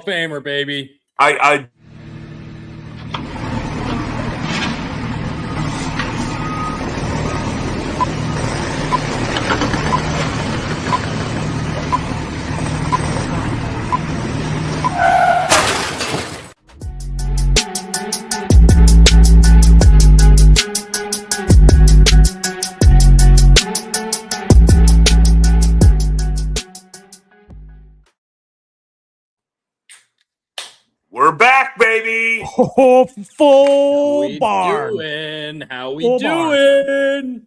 Famer, baby. We're back, baby. Oh, full bar. How we doing?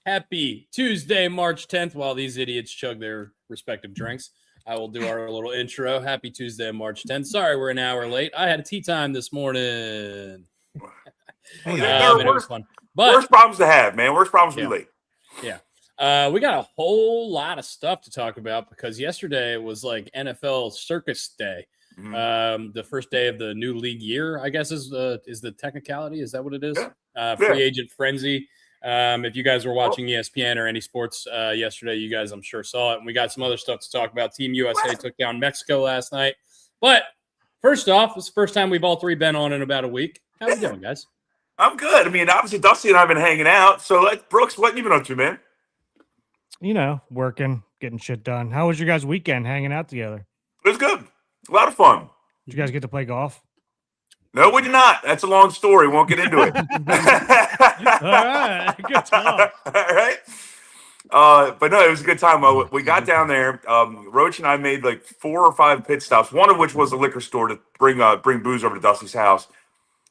Happy Tuesday, March 10th. While these idiots chug their respective drinks, I will do our little intro. Happy Tuesday, March 10th. Sorry, we're an hour late. I had a tea time this morning. Hey, It was fun. But worst problems to have, man. Worst problems to be late. Yeah. We got a whole lot of stuff to talk about because yesterday was like NFL Circus Day. Mm-hmm. The first day of the new league year, I guess, is the technicality. Is that what it is? Yeah. Free agent frenzy. If you guys were watching ESPN or any sports yesterday, you guys, I'm sure, saw it. And we got some other stuff to talk about. Team USA took down Mexico last night. But first off, it's the first time we've all three been on in about a week. How are we doing, guys? I'm good. I mean, obviously, Dusty and I have been hanging out. So, Brooks, what have you been up to, man? You know, working, getting shit done. How was your guys' weekend hanging out together? It was good. A lot of fun. Did you guys get to play golf? No, we did not. That's a long story. Won't get into it. All right. Good talk. All right. But no, it was a good time. We got down there. Roach and I made like 4 or 5 pit stops, one of which was a liquor store to bring booze over to Dusty's house.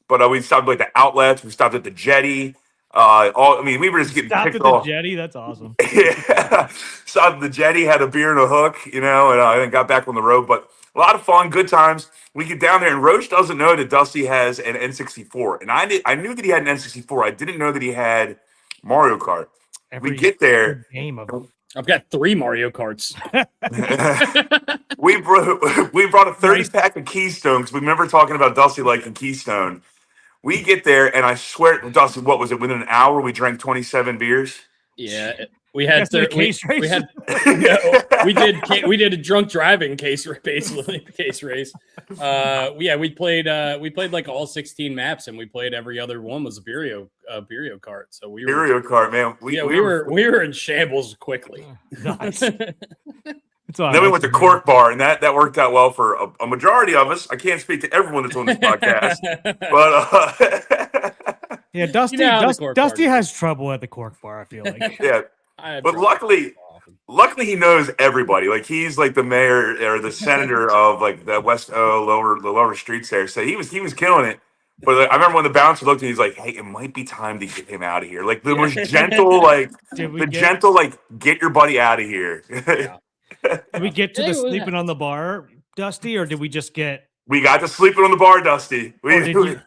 But we stopped at the outlets. We stopped at the Jetty. We were just getting stopped picked at the off. Jetty. That's awesome. Yeah, stopped at the Jetty, had a beer and a hook, and then got back on the road. But a lot of fun, good times. We get down there, and Roach doesn't know that Dusty has an N64, and I knew that he had an N64. I didn't know that he had Mario Kart. We get there. I've got 3 Mario Karts. we brought a 30-pack of Keystone because we remember talking about Dusty liking Keystone. We get there, and I swear, Dusty, what was it? Within an hour, we drank 27 beers. Yeah, we had we did a drunk driving case race. We played like all 16 maps, and we played every other one was a Berio kart. So we were in shambles quickly. Nice. Then we went to Cork Bar, and that worked out well for a majority of us. I can't speak to everyone that's on this podcast, but yeah, Dusty has trouble at the Cork Bar. I feel like but luckily he knows everybody. Like he's like the mayor or the senator of like the West lower streets there. So he was killing it. But I remember when the bouncer looked, and he's like, "Hey, it might be time to get him out of here." Like the most gentle, get your buddy out of here. Yeah. Did we get to the sleeping on the bar, Dusty, or did we just get? We got to sleeping on the bar, Dusty.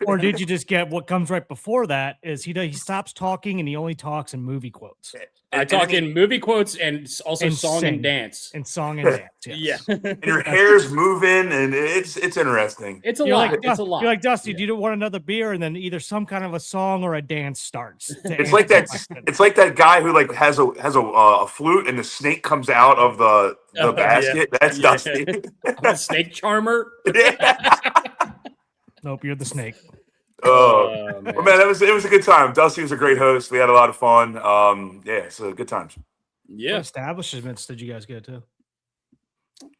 Or did you just get what comes right before that? Is he stops talking and he only talks in movie quotes? I talk in movie quotes and also song and dance. And song and dance. Yes. Yeah. And your hair's moving, and it's interesting. It's a lot. It's a lot. You're like, Dusty, do you want another beer? And then either some kind of a song or a dance starts. It's like that. It's like that guy who like has a flute, and the snake comes out of the basket. Yeah. That's Dusty. I'm a snake charmer. Yeah. Nope, you're the snake. Man, it was a good time. Dusty was a great host. We had a lot of fun. So good times. Yeah. What establishments did you guys go to?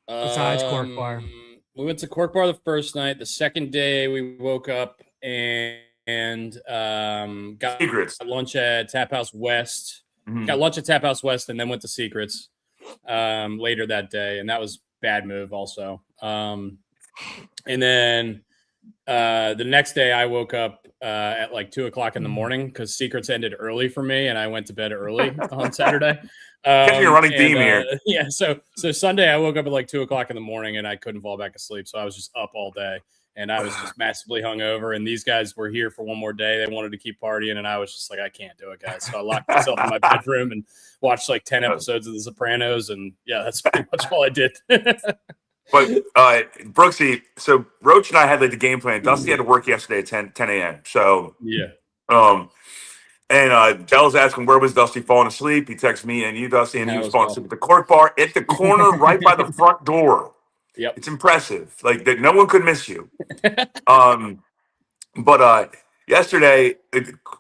Besides Cork Bar. We went to Cork Bar the first night. The second day we woke up and got Secrets. Lunch at Tap House West. Mm-hmm. Got lunch at Tap House West and then went to Secrets later that day. And that was bad move also. And then the next day I woke up at like 2:00 in the morning because Secrets ended early for me and I went to bed early on Saturday. You're running theme here. Yeah. So Sunday I woke up at like 2:00 in the morning and I couldn't fall back asleep. So I was just up all day and I was just massively hungover. And these guys were here for one more day. They wanted to keep partying. And I was just like, I can't do it, guys. So I locked myself in my bedroom and watched like 10 episodes of The Sopranos. And yeah, that's pretty much all I did. But Brooksy, so Roach and I had like the game plan. Dusty had to work yesterday at 10 a.m. So yeah. And Dell's asking where was Dusty falling asleep. He texted me and you, Dusty, and he was falling asleep at the Cork Bar at the corner right by the front door. Yep. It's impressive. Like that, no one could miss you. But yesterday,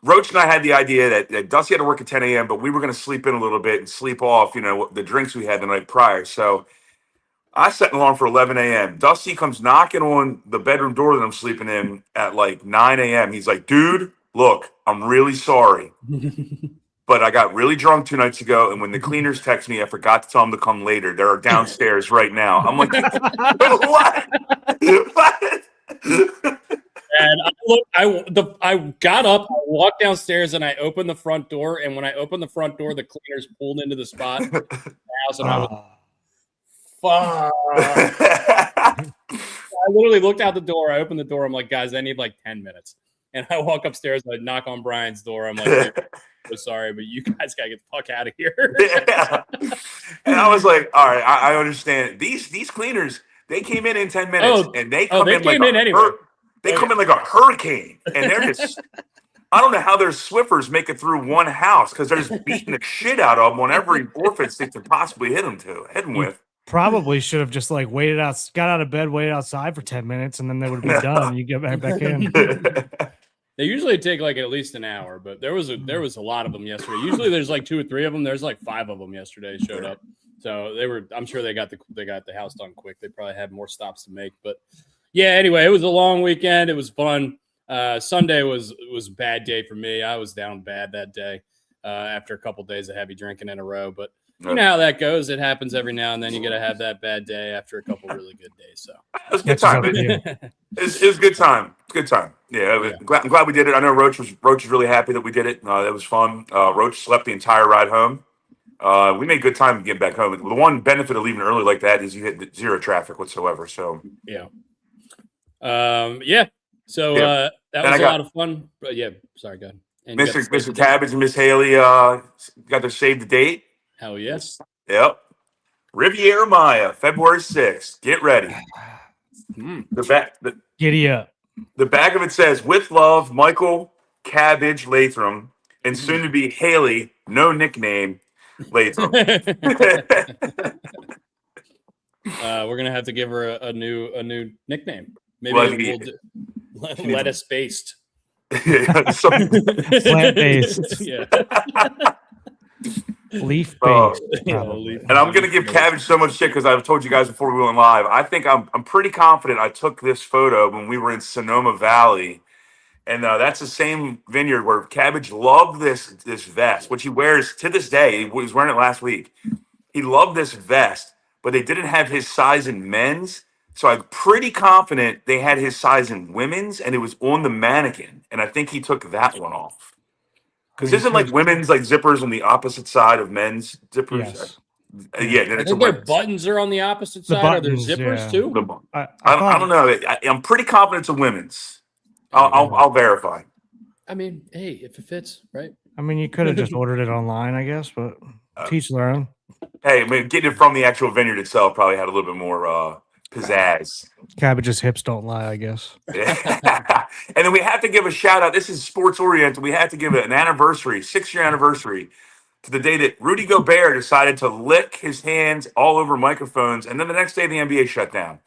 Roach and I had the idea that Dusty had to work at 10 a.m., but we were going to sleep in a little bit and sleep off, the drinks we had the night prior. So I set an alarm for 11 a.m. Dusty comes knocking on the bedroom door that I'm sleeping in at like 9 a.m. He's like, dude, look, I'm really sorry, but I got really drunk 2 nights ago. And when the cleaners text me, I forgot to tell them to come later. They're downstairs right now. I'm like, what? And I got up, I walked downstairs, and I opened the front door. And when I opened the front door, the cleaners pulled into the spot in the house, and I was, fuck. I literally looked out the door. I opened the door. I'm like, guys, I need like 10 minutes. And I walk upstairs. I knock on Brian's door. I'm like, so sorry, but you guys gotta get the fuck out of here. Yeah. And I was like, all right, I understand. These cleaners, they came in 10 minutes, and they come in like anyway. They come in like a hurricane, and they're just. I don't know how their Swiffers make it through one house because they're just beating the shit out of them on every orifice they could possibly hit them with. Probably should have just like waited out, got out of bed, waited outside for 10 minutes, and then they would have been done. You get back in. They usually take like at least an hour, but there was a lot of them yesterday. Usually there's like 2 or 3 of them. There's like 5 of them yesterday showed up. So I'm sure they got the house done quick. They probably had more stops to make, but yeah. Anyway, it was a long weekend. It was fun. Sunday was a bad day for me. I was down bad that day after a couple days of heavy drinking in a row. But you know how that goes. It happens every now and then. You got to have that bad day after a couple really good days. So it was a good time. It was a good time. Good time. Yeah, I'm glad we did it. I know Roach was really happy that we did it. That was fun. Roach slept the entire ride home. We made good time getting back home. The one benefit of leaving early like that is you hit zero traffic whatsoever. So yeah. So that was a lot of fun. But yeah, sorry, go ahead. And Mr. Cabbage and Miss Haley got their save the date. Hell yes. Yep. Riviera Maya, February 6th. Get ready. Giddy up. The back of it says, with love, Michael Cabbage Latham, and soon to be Haley, no nickname, Latham. We're gonna have to give her a new nickname. Maybe lettuce based. Plant based. Yeah. Leaf based. And I'm gonna give Cabbage so much shit because I've told you guys before we went live. I think I'm pretty confident I took this photo when we were in Sonoma Valley, and that's the same vineyard where Cabbage loved this vest, which he wears to this day. He was wearing it last week. He loved this vest, but they didn't have his size in men's. So I'm pretty confident they had his size in women's, and it was on the mannequin. And I think he took that one off. Because isn't like women's like zippers on the opposite side of men's zippers? Yes. Then I think their buttons are on the opposite side. Are there zippers too? I don't know. I'm pretty confident it's a women's. I'll verify. I mean, hey, if it fits, right? I mean, you could have just ordered it online, I guess, but teach their own. Hey, I mean, getting it from the actual vineyard itself probably had a little bit more pizzazz. Cabbage's hips don't lie, I guess. And then we have to give a shout out. This is sports oriented. We have to give it an anniversary, 6-year anniversary, to the day that Rudy Gobert decided to lick his hands all over microphones, and then the next day the NBA shut down.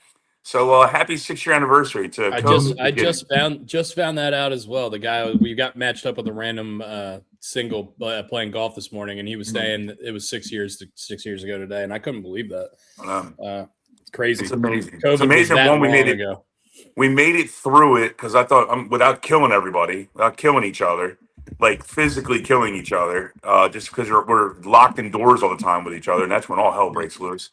So happy 6-year anniversary to. I just found that out as well. The guy we got matched up with a random single playing golf this morning, and he was saying that it was 6 years ago today, and I couldn't believe that. It's crazy. It's amazing. COVID it's amazing. One we made it through it because I thought without killing everybody, without killing each other, like physically killing each other, just because we're locked indoors all the time with each other, and that's when all hell breaks loose.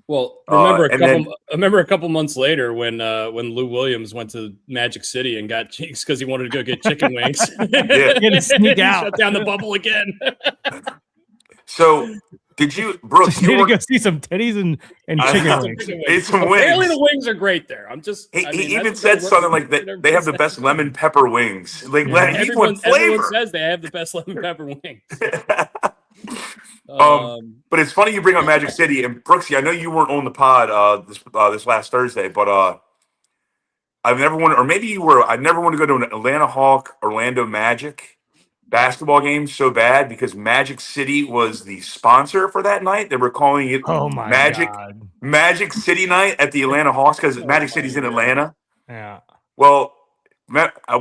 Well, remember a couple months later when Lou Williams went to Magic City and got cheeks because he wanted to go get chicken wings. Yeah, sneak out, shut down the bubble again. So. Did you, Brooks? You need to go see some titties and chicken wings. It's some wings. Apparently, the wings are great there. He even said something like that. They have the best lemon pepper wings. Like everyone says they have the best lemon pepper wings. But it's funny you bring up Magic City, and Brooksy, I know you weren't on the pod this last Thursday, but I've never wanted, or maybe you were. I never want to go to an Atlanta Hawk Orlando Magic. basketball game so bad because Magic City was the sponsor for that night. They were calling it Oh my God. Magic City Night at the Atlanta Hawks because Magic City's in Atlanta. Yeah. Well,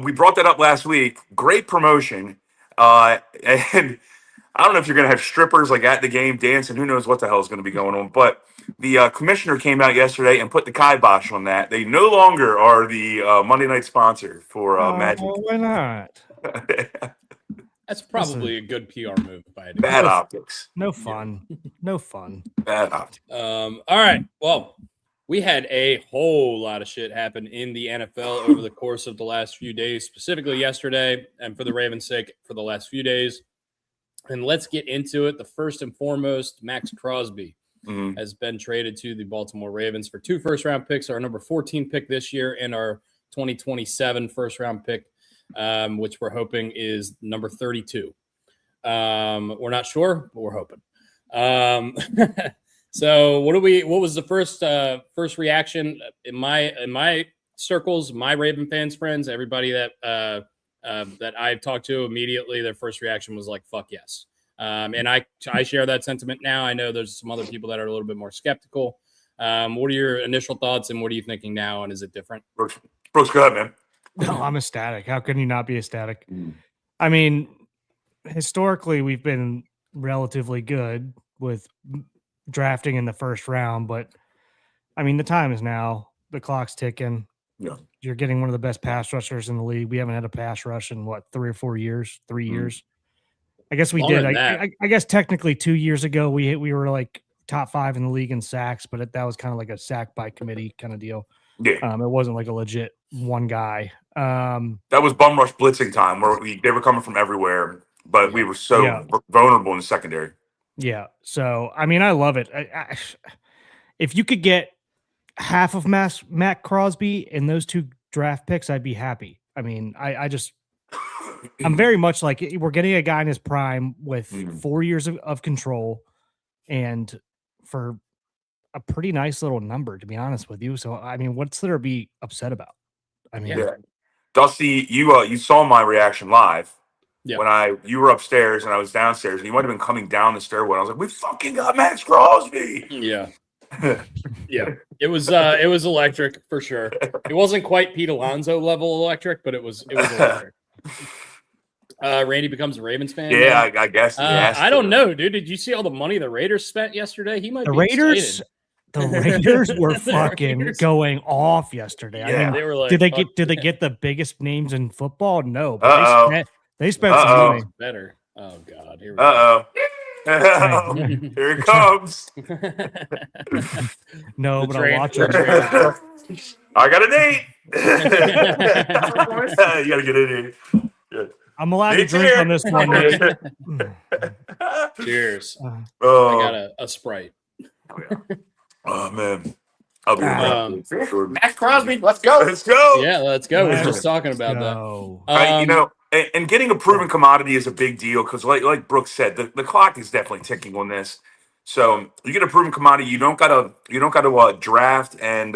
we brought that up last week. Great promotion. And I don't know if you're going to have strippers like at the game dancing. Who knows what the hell is going to be going on. But the commissioner came out yesterday and put the kibosh on that. They no longer are the Monday night sponsor for Magic. Why not? That's probably a good PR move by a Bad optics. No fun. No fun. Bad optics. All right. Well, we had a whole lot of shit happen in the NFL over the course of the last few days, specifically yesterday, and for the Ravens' sake, for the last few days. And let's get into it. The first and foremost, Max Crosby has been traded to the Baltimore Ravens for 2 first-round picks, our number 14 pick this year, and our 2027 first-round pick, which we're hoping is number 32. We're not sure, but we're hoping. So what was the first reaction in my circles, my Raven fans, friends, everybody that I've talked to immediately, their first reaction was like, fuck yes. And I share that sentiment now. I know there's some other people that are a little bit more skeptical. What are your initial thoughts and what are you thinking now? And is it different? Brooks, go ahead, man. No, I'm ecstatic. How can you not be ecstatic? I mean, historically, we've been relatively good with drafting in the first round, but I mean, the time is now. The clock's ticking. Yeah. You're getting one of the best pass rushers in the league. We haven't had a pass rush in 3 or 4 years, 3 years. I guess we Longer did. than I guess technically 2 years ago we were like top 5 in the league in sacks, but that was kind of like a sack by committee kind of deal. Yeah. It wasn't like a legit one guy. That was bum rush blitzing time where they were coming from everywhere, but we were so vulnerable in the secondary. Yeah. So, I mean, I love it. If you could get half of Matt Crosby in those 2 draft picks, I'd be happy. I mean, I'm very much like we're getting a guy in his prime with 4 years of control and for a pretty nice little number, to be honest with you. So, I mean, what's there to be upset about? I mean, Dusty, you saw my reaction live Yeah. when you were upstairs and I was downstairs, and you might have been coming down the stairwell. I was like, "We fucking got Max Crosby!" Yeah, yeah. It was electric for sure. It wasn't quite Pete Alonso level electric, but it was electric. Randy becomes a Ravens fan. Yeah, I guess. I don't know, dude. Did you see all the money the Raiders spent yesterday? He might. The be Raiders. excited. The Raiders were fucking going off yesterday. Yeah. I mean, They were like, did they get the biggest names in football? No, but they spent some money. Better. Oh God, here we go. Here it comes. No, but I'll watch it. I got a date. You gotta get in here. Yeah. I'm allowed to drink on this one. Cheers. I Oh, got a Sprite. oh man. I'll be for sure. Max Crosby, let's go. Let's go. Yeah, let's go. We were just talking about No. that. And getting a proven commodity is a big deal because, like Brooks said, the clock is definitely ticking on this. So you get a proven commodity, you don't gotta draft and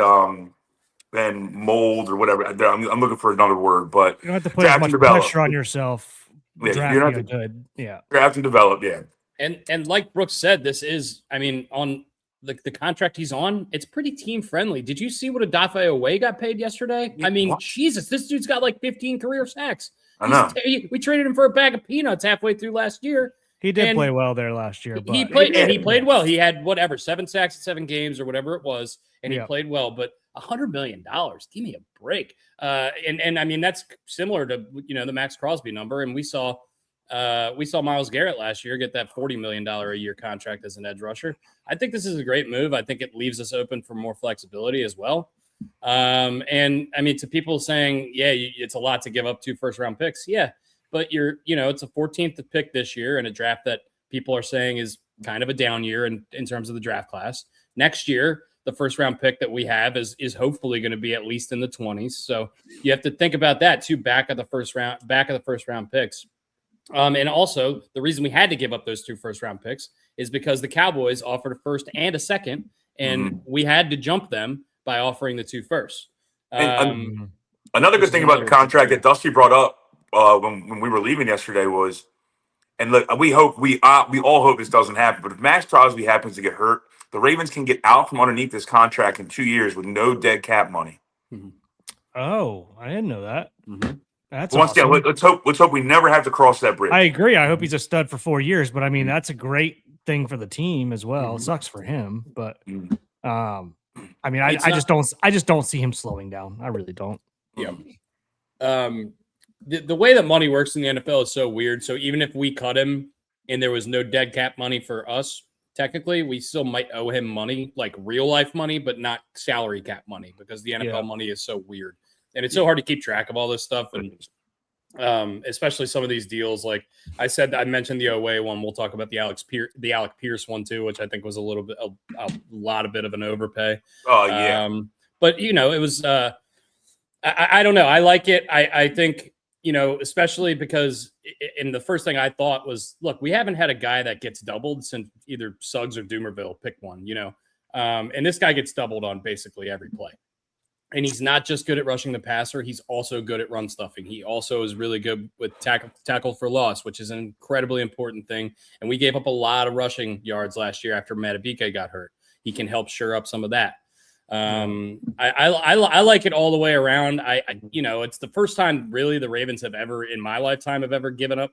mold or whatever. I'm looking for another word, but You don't have to put as much pressure on yourself. Yeah, Drafting you're not a good. Yeah. draft and develop. Yeah, And like Brooks said, this is, I mean, on the contract he's on, it's pretty team friendly. Did you see what Odafe Oweh got paid yesterday? I mean, Jesus, this dude's got like 15 career sacks. I know. We traded him for a bag of peanuts halfway through last year. He did play well there last year. But He played well. He had 7 sacks in 7 games or whatever it was, and he played well. But $100 million, give me a break. And I mean that's similar to the Max Crosby number. And we saw Myles Garrett last year get that $40 million a year contract as an edge rusher. I think this is a great move. I think it leaves us open for more flexibility as well. And I mean, to people saying, it's a lot to give up 2 first-round picks. Yeah, but it's a 14th pick this year in a draft that people are saying is kind of a down year in terms of the draft class. Next year, the first-round pick that we have is hopefully going to be at least in the 20s. So you have to think about that too. Back of the first round picks. And also the reason we had to give up those 2 first-round picks is because the Cowboys offered a first and a second, and we had to jump them by offering the 2 firsts. Another good thing about the contract that Dusty brought up when we were leaving yesterday was, and look, we all hope this doesn't happen. But if Max Crosby happens to get hurt, the Ravens can get out from underneath this contract in 2 years with no dead cap money. Mm-hmm. Oh, I didn't know that. Mm-hmm. That's once awesome. again, let's hope we never have to cross that bridge. I agree. I hope he's a stud for 4 years, but I mean that's a great thing for the team as well. It sucks for him, but I mean I just don't see him slowing down. I really don't. Yeah. The way that money works in the NFL is so weird. So even if we cut him and there was no dead cap money for us, technically we still might owe him money, like real life money, but not salary cap money because the NFL money is so weird. And it's so hard to keep track of all this stuff. And especially some of these deals, like I mentioned the Oweh one. We'll talk about the Alec Pierce one too, which I think was a lot of an overpay. Oh yeah. But it was, I don't know. I like it. I think, especially because in the first thing I thought was, look, we haven't had a guy that gets doubled since either Suggs or Doomerville. Pick one, and this guy gets doubled on basically every play. And he's not just good at rushing the passer. He's also good at run stuffing. He also is really good with tackle for loss, which is an incredibly important thing. And we gave up a lot of rushing yards last year after Madubuike got hurt. He can help shore up some of that. I like it all the way around. It's the first time really the Ravens have ever in my lifetime have ever given up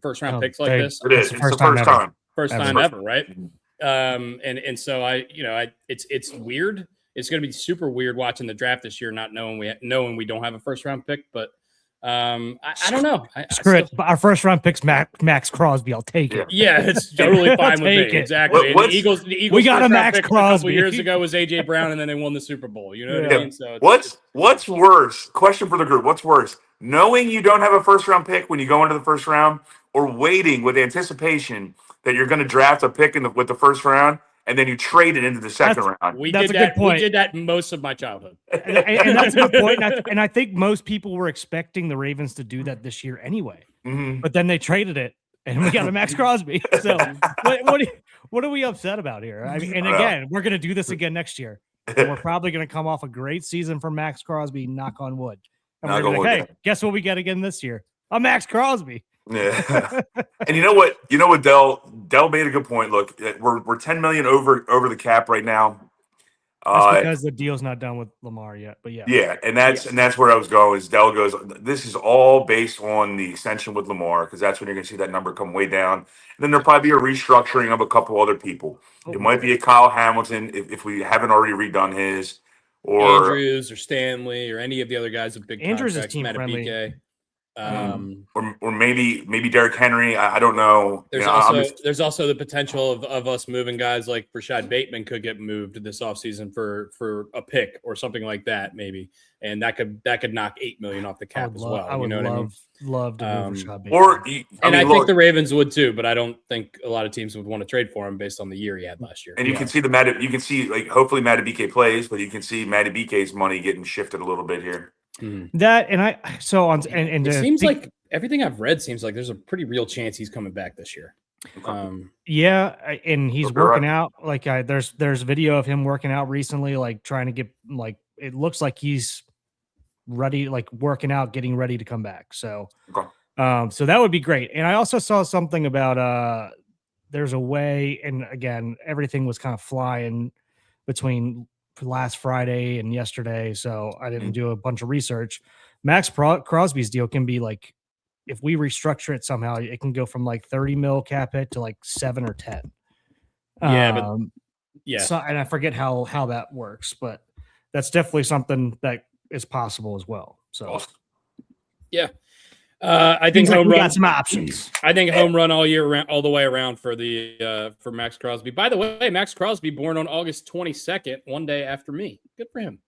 first round picks like this. It is. It's the first time ever, right? And so it's weird. It's going to be super weird watching the draft this year, not knowing we don't have a first round pick, but I don't know. Our first round pick's Max Crosby. I'll take it. Yeah, it's totally fine with me. Exactly. The Eagles we got a Max Crosby a couple years ago was AJ Brown, and then they won the Super Bowl. You know what I mean? So what's worse? Question for the group: what's worse, knowing you don't have a first round pick when you go into the first round, or waiting with anticipation that you're going to draft a pick with the first round? And then you trade it into the second round. That's a good point. We did that most of my childhood. And that's a good point. And I think most people were expecting the Ravens to do that this year anyway. Mm-hmm. But then they traded it, and we got a Max Crosby. So what are we upset about here? I mean, and again, we're going to do this again next year. And we're probably going to come off a great season for Max Crosby, knock on wood. And we're like, hey, guess what we get again this year? A Max Crosby. Yeah. And you know what, Dell made a good point. Look, we're $10 million over the cap right now. That's because the deal's not done with Lamar yet, but yeah. Yeah, and that's where I was going. Is Dell goes, this is all based on the extension with Lamar, because that's when you're going to see that number come way down. And then there'll probably be a restructuring of a couple other people. It might be a Kyle Hamilton if we haven't already redone his, or Andrews or Stanley or any of the other guys with big Andrews contracts. Is team friendly. Or maybe Derrick Henry. I don't know. There's also the potential of us moving guys like Rashad Bateman could get moved this offseason for a pick or something like that, maybe, and that could knock $8 million off the cap as well. I would love to move Rashad Bateman. I think the Ravens would too, but I don't think a lot of teams would want to trade for him based on the year he had last year. And you can see hopefully Madubuike plays, but you can see Madubuike's money getting shifted a little bit here. That and it seems like everything I've read seems like there's a pretty real chance he's coming back this year. And he's working out. Like there's video of him working out recently, like trying to get it looks like he's ready, like working out, getting ready to come back. So, so that would be great. And I also saw something about there's a way, and again, everything was kind of flying between last Friday and yesterday, so I didn't do a bunch of research. Max Crosby's deal can be like, if we restructure it somehow, it can go from like 30 mil cap hit to like 7 or 10. So, and I forget how that works, but that's definitely something that is possible as well. So yeah. I think home run got some options. I think home run all year round, all the way around for Max Crosby. By the way, Max Crosby born on August 22nd, one day after me. Good for him.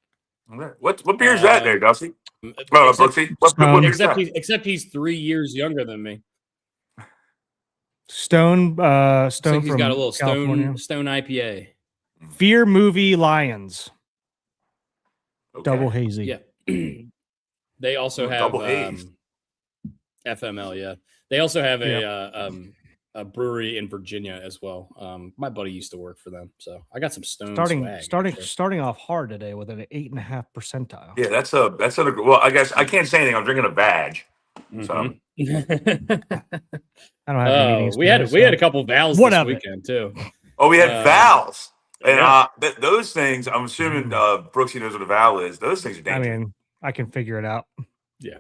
What beer is that there, Dusty? Except he's 3 years younger than me. Stone he's from got a little California. Stone IPA. Fear Movie Lions. Double hazy. Yeah. They also have double haze. FML, yeah. They also have a brewery in Virginia as well. My buddy used to work for them, so I got some Stone starting off hard today with an 8.5 percentile. Yeah, that's a well. I guess I can't say anything. I'm drinking a badge. So I don't have any meetings. We had a couple of vowels this weekend too. Oh, we had vowels. And those things, I'm assuming Brooksy knows what a vowel is. Those things are dangerous. I mean, I can figure it out. Yeah.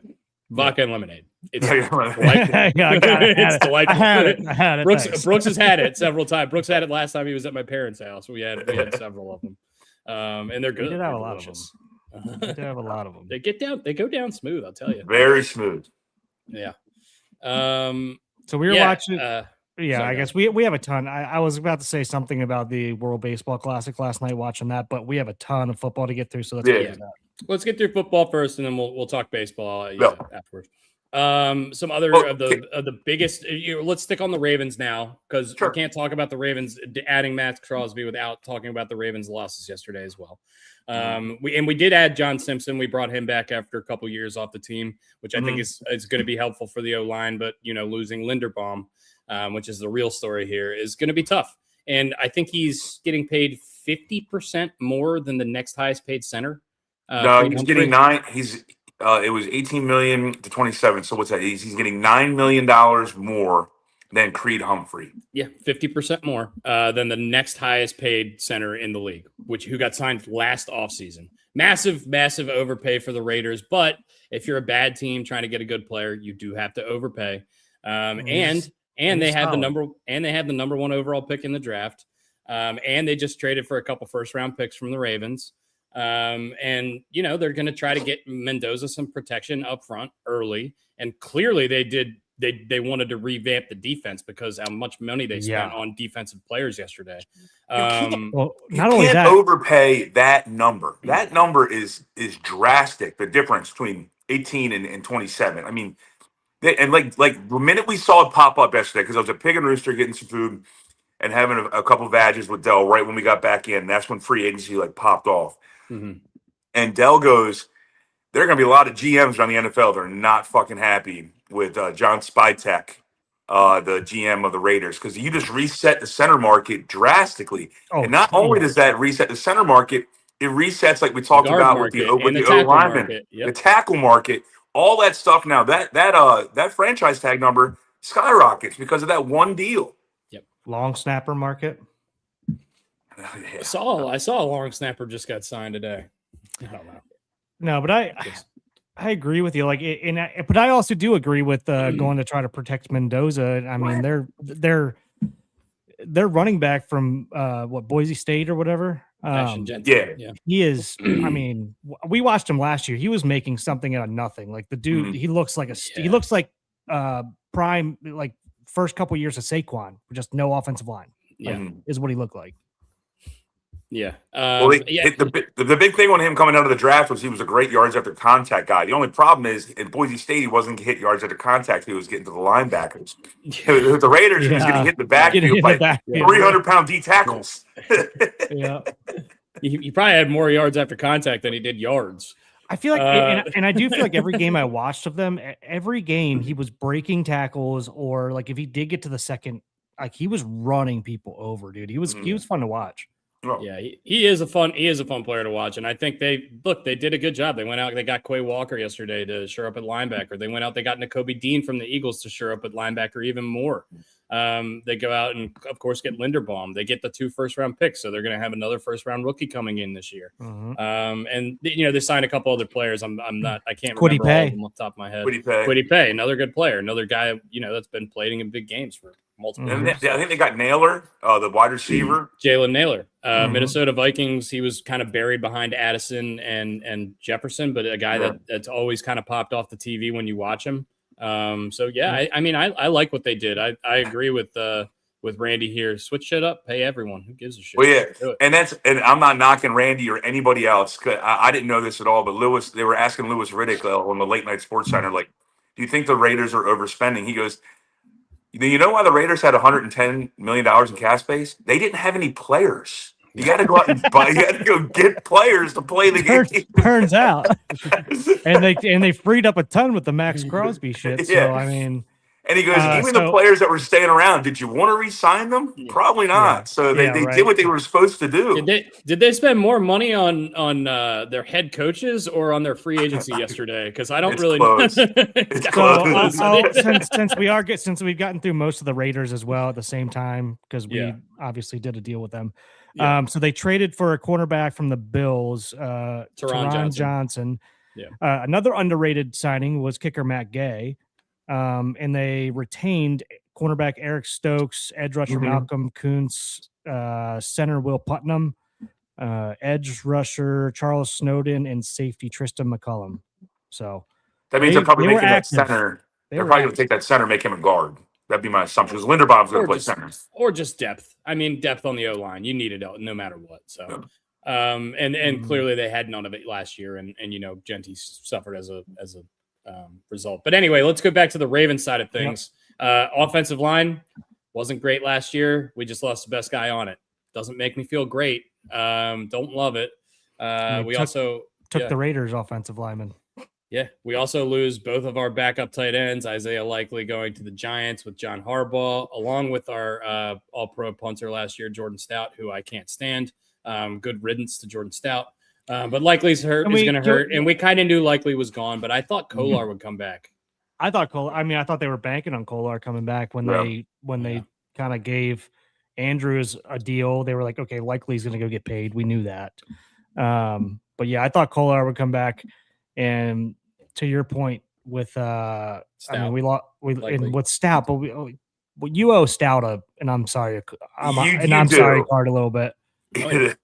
Vodka and lemonade. It's delightful. It's delightful. I had it. Brooks has had it several times. Brooks had it last time he was at my parents' house. We had several of them. And they're good. We did have a lot of them. We did have a lot of them. They go down smooth, I'll tell you. Very smooth. Yeah. So we were watching. I guess we have a ton. I was about to say something about the World Baseball Classic last night, watching that, but we have a ton of football to get through. So let's get through football first, and then we'll talk baseball afterwards. Some other of the biggest. Let's stick on the Ravens now, because we can't talk about the Ravens adding Matt Crosby without talking about the Ravens' losses yesterday as well. We did add John Simpson. We brought him back after a couple years off the team, which I think is going to be helpful for the O-line. But losing Linderbaum, which is the real story here, is going to be tough. And I think he's getting paid 50% more than the next highest paid center. No, he's getting $9. It was 18 million to 27. So what's that? He's getting $9 million more than Creed Humphrey. Yeah, 50% more than the next highest paid center in the league, who got signed last offseason. Massive overpay for the Raiders. But if you're a bad team trying to get a good player, you do have to overpay. And they had the number one overall pick in the draft. And they just traded for a couple first round picks from the Ravens. And they're going to try to get Mendoza some protection up front early. And clearly they did. They wanted to revamp the defense because how much money they spent on defensive players yesterday. You can't overpay that number. That number is drastic. The difference between 18 and 27. I mean, like the minute we saw it pop up yesterday, because I was at Pig Rooster getting some food and having a couple of badges with Dell right when we got back in. That's when free agency popped off. Mm-hmm. And Dell goes, there are going to be a lot of GMs around the NFL that are not fucking happy with John Spytek, the GM of the Raiders, because you just reset the center market drastically. And not only does that reset the center market, it resets, like we talked about with the O-lineman, the tackle market, all that stuff. Now that franchise tag number skyrockets because of that one deal. Yep. Long snapper market. I saw a long snapper just got signed today. I don't know. No, but I agree with you. But I also do agree with going to try to protect Mendoza. I mean, they're running back from Boise State or whatever. He is. I mean, we watched him last year. He was making something out of nothing. Like the dude, he looks like he looks like prime, like first couple years of Saquon, just no offensive line. Is what he looked like. Yeah. The big thing on him coming out of the draft was he was a great yards after contact guy. The only problem is in Boise State, he wasn't hit yards after contact. He was getting to the linebackers. With the Raiders, he was getting hit in the backfield by 300-pound D tackles. He probably had more yards after contact than he did yards. I feel like, and I do feel like every game I watched of them, every game he was breaking tackles, or like if he did get to the second, like he was running people over, dude. He was fun to watch. Yeah, he is a fun player to watch, and I think they did a good job. They went out, they got Quay Walker yesterday to shore up at linebacker. They went out, they got Nakobe Dean from the Eagles to shore up at linebacker even more. They go out and of course get Linderbaum. They get the 2 first-round picks, so they're going to have another first-round rookie coming in this year. And they signed a couple other players. I can't remember all of them off the top of my head. Kwity Paye, another good player, another guy that's been playing in big games for multiple years. I think they got Naylor, the wide receiver. Jalen Naylor. Minnesota Vikings, he was kind of buried behind Addison and Jefferson, but a guy that's always kind of popped off the TV when you watch him. I like what they did. I agree with Randy here. Switch shit up, pay everyone. Who gives a shit? Well, yeah, and I'm not knocking Randy or anybody else. I didn't know this at all, but they were asking Louis Riddick on the Late Night Sports Center, like, do you think the Raiders are overspending? He goes, you know why the Raiders had $110 million in cap space? They didn't have any players. You got to go out and buy. You got to go get players to play the game. Turns out, and they freed up a ton with the Max Crosby shit. So I mean, And he goes, even the So players that were staying around, did you want to re-sign them? Probably not. So they did right. what they were supposed to do. Did they spend more money on their head coaches or on their free agency yesterday? Because I don't really know. It's So close. since we've gotten through most of the Raiders as well at the same time, because we obviously did a deal with them. Yeah. So they traded for a cornerback from the Bills, Teron Johnson. Yeah. Another underrated signing was kicker Matt Gay. And they retained cornerback Eric Stokes, edge rusher Malcolm Kuntz, center Will Putnam, edge rusher Charles Snowden, and safety Tristan McCullum. So that means they're probably making that active. center. They're probably going to take that center, make him a guard. That'd be my assumption. Because Linderbaum's going to play center. Or just depth. I mean, depth on the O-line. You need it no matter what. So, and clearly they had none of it last year. And Genty suffered as a result. But anyway, let's go back to the Ravens side of things. Offensive line wasn't great last year. We just lost the best guy on it. Doesn't make me feel great. Don't love it. We also took the Raiders offensive lineman. Yeah, we also lose both of our backup tight ends, Isaiah Likely going to the Giants with John Harbaugh, along with our all-pro punter last year, Jordan Stout, who I can't stand. Good riddance to Jordan Stout. But Likely's hurt, is going to hurt. And we kind of knew Likely was gone, but I thought Kolar would come back. I thought they were banking on Kolar coming back when they kind of gave Andrews a deal. They were like, okay, Likely's going to go get paid. We knew that. But yeah, I thought Kolar would come back. And to your point with Stout, I mean, with Stout, but you owe Stout and I'm sorry, sorry, Card a little bit. He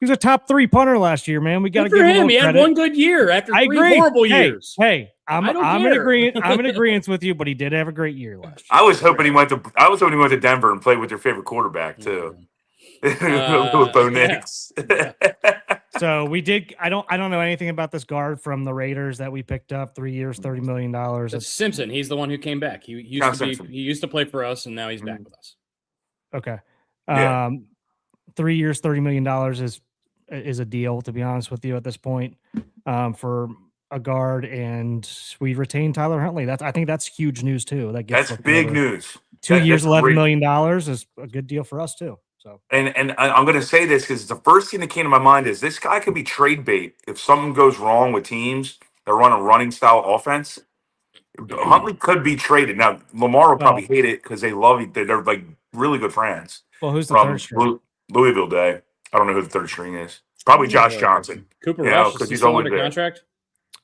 was a top 3 punter last year, man. We got to give him He had one good year after 3 horrible years. Hey, I'm in agreement. I'm in agreement with you, but he did have a great year last year. I was hoping he went to Denver and played with your favorite quarterback too. Bo Nix. So we did. I don't know anything about this guard from the Raiders that we picked up. 3 years, $30 million. It's Simpson. He's the one who came back. He used to play for us, and now he's back with us. Okay. 3 years, $30 million is a deal, to be honest with you, at this point, for a guard, and we retained Tyler Huntley. I think that's huge news too. That's big news. 2 years, $11 million is a good deal for us too. So, and I'm going to say this because the first thing that came to my mind is this guy could be trade bait if something goes wrong with teams that run a running style offense. Huntley could be traded. Now Lamar will probably hate it because they're like really good friends. Well, who's the third string? Louisville Day. I don't know who the third string is. Probably Josh Johnson. Cooper Rush, because he's always under contract.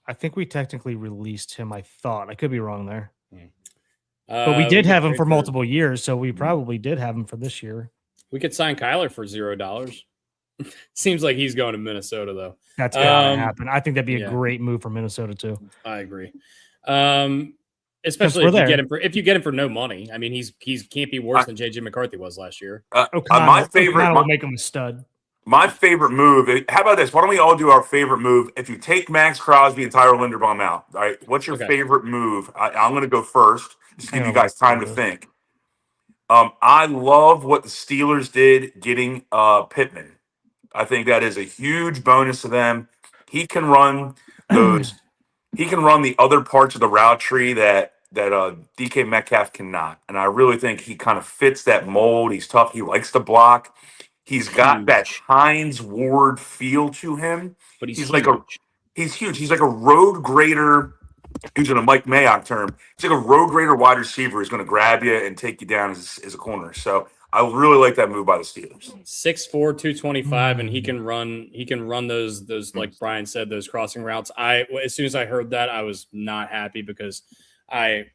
I think we technically released him. I thought I could be wrong there, but we did have him for multiple years, so we probably did have him for this year. We could sign Kyler for $0. Seems like he's going to Minnesota though. That's gonna happen. I think that'd be a great move for Minnesota too. I agree. Especially if you get him for no money. I mean, he can't be worse than JJ McCarthy was last year. My favorite will make him a stud. My favorite move. How about this? Why don't we all do our favorite move? If you take Max Crosby and Tyler Linderbaum out, all right, what's your favorite move? I'm going to go first. Just give you guys time to think. I love what the Steelers did getting Pittman. I think that is a huge bonus to them. He can run those. He can run the other parts of the route tree that DK Metcalf cannot. And I really think he kind of fits that mold. He's tough. He likes to block. He's got that Hines Ward feel to him. But he's huge. He's huge. He's like a road grader. Using a Mike Mayock term, he's like a road grader wide receiver who's going to grab you and take you down as a corner. So I really like that move by the Steelers. 6'4", 225, and he can run those like Brian said, those crossing routes. As soon as I heard that, I was not happy because I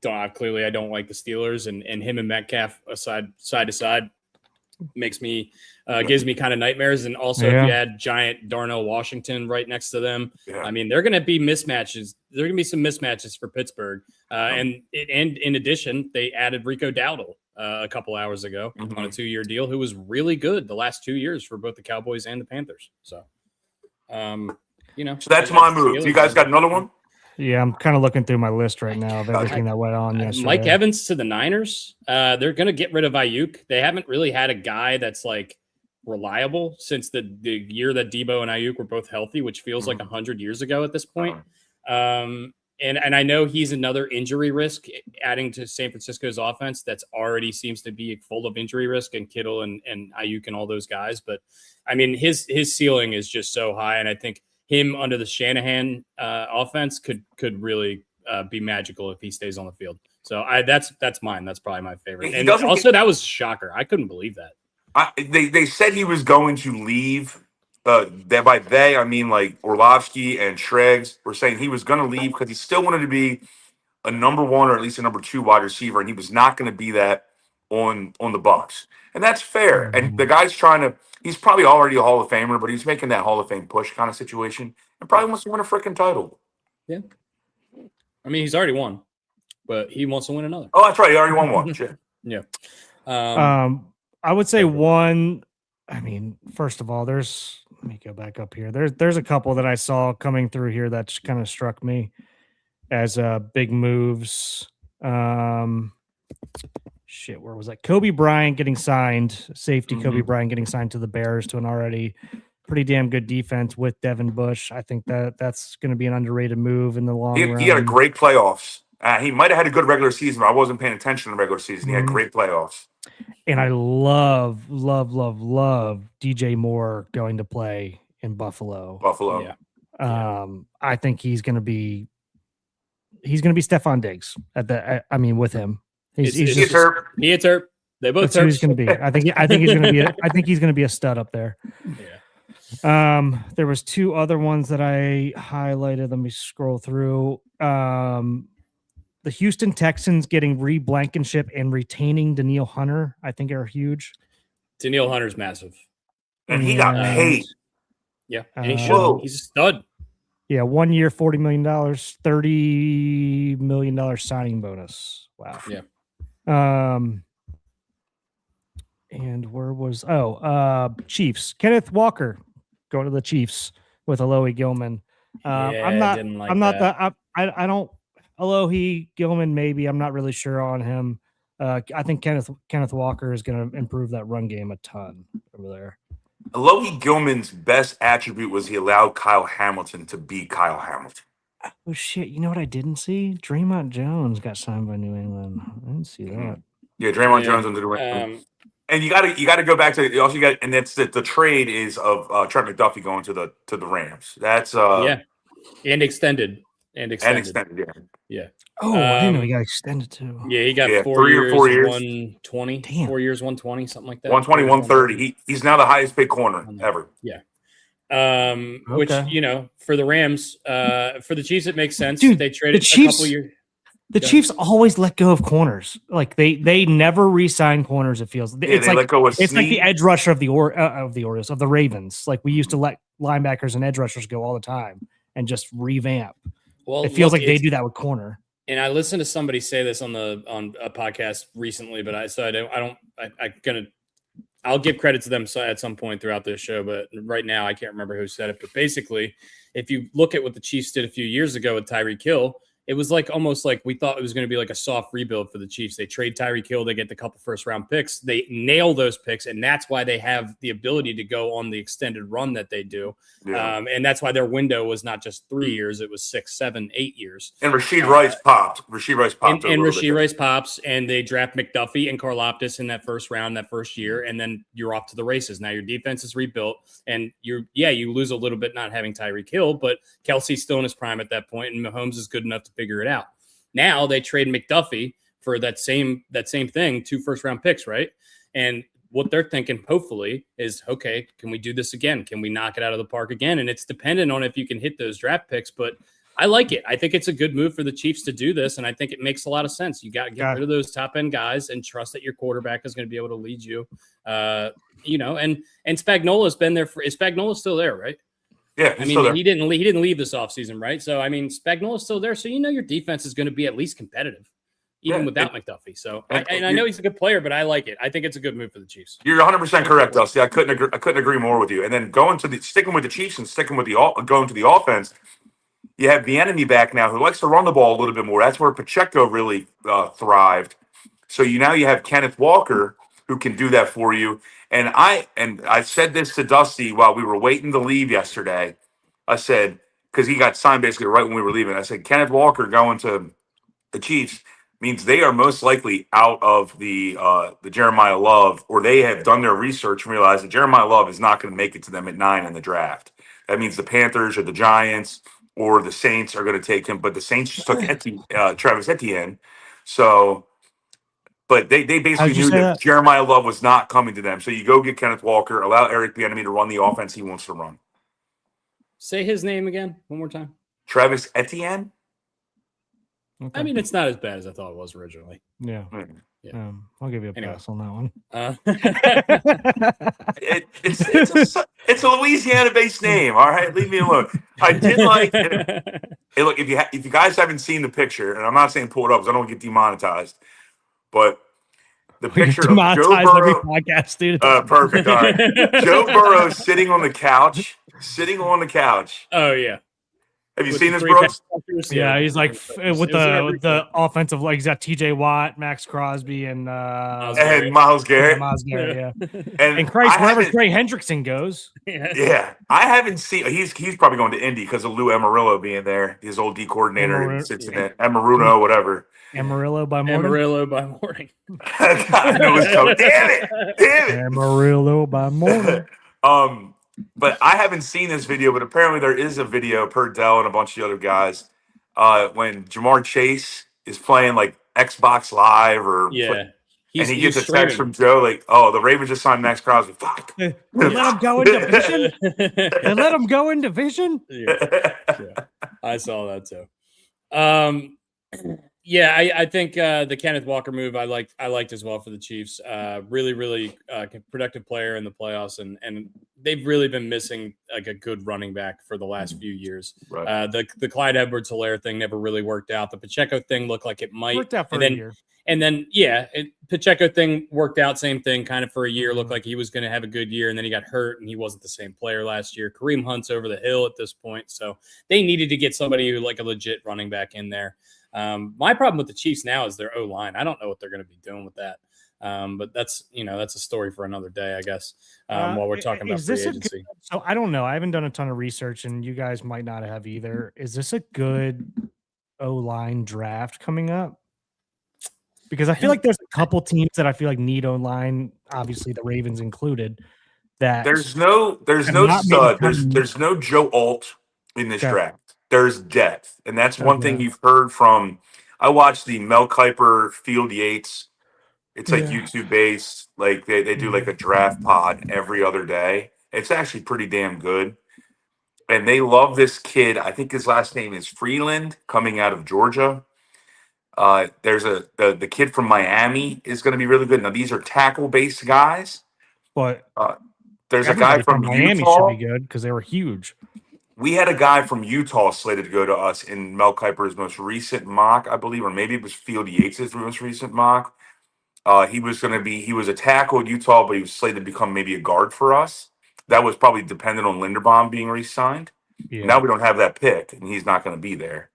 don't like the Steelers, and him and Metcalf side to side makes me gives me kind of nightmares. And also if you add giant Darnell Washington right next to them, I mean, they're going to be mismatches. There are going to be some mismatches for Pittsburgh. And in addition, they added Rico Dowdle a couple hours ago on a 2-year deal, who was really good the last 2 years for both the Cowboys and the Panthers. So, so that's my move. You guys got another one? Yeah, I'm kind of looking through my list right now of everything that went on yesterday. Mike Evans to the Niners. They're going to get rid of Ayuk. They haven't really had a guy that's like reliable since the year that Debo and Ayuk were both healthy, which feels like 100 years ago at this point. And I know he's another injury risk adding to San Francisco's offense that's already seems to be full of injury risk, and Kittle and Ayuk and all those guys. But I mean, his ceiling is just so high, and I think him under the Shanahan offense could really be magical if he stays on the field. So that's mine. That's probably my favorite. And also, that was a shocker. I couldn't believe that. They said he was going to leave. By they, I mean like Orlovsky and Shreggs were saying he was going to leave because he still wanted to be a number one or at least a number two wide receiver, and he was not going to be that on the Bucs. And that's fair. And the guy's he's probably already a Hall of Famer, but he's making that Hall of Fame push kind of situation and probably wants to win a freaking title. Yeah. I mean, he's already won, but he wants to win another. Oh, that's right. He already won one. Shit. Yeah. I would say one. I mean, first of all, let me go back up here. There's a couple that I saw coming through here that kind of struck me as big moves. Where was that? Kobe Bryant getting signed, safety Kobe Bryant getting signed to the Bears to an already pretty damn good defense with Devin Bush. I think that's going to be an underrated move in the long run. He had a great playoffs. He might have had a good regular season, but I wasn't paying attention to the regular season. He had great playoffs. And I love DJ Moore going to play in Buffalo. Yeah. I think he's going to be Stephon Diggs with him. He's hurt. He gets hurt. They both hurt. He's going to be. I think he's going to be. I think he's going to be a stud up there. Yeah. There was two other ones that I highlighted. Let me scroll through. The Houston Texans getting Reed Blankenship and retaining Danielle Hunter, I think, are huge. Danielle Hunter's massive. And he got paid. Yeah. And he should. He's a stud. Yeah, 1 year, $40 million, $30 million signing bonus. Wow. Yeah. And where was Chiefs? Kenneth Walker going to the Chiefs with Alohi Gilman. I don't Alohi Gilman, maybe. I'm not really sure on him. I think Kenneth Walker is going to improve that run game a ton over there. Alohi Gilman's best attribute was he allowed Kyle Hamilton to be Kyle Hamilton. Oh, shit. You know what I didn't see? Draymond Jones got signed by New England. I didn't see that. Yeah, Draymond Jones under the and you got to go back to also and that's the trade is of Trent McDuffie going to the Rams. That's and extended. Yeah. Oh, I didn't know he got extended too. Yeah, he got 4 years, 120. Damn. 4 years, 120, something like that. 120, 130. He's now the highest paid corner ever. Yeah. Which, for the Rams, for the Chiefs, it makes sense. Dude, they traded the Chiefs, a couple years. The Chiefs always let go of corners. Like they never re-sign corners. It feels it's like the edge rusher of the Orioles of the Ravens. Like we used to let linebackers and edge rushers go all the time and just revamp. Well, it feels like they do that with corner. And I listened to somebody say this on a podcast recently, but I'll give credit to them at some point throughout this show. But right now I can't remember who said it. But basically, if you look at what the Chiefs did a few years ago with Tyreek Hill, it was like almost like we thought it was going to be like a soft rebuild for the Chiefs. They trade Tyreek Hill, they get the couple first-round picks, they nail those picks, and that's why they have the ability to go on the extended run that they do. Yeah. And that's why their window was not just 3 years; it was 6, 7, 8 years. And Rashid Rice popped. And Rashid Rice pops, and they draft McDuffie and Karlaftis in that first round, that first year, and then you're off to the races. Now your defense is rebuilt, and you lose a little bit not having Tyreek Hill, but Kelsey's still in his prime at that point, and Mahomes is good enough to figure it out. Now they trade McDuffie for that same thing, 2 first-round picks, right? And what they're thinking, hopefully, is, okay, can we do this again? Can we knock it out of the park again? And it's dependent on if you can hit those draft picks, but I like it. I think it's a good move for the Chiefs to do this, and I think it makes a lot of sense. You got to get rid of those top-end guys and trust that your quarterback is going to be able to lead you. And Spagnuolo's been there. Is Spagnuolo still there, right? Yeah, I mean, he didn't leave this offseason, right? So, I mean, Spagnuolo's still there. So, your defense is going to be at least competitive, even without McDuffie. So, I know he's a good player, but I like it. I think it's a good move for the Chiefs. You're 100% correct, Dusty. I couldn't agree more with you. And then sticking with the Chiefs and going to the offense, you have the enemy back now who likes to run the ball a little bit more. That's where Pacheco really thrived. So now you have Kenneth Walker who can do that for you. And I said this to Dusty while we were waiting to leave yesterday. I said, because he got signed basically right when we were leaving. I said, Kenneth Walker going to the Chiefs means they are most likely out of the Jeremiah Love, or they have done their research and realized that Jeremiah Love is not going to make it to them at 9 in the draft. That means the Panthers or the Giants or the Saints are going to take him, but the Saints just took Travis Etienne. So, but they basically knew that Jeremiah Love was not coming to them. So you go get Kenneth Walker, allow Eric Bieniemy to run the offense he wants to run. Say his name again one more time. Travis Etienne. Okay. I mean, it's not as bad as I thought it was originally. Yeah. Yeah. I'll give you a pass on that one. It's a Louisiana-based name. All right, leave me alone. I did like. Hey, look, if you guys haven't seen the picture, and I'm not saying pull it up because I don't get demonetized, but the picture of Joe Burrow. Every podcast, dude. Perfect. All right, Joe Burrow sitting on the couch. Oh yeah. Have you seen this, Brooks? Yeah, he's like with the offensive, like he's got T.J. Watt, Max Crosby, and Myles Garrett. Yeah. And Christ, wherever Trey Hendrickson goes. Yeah, I haven't seen. He's probably going to Indy because of Lou Amarillo being there, his old D coordinator. Sits in it, Amaruno, whatever. Amarillo by morning. God knows so. Damn it. Amarillo by morning. But I haven't seen this video, but apparently there is a video per Dell and a bunch of the other guys when Jamar Chase is playing like Xbox Live and he gets a text from Joe like, "Oh, the Ravens just signed Max Crosby." Fuck. They let him go into vision. They let him go into vision. Yeah, I saw that too. Yeah, I think the Kenneth Walker move I liked as well for the Chiefs. Really productive player in the playoffs, and they've really been missing like a good running back for the last few years. Right. The Clyde Edwards-Helaire thing never really worked out. The Pacheco thing looked like it might worked out for a year. And then Pacheco thing worked out, same thing kind of for a year. Looked like he was going to have a good year, and then he got hurt, and he wasn't the same player last year. Kareem Hunt's over the hill at this point, so they needed to get somebody who like a legit running back in there. My problem with the Chiefs now is their O-line. I don't know what they're going to be doing with that. But that's a story for another day, I guess, while we're talking about free agency. So I don't know. I haven't done a ton of research, and you guys might not have either. Is this a good O-line draft coming up? Because I feel like there's a couple teams that I feel like need O-line, obviously the Ravens included. That there's no stud. There's no Joe Alt in this draft. There's depth, and that's one thing you've heard from. I watched the Mel Kiper, Field Yates. It's like YouTube based. Like they do like a draft pod every other day. It's actually pretty damn good, and they love this kid. I think his last name is Freeland, coming out of Georgia. There's the kid from Miami is going to be really good. Now these are tackle based guys, but there's a guy from Miami Utah. Should be good because they were huge. We had a guy from Utah slated to go to us in Mel Kiper's most recent mock, I believe, or maybe it was Field Yates' most recent mock. He was a tackle at Utah, but he was slated to become maybe a guard for us. That was probably dependent on Linderbaum being re-signed. Yeah. Now we don't have that pick, and he's not going to be there.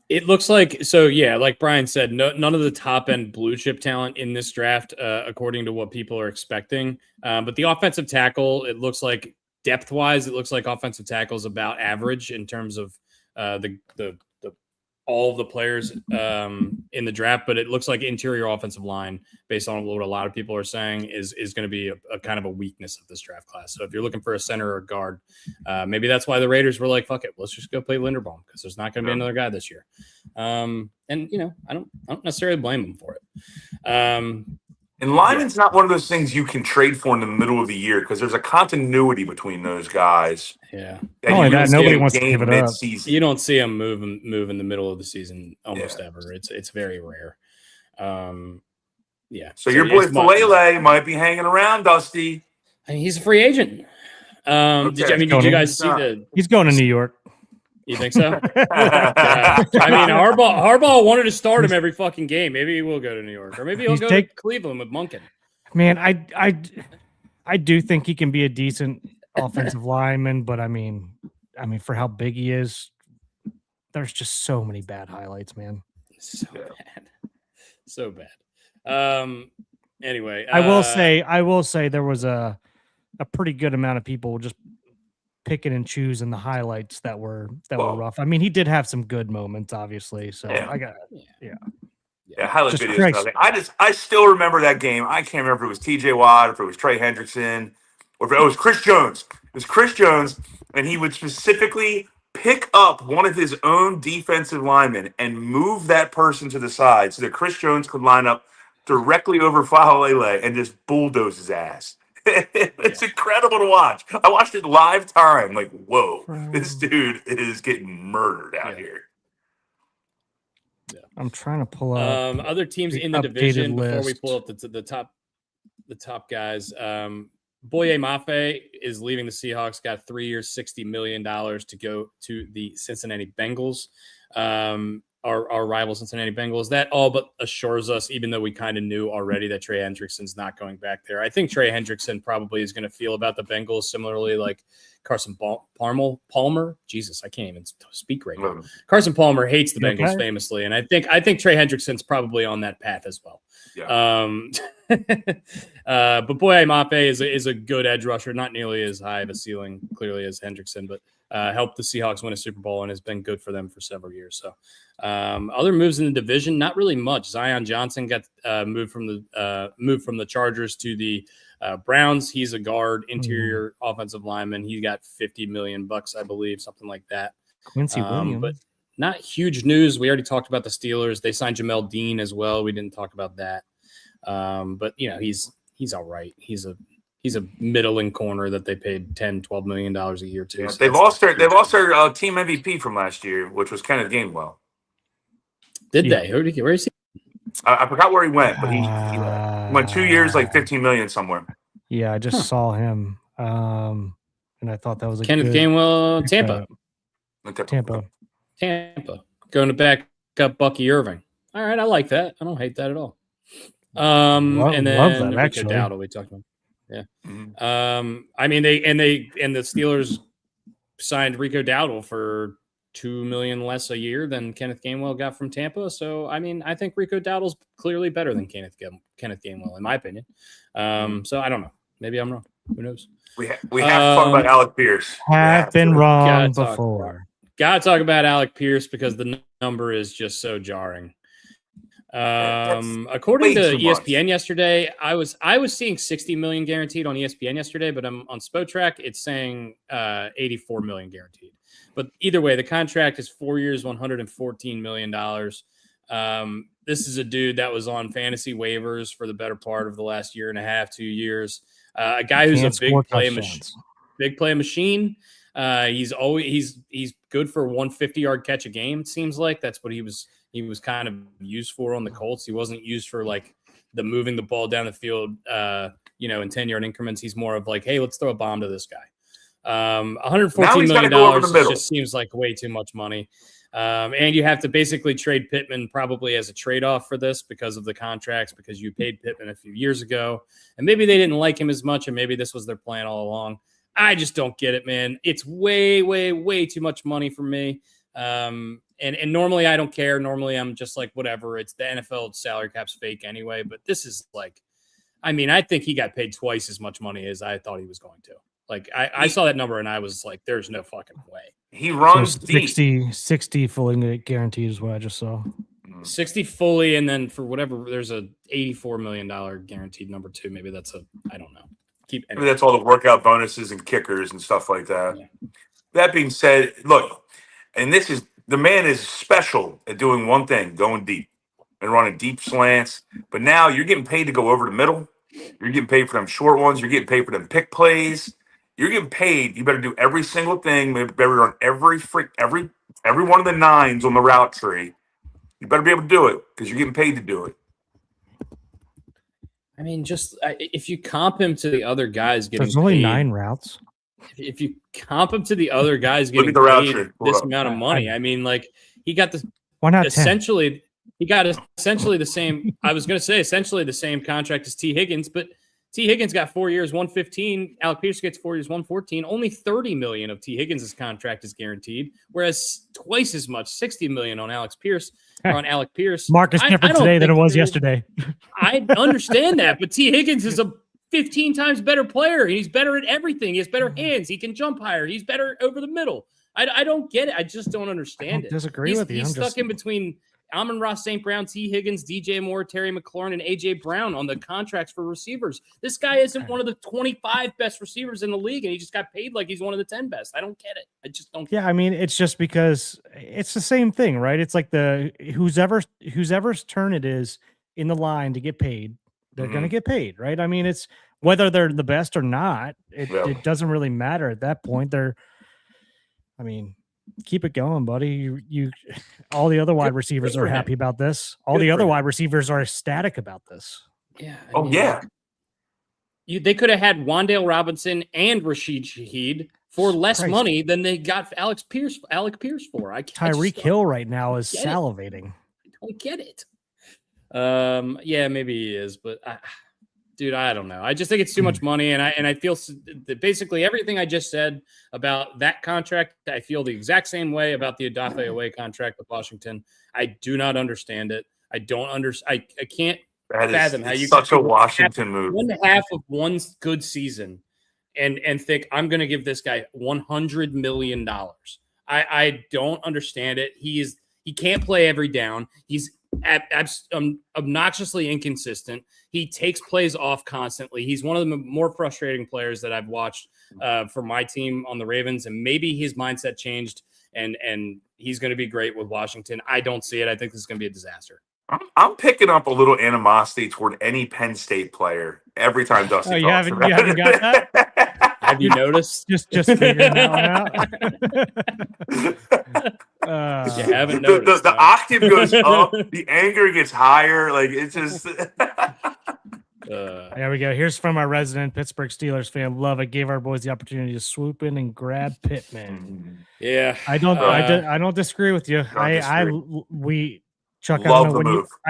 It looks like like Brian said, none of the top end blue chip talent in this draft, according to what people are expecting. But the offensive tackle, it looks like. Depth-wise, it looks like offensive tackle is about average in terms of all of the players in the draft, but it looks like interior offensive line, based on what a lot of people are saying, is going to be a kind of a weakness of this draft class. So if you're looking for a center or a guard, maybe that's why the Raiders were like, "Fuck it, let's just go play Linderbaum," because there's not going to be another guy this year. And I don't necessarily blame them for it. And lineman's not one of those things you can trade for in the middle of the year because there's a continuity between those guys. Yeah. Nobody wants to give it up. You don't see them move in the middle of the season almost ever. It's very rare. So your boy Falele might be hanging around, Dusty. He's a free agent. Did you guys see He's going to New York. You think so? I mean, Harbaugh wanted to start him every fucking game. Maybe he will go to New York, or maybe he'll go to Cleveland with Monken. Man, I do think he can be a decent offensive lineman, but I mean, for how big he is, there's just so many bad highlights, man. So bad. Anyway, I will say there was a pretty good amount of people just picking and choosing the highlights that were Well, rough. I mean, he did have some good moments, obviously. So Yeah. I got highlight Just videos. Christ. Nothing. I still remember that game. I can't remember if it was T.J. Watt, if it was Trey Hendrickson, or if it was Chris Jones. It was Chris Jones, and he would specifically pick up one of his own defensive linemen and move that person to the side so that Chris Jones could line up directly over Fahalele and just bulldoze his ass. It's incredible to watch. I watched it live time. Like, whoa, this dude is getting murdered out here. I'm trying to pull up other teams in the division before we pull up the top guys. Boye Mafe is leaving the Seahawks. Got 3 years, $60 million to go to the Cincinnati Bengals. Our rival Cincinnati Bengals. That all but assures us, even though we kind of knew already that Trey Hendrickson's not going back there. I think Trey Hendrickson probably is going to feel about the Bengals similarly like Carson Palmer. Jesus, I can't even speak right now. Carson Palmer hates the Bengals famously, and I think Trey Hendrickson's probably on that path as well. Yeah. But Boye Mafe is a good edge rusher, not nearly as high of a ceiling clearly as Hendrickson, but helped the Seahawks win a Super Bowl and has been good for them for several years. So other moves in the division, not really much. Zion Johnson got moved from the Chargers to the Browns. He's a guard, interior offensive lineman. He got $50 million, I believe, something like that. Quincy Williams. But not huge news. We already talked about the Steelers. They signed Jamel Dean as well. We didn't talk about that. But he's all right. He's a middling corner that they paid $10-12 million a year to. Yeah, So they've lost their team MVP from last year, which was Kenneth Gainwell. Did they? Where is he? I forgot where he went, but he went 2 years, like $15 million somewhere. Yeah, I just saw him, and I thought that was a Kenneth good Gainwell, Tampa. Tampa, going to back up Bucky Irving. All right, I like that. I don't hate that at all. And then love that, Rico actually. Dowdle we talked about. Yeah. Mm-hmm. I mean the Steelers signed Rico Dowdle for $2 million less a year than Kenneth Gainwell got from Tampa. So I mean, I think Rico Dowdle's clearly better than Kenneth Gainwell, in my opinion. So I don't know. Maybe I'm wrong. Who knows? We have to talk about Alec Pierce. Have been wrong before. Gotta talk about Alec Pierce because the number is just so jarring. According to ESPN yesterday, I was seeing 60 million guaranteed on ESPN yesterday, but I'm on Spotrac. It's saying 84 million guaranteed. But either way, the contract is 4 years, $114 million. This is a dude that was on fantasy waivers for the better part of the last year and a half, 2 years. A guy who's a big play machine. He's good for 150-yard catch a game. It seems like that's what he was kind of used for on the Colts. He wasn't used for like the moving the ball down the field, in 10-yard increments. He's more of like, hey, let's throw a bomb to this guy. $114 million just seems like way too much money. And you have to basically trade Pittman probably as a trade-off for this because of the contracts, because you paid Pittman a few years ago. And maybe they didn't like him as much, and maybe this was their plan all along. I just don't get it, man. It's way, way, way too much money for me. And normally I don't care. Normally I'm just like, whatever. It's the NFL salary cap's fake anyway. But this is like, I mean, I think he got paid twice as much money as I thought he was going to. Like I saw that number and I was like, there's no fucking way. He runs 60 fully guaranteed is what I just saw. 60 fully, and then for whatever, there's a $84 million guaranteed number two. Maybe that's I don't know. Maybe that's all the workout bonuses and kickers and stuff like that. Yeah. That being said, look, and the man is special at doing one thing, going deep and running deep slants. But now you're getting paid to go over the middle. You're getting paid for them short ones. You're getting paid for them pick plays. You're getting paid. You better do every single thing. You better run every one of the nines on the route tree. You better be able to do it because you're getting paid to do it. I mean, just if you comp him to the other guys getting there's only paid, 9 routes. If you comp him to the other guys getting the route paid tree. this amount of money, I mean, like he got this. Why not essentially? 10? He got essentially the same. I was going to say essentially the same contract as T. Higgins, but T. Higgins got 4 years, 115. Alec Pierce gets 4 years, 114. Only $30 million of T. Higgins' contract is guaranteed, whereas twice as much, $60 million on Alec Pierce. Mark is different today than it was yesterday. I understand that, but T. Higgins is a 15 times better player. He's better at everything. He has better hands. He can jump higher. He's better over the middle. I don't get it. I just don't understand it. Disagree with you. He's stuck in between Amon-Ra St. Brown, T. Higgins, DJ Moore, Terry McLaurin, and A.J. Brown on the contracts for receivers. This guy isn't one of the 25 best receivers in the league, and he just got paid like he's one of the 10 best. I don't get it. I just don't. Yeah, I mean, it's just because it's the same thing, right? It's like whoever's turn it is in the line to get paid, they're going to get paid, right? I mean, it's whether they're the best or not, it doesn't really matter at that point. Keep it going, buddy. You all the other wide receivers are happy about this. All the other wide receivers are ecstatic about this. Yeah. They could have had Wan'Dale Robinson and Rashid Shaheed for less money than they got Alec Pierce for. Tyreek Hill right now is salivating. I don't get it. Yeah, maybe he is, but dude, I don't know. I just think it's too much money, and I feel that basically everything I just said about that contract, I feel the exact same way about the Odafe Away contract with Washington. I do not understand it. I don't understand. I can't fathom how you such a Washington move. 1/2 of one good season and think I'm going to give this guy $100 million. I don't understand it. He can't play every down. He's obnoxiously inconsistent. He takes plays off constantly. He's one of the more frustrating players that I've watched for my team on the Ravens, and maybe his mindset changed and he's going to be great with Washington. I don't see it. I think this is going to be a disaster. I'm picking up a little animosity toward any Penn State player every time Dusty talks about it. You haven't got that? Have you noticed? Just figuring that one out. You haven't noticed. The octave goes up. The anger gets higher. Like, it's just... There we go. Here's from our resident Pittsburgh Steelers fan. Love it. Gave our boys the opportunity to swoop in and grab Pittman. Yeah. I don't disagree with you. Chuck, I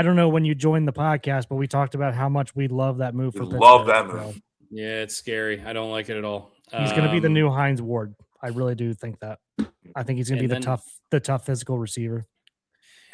don't know when you joined the podcast, but we talked about how much we love that move for Pittsburgh. Love that move. Yeah, it's scary. I don't like it at all. He's going to be the new Hines Ward. I really do think that. I think he's going to be the tough physical receiver.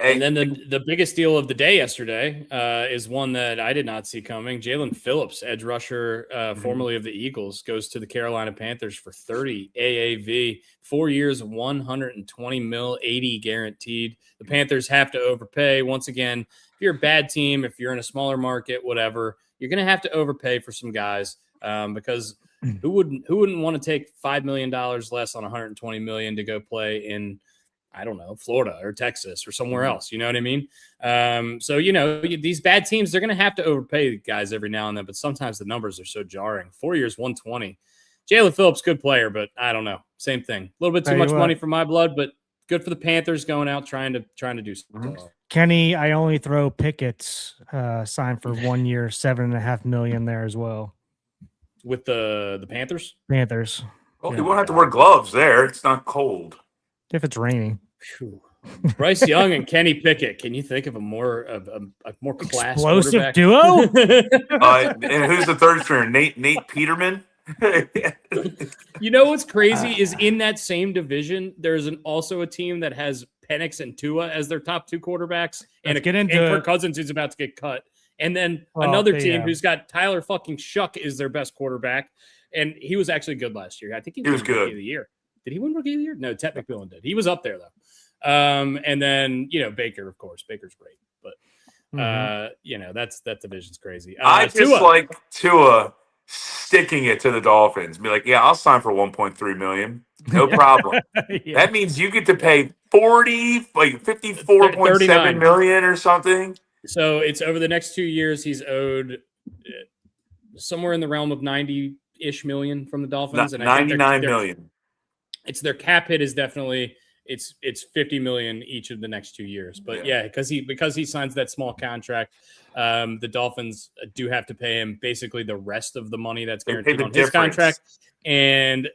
And then the biggest deal of the day yesterday is one that I did not see coming. Jalen Phillips, edge rusher, formerly of the Eagles, goes to the Carolina Panthers for 30 AAV, 4 years, 120 mil, 80 guaranteed. The Panthers have to overpay. Once again, if you're a bad team, if you're in a smaller market, whatever, you're going to have to overpay for some guys because who wouldn't want to take $5 million less on $120 million to go play in, I don't know, Florida or Texas or somewhere else. You know what I mean? So, these bad teams, they're going to have to overpay guys every now and then, but sometimes the numbers are so jarring. 4 years, 120. Jalen Phillips, good player, but I don't know. Same thing. A little bit too much money for my blood, but good for the Panthers going out trying to do something. Kenny, I only throw Pickett's signed for 1 year, $7.5 million there as well. With the Panthers? Panthers. Well, you won't have to wear gloves there. It's not cold. If it's raining. Bryce Young and Kenny Pickett. Can you think of a more class explosive duo? And who's the third stringer? Nate Peterman. You know what's crazy is in that same division, there's also a team that has Penix and Tua as their top two quarterbacks, and Kirk Cousins who's about to get cut. And then another team who's got Tyler fucking Shuck is their best quarterback, and he was actually good last year. I think he was good. Rookie of the year. Did he win Rookie of the Year? No, Ted McMillan did. He was up there though. And then Baker, of course. Baker's great, but that division's crazy. I just like Tua sticking it to the Dolphins. Be like, yeah, I'll sign for $1.3 million. No problem. That means you get to pay $54.7 million or something. So it's over the next 2 years. He's owed somewhere in the realm of 90-ish million from the Dolphins, and $99 million. It's their cap hit is definitely it's $50 million each of the next 2 years. But because he signs that small contract, the Dolphins do have to pay him basically the rest of the money that's guaranteed on his contract. And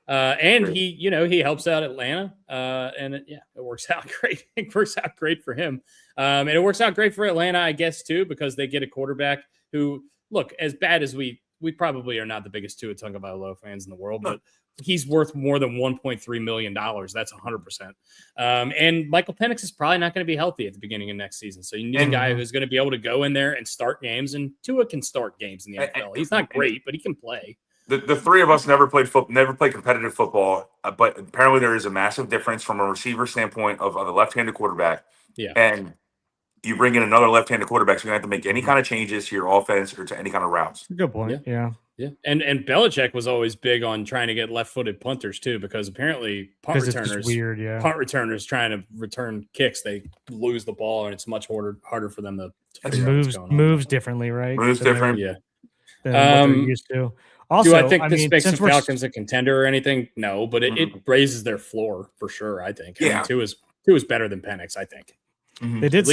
and he helps out Atlanta, and it works out great. It works out great for him, and it works out great for Atlanta, I guess, too, because they get a quarterback who, look, as bad as we probably are not the biggest Tua Tagovailoa fans in the world, but he's worth more than $1.3 million. That's 100%. And Michael Penix is probably not going to be healthy at the beginning of next season. So you need a guy who's going to be able to go in there and start games. And Tua can start games in the NFL. He's not great, but he can play. The three of us never played competitive football, but apparently there is a massive difference from a receiver standpoint of the left-handed quarterback. Yeah. And you bring in another left-handed quarterback, so you're going to have to make any kind of changes to your offense or to any kind of routes. Good point. Yeah. And Belichick was always big on trying to get left-footed punters too, because apparently punt returners trying to return kicks, they lose the ball, and it's much harder for them to figure out what's going on. Moves differently, right? Moves different. Yeah. Than what they're used to. Also, do I think this makes the Falcons a contender or anything? No, but it raises their floor for sure, I think. Yeah. Two is better than Penix, I think. They did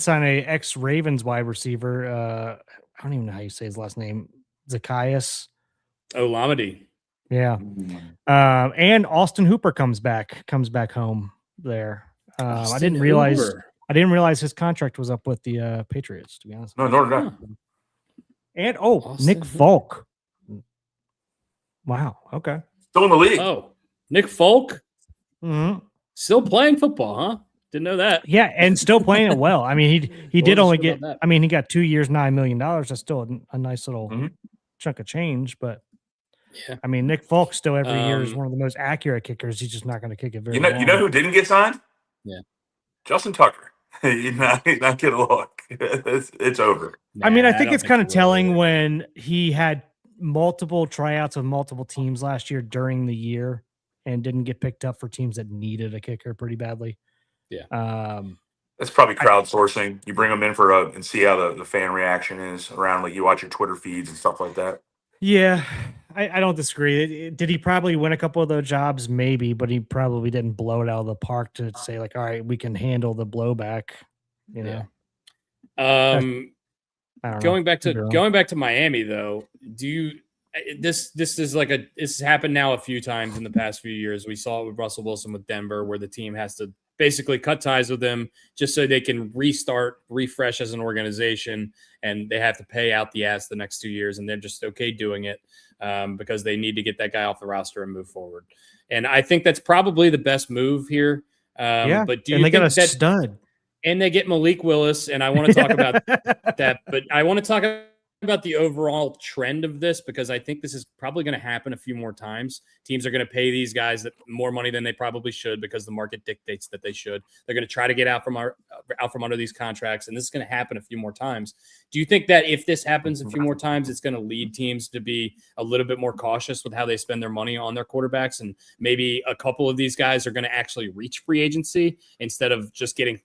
sign a ex-Ravens wide receiver. I don't even know how you say his last name. Zacchaeus Olamide. Yeah. And Austin Hooper comes back home there. I didn't realize his contract was up with the Patriots, to be honest. No, nor did I. And Nick Folk. Wow. Okay. Still in the league. Oh, Nick Folk? Mm-hmm. Still playing football, huh? Didn't know that. Yeah, and still playing it well. I mean, he did only get. I mean, he got 2 years, $9 million. That's still a nice little chunk of change. But yeah, I mean, Nick Folk still every year is one of the most accurate kickers. He's just not going to kick it very. You know who didn't get signed? Yeah, Justin Tucker. he's not getting a look. It's over. Nah, I mean, I think it's kind of telling when he had multiple tryouts with multiple teams last year during the year and didn't get picked up for teams that needed a kicker pretty badly. Yeah. That's probably crowdsourcing. You bring them in and see how the fan reaction is around, like you watch your Twitter feeds and stuff like that. Yeah, I don't disagree. Did he probably win a couple of those jobs? Maybe, but he probably didn't blow it out of the park to say like, all right, we can handle the blowback. You know. Yeah. Going back to Miami though, this has happened now a few times in the past few years. We saw it with Russell Wilson with Denver, where the team has to basically cut ties with them just so they can refresh as an organization, and they have to pay out the ass the next 2 years, and they're just okay doing it because they need to get that guy off the roster and move forward. And I think that's probably the best move here. But do you think got a stud? And they get Malik Willis, and I want to talk about that, but I want to talk about the overall trend of this, because I think this is probably going to happen a few more times. Teams are going to pay these guys more money than they probably should because the market dictates that they should. They're going to try to get out from under these contracts, and this is going to happen a few more times. Do you think that if this happens a few more times, it's going to lead teams to be a little bit more cautious with how they spend their money on their quarterbacks, and maybe a couple of these guys are going to actually reach free agency instead of just getting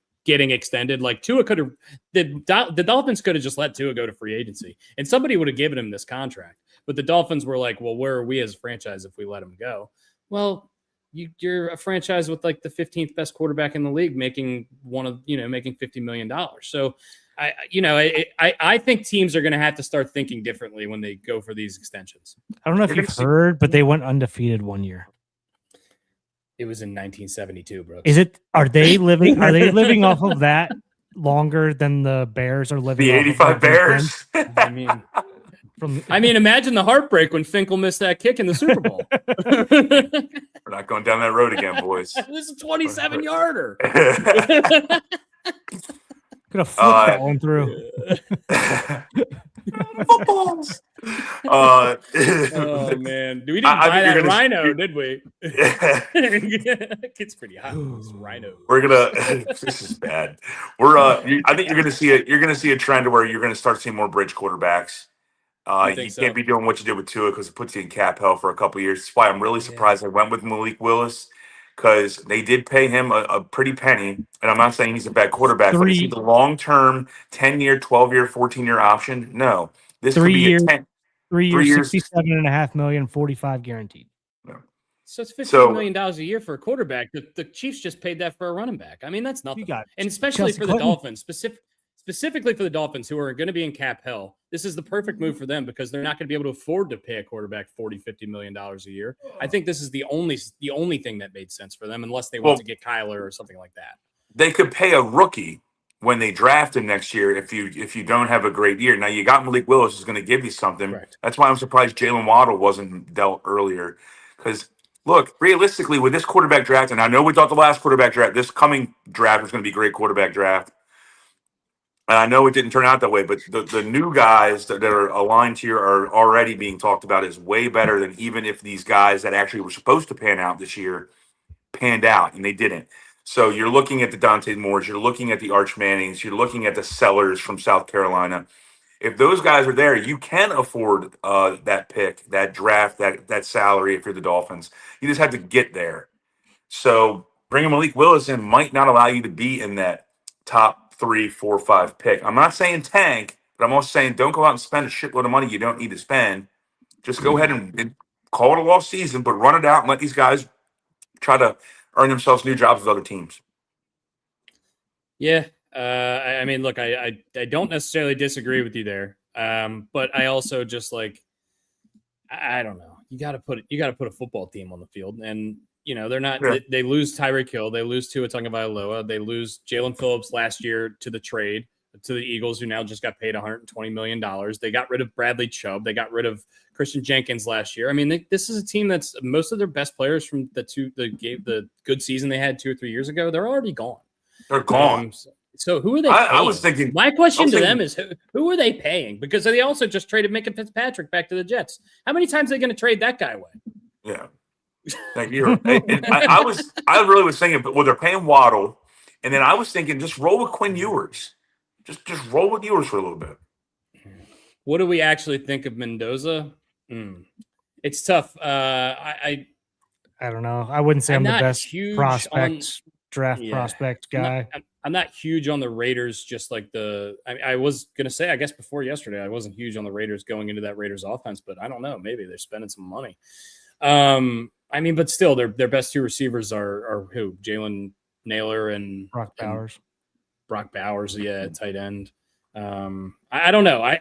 extended? Like Tua could have, the Dolphins could have just let Tua go to free agency and somebody would have given him this contract. But the Dolphins were like, well, where are we as a franchise if we let him go? Well, you're a franchise with like the 15th best quarterback in the league making $50 million. So I think teams are going to have to start thinking differently when they go for these extensions. I don't know if you've heard, but they went undefeated 1 year. It was in 1972, bro. Are they living off of that longer than the Bears are living? The 85 Bears. I mean, imagine the heartbreak when Finkel missed that kick in the Super Bowl. We're not going down that road again, boys. This is a 27-yarder. Could have flipped that one through. Footballs. Oh man, we didn't buy that rhino, did we? It's pretty hot. This rhino. This is bad. I think you're gonna see a trend where you're gonna start seeing more bridge quarterbacks. You can't be doing what you did with Tua because it puts you in cap hell for a couple of years. That's why I'm really surprised I went with Malik Willis, because they did pay him a pretty penny. And I'm not saying he's a bad quarterback, but is he the long-term 10-year, 12-year, 14-year option? No. This could be a 10. 3 years, $67.5 million, 45 guaranteed. No. So it's $15 million a year for a quarterback. The Chiefs just paid that for a running back. I mean, that's nothing. And especially for the Dolphins, specifically for the Dolphins, who are going to be in cap hell, this is the perfect move for them because they're not going to be able to afford to pay a quarterback $40-50 million a year. I think this is the only thing that made sense for them, unless they want to get Kyler or something like that. They could pay a rookie when they draft him next year if you don't have a great year. Now you got Malik Willis who's going to give you something. Correct. That's why I'm surprised Jalen Waddle wasn't dealt earlier. Because look, realistically, with this quarterback draft, and I know we thought the last quarterback draft, this coming draft was going to be a great quarterback draft. And I know it didn't turn out that way, but the new guys that are aligned here are already being talked about as way better than even if these guys that actually were supposed to pan out this year panned out, and they didn't. So you're looking at the Dante Moores, you're looking at the Arch Mannings, you're looking at the Sellers from South Carolina. If those guys are there, you can afford that pick, that draft, that salary if you're the Dolphins. You just have to get there. So bringing Malik Willis in might not allow you to be in that top 3, 4, 5 pick. I'm not saying tank, but I'm also saying don't go out and spend a shitload of money you don't need to spend. Just go ahead and call it a lost season, but run it out and let these guys try to earn themselves new jobs with other teams. Yeah. I mean, look, I don't necessarily disagree with you there. But I also just like, I don't know. You got to put a football team on the field, and they're not. Yeah. They lose Tyreek Hill. They lose Tua Tagovailoa. They lose Jalen Phillips last year to the trade to the Eagles, who now just got paid $120 million. They got rid of Bradley Chubb. They got rid of Christian Jenkins last year. I mean, this is a team that's most of their best players from the good season they had 2 or 3 years ago. They're already gone. They're gone. So who are they? I was thinking. My question to them is who are they paying? Because they also just traded Minka Fitzpatrick back to the Jets. How many times are they going to trade that guy away? Yeah. Thank you. I really was thinking, but they're paying Waddle, and then I was thinking, just roll with Quinn Ewers. Just roll with Ewers for a little bit. What do we actually think of Mendoza? It's tough. I don't know. I wouldn't say I'm the best draft prospect guy. I'm not huge on the Raiders. Just like I was going to say, I guess before yesterday, I wasn't huge on the Raiders going into that Raiders offense, but I don't know. Maybe they're spending some money. I mean, but still, their best 2 receivers are who? Jalen Naylor and Brock Bowers. Brock Bowers, yeah, tight end. I don't know.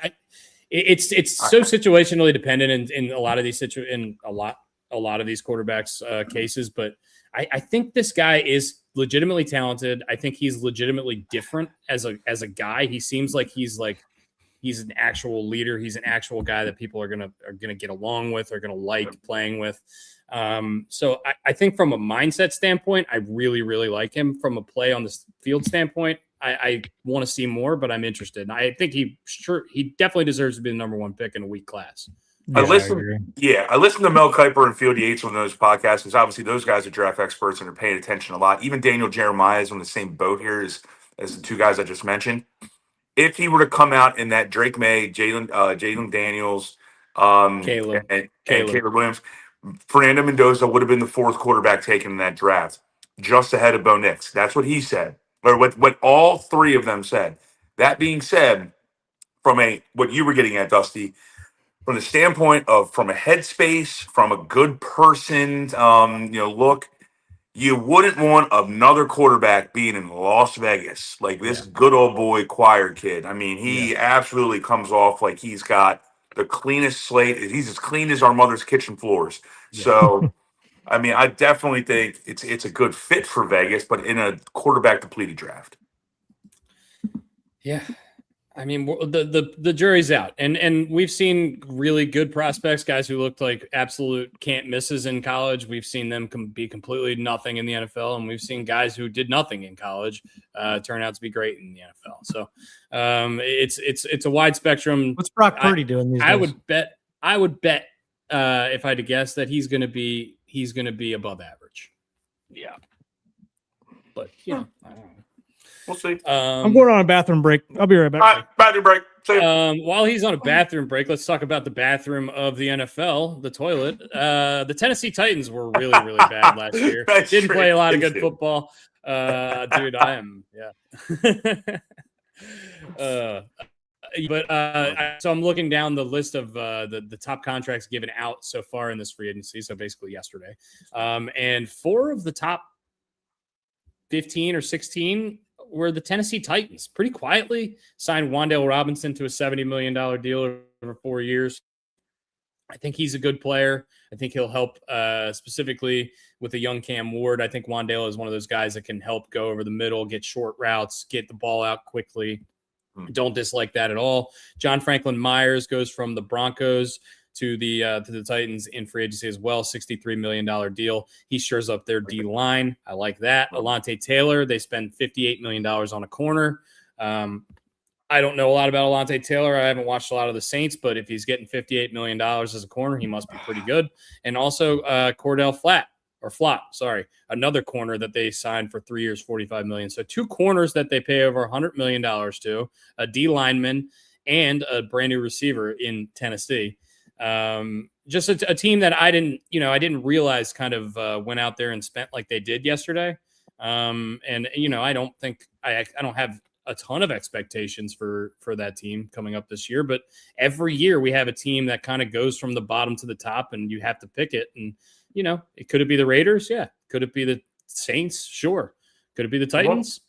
It's so situationally dependent in a lot of these a lot of these quarterbacks cases, but I think this guy is legitimately talented. I think he's legitimately different as a guy. He seems like he's an actual leader. He's an actual guy that people are gonna get along with, are gonna like playing with. So I think from a mindset standpoint, I really, really like him. From a play on the field standpoint, I want to see more, but I'm interested. And I think he definitely deserves to be the number 1 pick in a weak class. I listened to Mel Kiper and Field Yates on those podcasts because obviously those guys are draft experts and are paying attention a lot. Even Daniel Jeremiah is on the same boat here as the 2 guys I just mentioned. If he were to come out in that Drake May, Jalen Daniels, Caleb Williams, Fernando Mendoza would have been the 4th quarterback taken in that draft, just ahead of Bo Nix. That's what he said, or what all 3 of them said. That being said, from what you were getting at, Dusty, from the standpoint of from a headspace, from a good person, look, you wouldn't want another quarterback being in Las Vegas like this good old boy Choir kid. I mean, he absolutely comes off like he's got the cleanest slate. He's as clean as our mother's kitchen floors. Yeah. So, I mean, I definitely think it's a good fit for Vegas, but in a quarterback depleted draft. Yeah. I mean, the jury's out, and we've seen really good prospects, guys who looked like absolute can't misses in college. We've seen them be completely nothing in the NFL, and we've seen guys who did nothing in college turn out to be great in the NFL. So it's a wide spectrum. What's Brock Purdy doing these days? I would bet if I had to guess that he's going to be above average. Yeah, but I don't know. We'll see. I'm going on a bathroom break. I'll be right back. All right, bathroom break. See you. While he's on a bathroom break, let's talk about the bathroom of the NFL, the toilet. The Tennessee Titans were really, really bad last year. Didn't play a lot of good football. Dude, I am, so I'm looking down the list of the top contracts given out so far in this free agency, so basically yesterday. And 4 of the top 15 or 16 were the Tennessee Titans. Pretty quietly signed Wan'Dale Robinson to a $70 million deal over 4 years. I think he's a good player. I think he'll help specifically with a young Cam Ward. I think Wan'Dale is one of those guys that can help go over the middle, get short routes, get the ball out quickly. Don't dislike that at all. John Franklin Myers goes from the Broncos to the Titans in free agency as well, $63 million deal. He shores up their D line. I like that. Alontae Taylor, they spend $58 million on a corner. I don't know a lot about Alontae Taylor. I haven't watched a lot of the Saints, but if he's getting $58 million as a corner, he must be pretty good. And also Cordell Flott, another corner that they signed for 3 years, $45 million. So 2 corners that they pay over $100 million to, a D lineman and a brand new receiver in Tennessee. Just a team that I didn't realize kind of went out there and spent like they did yesterday. And I don't think I don't have a ton of expectations for that team coming up this year, but every year we have a team that kind of goes from the bottom to the top and you have to pick it. And, could it be the Raiders? Yeah. Could it be the Saints? Sure. Could it be the Titans?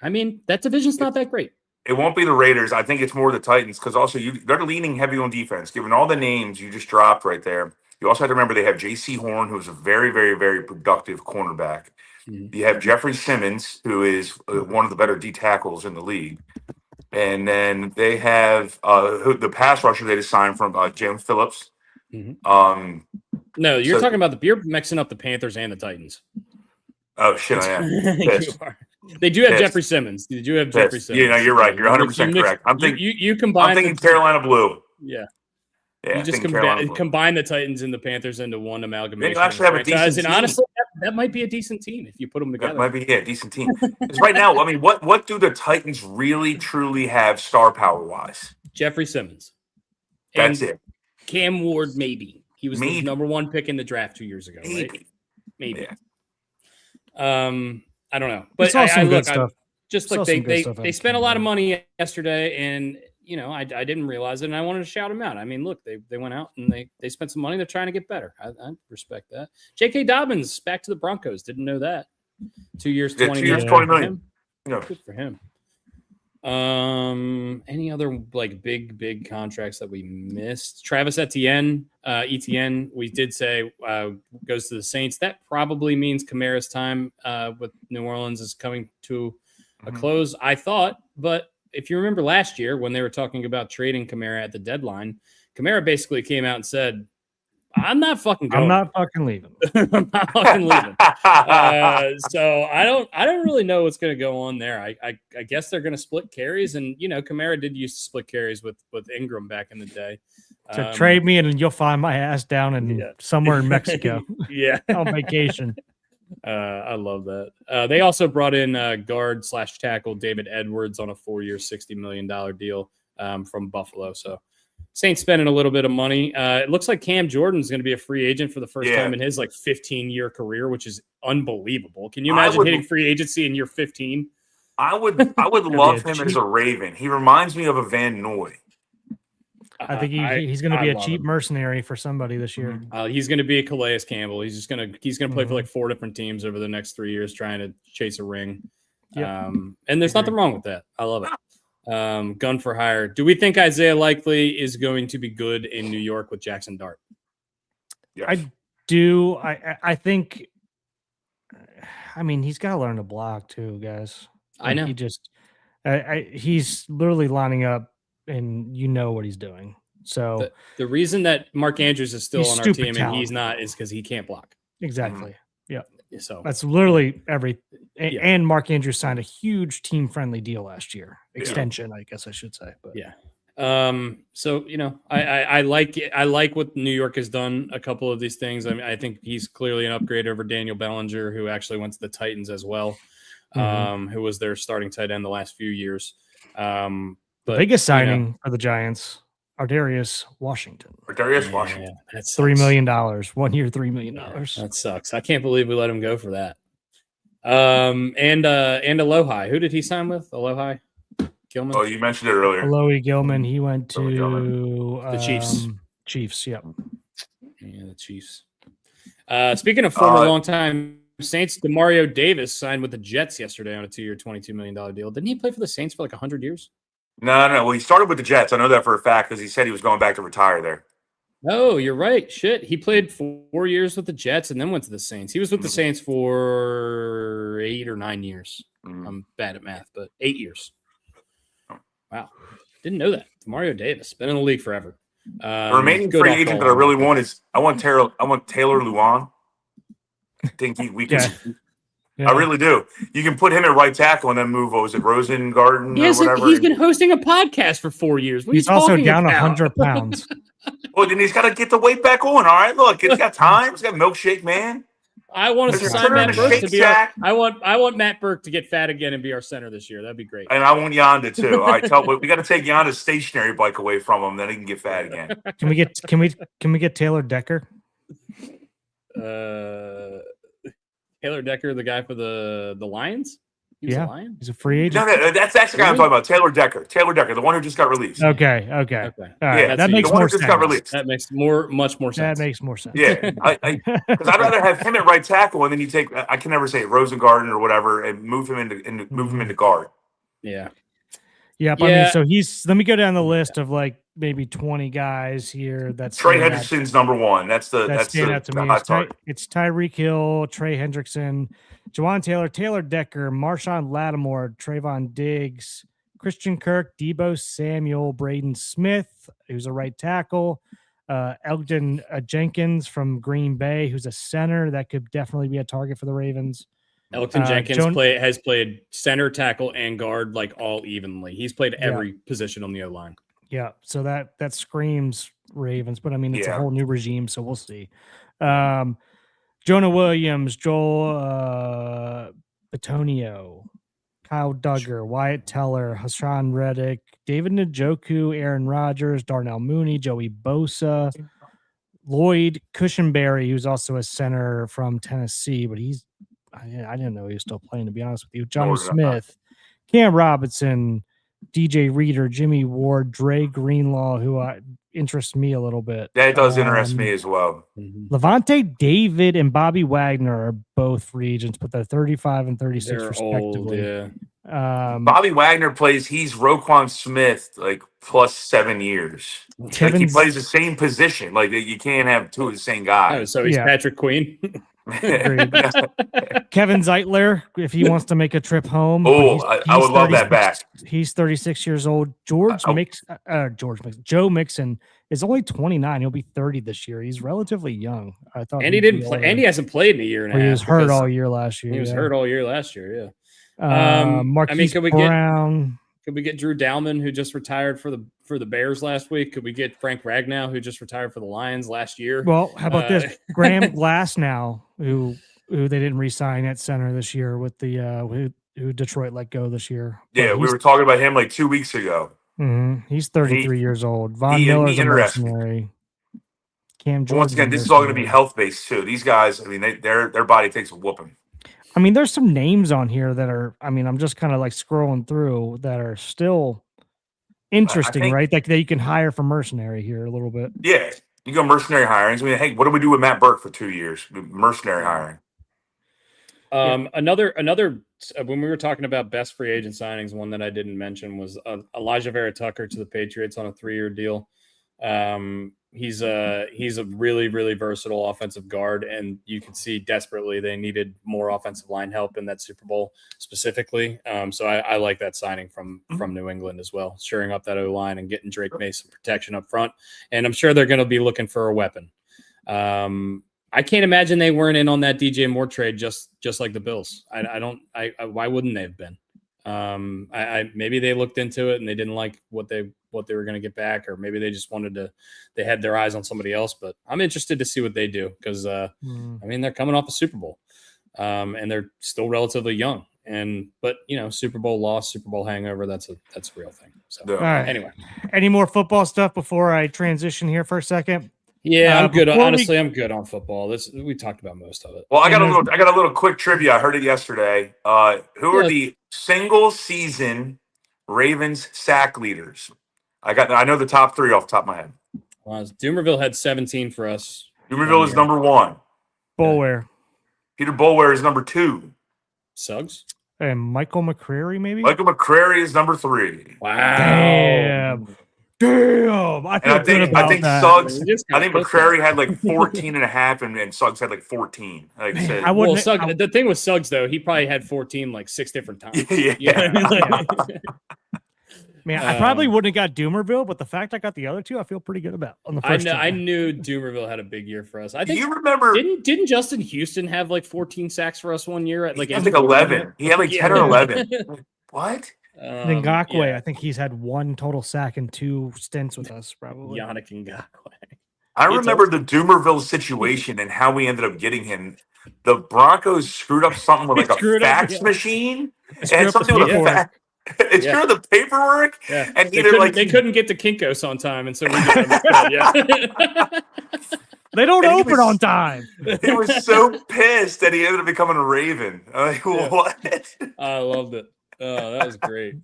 I mean, that division's not that great. It won't be the Raiders. I think it's more the Titans because also they're leaning heavy on defense. Given all the names you just dropped right there, you also have to remember they have J.C. Horn, who's a very, very, very productive cornerback. Mm-hmm. You have Jeffrey Simmons, who is one of the better D tackles in the league. And then they have the pass rusher they just signed from James Phillips. Mm-hmm. No, you're talking about you're mixing up the Panthers and the Titans. Oh, shit, I am. They do have Jeffrey Simmons. They do have Jeffrey Simmons. Yeah, no, you're right. You're 100% correct. I'm thinking I'm thinking Carolina Blue. Yeah. You just combine the Titans and the Panthers into one amalgamation. They actually have a decent team. Honestly, that might be a decent team if you put them together. That might be a decent team. Because right now, I mean, what do the Titans really truly have star power wise? Jeffrey Simmons. That's it. Cam Ward, maybe. He was the number 1 pick in the draft 2 years ago, right? Maybe. Yeah. I don't know. But they spent a lot of money yesterday, and I didn't realize it, and I wanted to shout them out. I mean, look, they went out and they spent some money. They're trying to get better. I respect that. J.K. Dobbins back to the Broncos. Didn't know that. 2 years, $20 million. Yeah. Good for him. Any other big contracts that we missed? Travis Etienne, we did say goes to the Saints. That probably means Kamara's time with New Orleans is coming to a close, I thought. But if you remember last year when they were talking about trading Kamara at the deadline, Kamara basically came out and said, I'm not fucking going. I'm not fucking leaving. I'm not fucking leaving. So I don't really know what's going to go on there. I guess they're going to split carries, and Kamara did used to split carries with Ingram back in the day. So trade me, and you'll find my ass down in somewhere in Mexico. On vacation. I love that. They also brought in guard/tackle David Edwards on a 4-year, $60 million deal from Buffalo. So Saints spending a little bit of money. It looks like Cam Jordan's going to be a free agent for the first time in his 15-year career, which is unbelievable. Can you imagine hitting free agency in year 15? I would love him as a Raven. He reminds me of a Van Noy. I think he's going to be a cheap mercenary for somebody this year. He's going to be a Calais Campbell. He's going to play for 4 different teams over the next 3 years, trying to chase a ring. Yep. And there's nothing wrong with that. I love it. Gun for hire. Do we think Isaiah Likely is going to be good in New York with Jackson Dart? Yes. I do. I think. I mean, he's got to learn to block too, guys. I know. He's literally lining up, and what he's doing. So the reason that Mark Andrews is still on our team and he's not is because he can't block. Exactly. Yeah. So that's literally and Mark Andrews signed a huge team-friendly deal last year. Extension, I guess I should say. But so I like it. I like what New York has done. A couple of these things. I mean, I think he's clearly an upgrade over Daniel Bellinger, who actually went to the Titans as well. Who was their starting tight end the last few years. The biggest signing for the Giants, Ardarius Washington. Washington. That's $3 million, 1 year, $3 million. That sucks. I can't believe we let him go for that. And Alohi. Who did he sign with? Alohi Gilman. Oh, you mentioned it earlier. Alohi Gilman. He went to the Chiefs. Chiefs. Yep. Yeah, the Chiefs. Speaking of former longtime Saints, Demario Davis signed with the Jets yesterday on a 2-year, $22 million deal. Didn't he play for the Saints for 100 years? No. Well, he started with the Jets. I know that for a fact because he said he was going back to retire there. No, you're right. Shit. He played 4 years with the Jets and then went to the Saints. He was with the Saints for 8 or 9 years. I'm bad at math, but 8 years. Wow. Didn't know that. Mario Davis. Been in the league forever. The remaining free agent that I really want is I want Taylor Lewan. I think we can. Yeah. I really do. You can put him at right tackle and then move. What was it, Rosengarten or whatever? He's been hosting a podcast for 4 years. He's also down 100 pounds. Well, then he's got to get the weight back on. All right, look, he's got time. He's got Milkshake Man. I want to sign Matt Burke to be our. I want Matt Burke to get fat again and be our center this year. That'd be great. And I want Yonda too. All right, we got to take Yonda's stationary bike away from him, then he can get fat again. Can we get Taylor Decker? Taylor Decker, the guy for the Lions? He's a Lion? He's a free agent. No, that's actually the guy I'm talking about. Taylor Decker, the one who just got released. Okay. All right. Yeah, that makes more sense. Got released. That makes much more sense. That makes more sense. Yeah, because I'd rather have him at right tackle and then you take I can never say it, Rosengarten or whatever and move him into guard. Yeah. Yeah. I mean, so let me go down the list of like maybe 20 guys here. That's Trey Hendrickson's number one. That's out to me. It's Tyreek Hill, Trey Hendrickson, Jawan Taylor, Taylor Decker, Marshawn Lattimore, Trayvon Diggs, Christian Kirk, Debo Samuel, Braden Smith, who's a right tackle, Elgton Jenkins from Green Bay, who's a center that could definitely be a target for the Ravens. Elgton Jenkins has played center, tackle, and guard like all evenly. He's played every position on the O-line. Yeah, so that screams Ravens, but I mean it's a whole new regime, so we'll see. Jonah Williams, Joel Bitonio, Kyle Duggar, Wyatt Teller, Hassan Reddick, David Njoku, Aaron Rodgers, Darnell Mooney, Joey Bosa, Lloyd Cushenberry, who's also a center from Tennessee, but I didn't know he was still playing, to be honest with you. Johnny Smith, Cam Robinson, DJ Reader, Jimmy Ward, Dre Greenlaw, who interests me a little bit. Yeah, it does interest me as well. Levante David and Bobby Wagner are both free agents, but they're 35 and 36 they're respectively. Old, yeah. Bobby Wagner he's Roquan Smith, like plus 7 years. Like he plays the same position. Like you can't have two of the same guy. Oh, so he's Patrick Queen. Kevin Zeitler, if he wants to make a trip home. I would love that back. He's 36 years old. Joe Mixon is only 29. He'll be 30 this year. He's relatively young. I thought, and he didn't play. And he hasn't played in a year and a half. He was hurt all year last year. He was hurt all year last year. Yeah. Marquise Brown. Could we get Drew Dalman, who just retired for the Bears last week? Could we get Frank Ragnow, who just retired for the Lions last year? Well, how about this? Graham Glasnow, who they didn't re-sign at center this year with the who Detroit let go this year. Yeah, we were talking about him like 2 weeks ago. He's 33 years old. Von Miller's a mercenary. Cam Jordan. Once again, this is all going to be health based too. These guys, I mean, their body takes a whooping. I mean, there's some names on here that are, I mean, I'm just kind of like scrolling through that are still interesting, right? That you can hire for mercenary here a little bit. Yeah. You go mercenary hiring. I mean, hey, what do we do with Matt Burke for 2 years? Mercenary hiring. Another when we were talking about best free agent signings, one that I didn't mention was Elijah Vera Tucker to the Patriots on a 3-year deal. He's a really, really versatile offensive guard, and you could see desperately they needed more offensive line help in that Super Bowl specifically. So I like that signing from New England as well, shoring up that O-line and getting Drake Mason protection up front. And I'm sure they're going to be looking for a weapon. I can't imagine they weren't in on that DJ Moore trade just like the Bills. Why wouldn't they have been? Maybe they looked into it and they didn't like what they were going to get back, or maybe they just they had their eyes on somebody else. But I'm interested to see what they do because I mean, they're coming off a Super Bowl and they're still relatively young. But Super Bowl loss, Super Bowl hangover, that's a real thing. So all right. Anyway, any more football stuff before I transition here for a second? Yeah, I'm good. Honestly, I'm good on football. We talked about most of it. Well, I got a little quick trivia. I heard it yesterday. Who are the single season Ravens sack leaders? I know the top 3 off the top of my head. Doomerville had 17 for us. Doomerville is number 1. Boulware. Peter Boulware is number 2. Suggs? And Michael McCrary, maybe? Michael McCrary is number 3. Wow. Damn. Damn, I feel good about I think that. Suggs. Just I kinda think pissed off. McCrary had like 14 and a half, and Suggs had like 14. Like I Man, said, I Well, wouldn't. the thing with Suggs though, he probably had 14 like 6 different times. yeah. You know what I mean? Like, Man, I probably wouldn't have got Doomerville, but the fact I got the other two, I feel pretty good about on the first. I knew Doomerville had a big year for us. I Do think you remember? didn't Justin Houston have like 14 sacks for us one year at like He had like 11. He had like 10 or 11. What? Then Ngakwe, yeah. I think he's had one total sack and 2 stints with us, probably. Yannick Ngakwe. I It's remember the Doomerville situation and how we ended up getting him. The Broncos screwed up something with like a Screwed up, fax yeah. machine. Screwed And up the something with a paperwork. fax. It Yeah. screwed up the paperwork. Yeah, And they either couldn't, like they couldn't get to Kinkos on time, and so we got them instead, yeah. They don't And he open was- on time. he was so pissed that he ended up becoming a Raven. I'm like, Yeah. what? I loved it. Oh, that was great.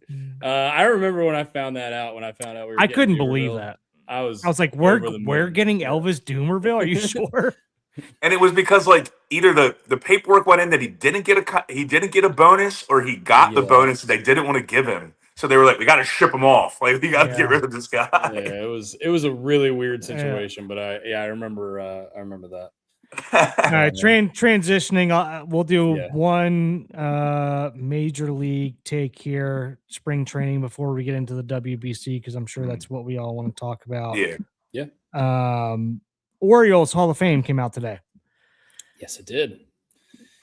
I remember when I found that out. When I found out we were I getting couldn't believe Doomerville, that. I was like, over the we're moon. getting Yeah. Elvis Doomerville. Are you sure? And it was because like either the paperwork went in that he didn't get a bonus, or he got the Yeah. bonus that they didn't want to give him. So they were like, we got to ship him off. Like we got to Yeah. get rid of this guy. Yeah, it was a really weird Yeah. situation, but I remember that. All right, man. transitioning. We'll do Yeah. one major league take here, spring training, before we get into the WBC, because I'm sure that's what we all want to talk about. Yeah. Orioles Hall of Fame came out today. Yes, it did.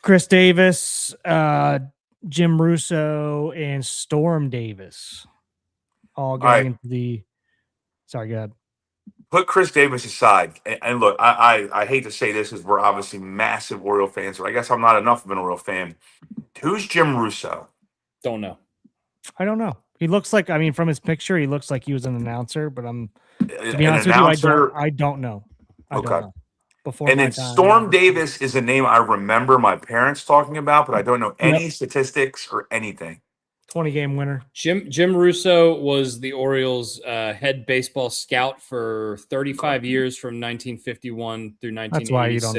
Chris Davis, Jim Russo, and Storm Davis all getting right. into the. Sorry, go ahead. Put Chris Davis aside, and look, I hate to say this, as we're obviously massive Oriole fans, but I guess I'm not enough of an Oriole fan. Who's Jim Russo? Don't know. I don't know. He looks like, I mean, from his picture, he looks like he was an announcer, but to be An honest with you, I don't know. I Okay. don't know. Before And my then time, Storm Davis is a name I remember my parents talking about, but I don't know any statistics or anything. 20-game winner. Jim Russo was the Orioles' head baseball scout for 35 years, from 1951 through 1986. That's why you don't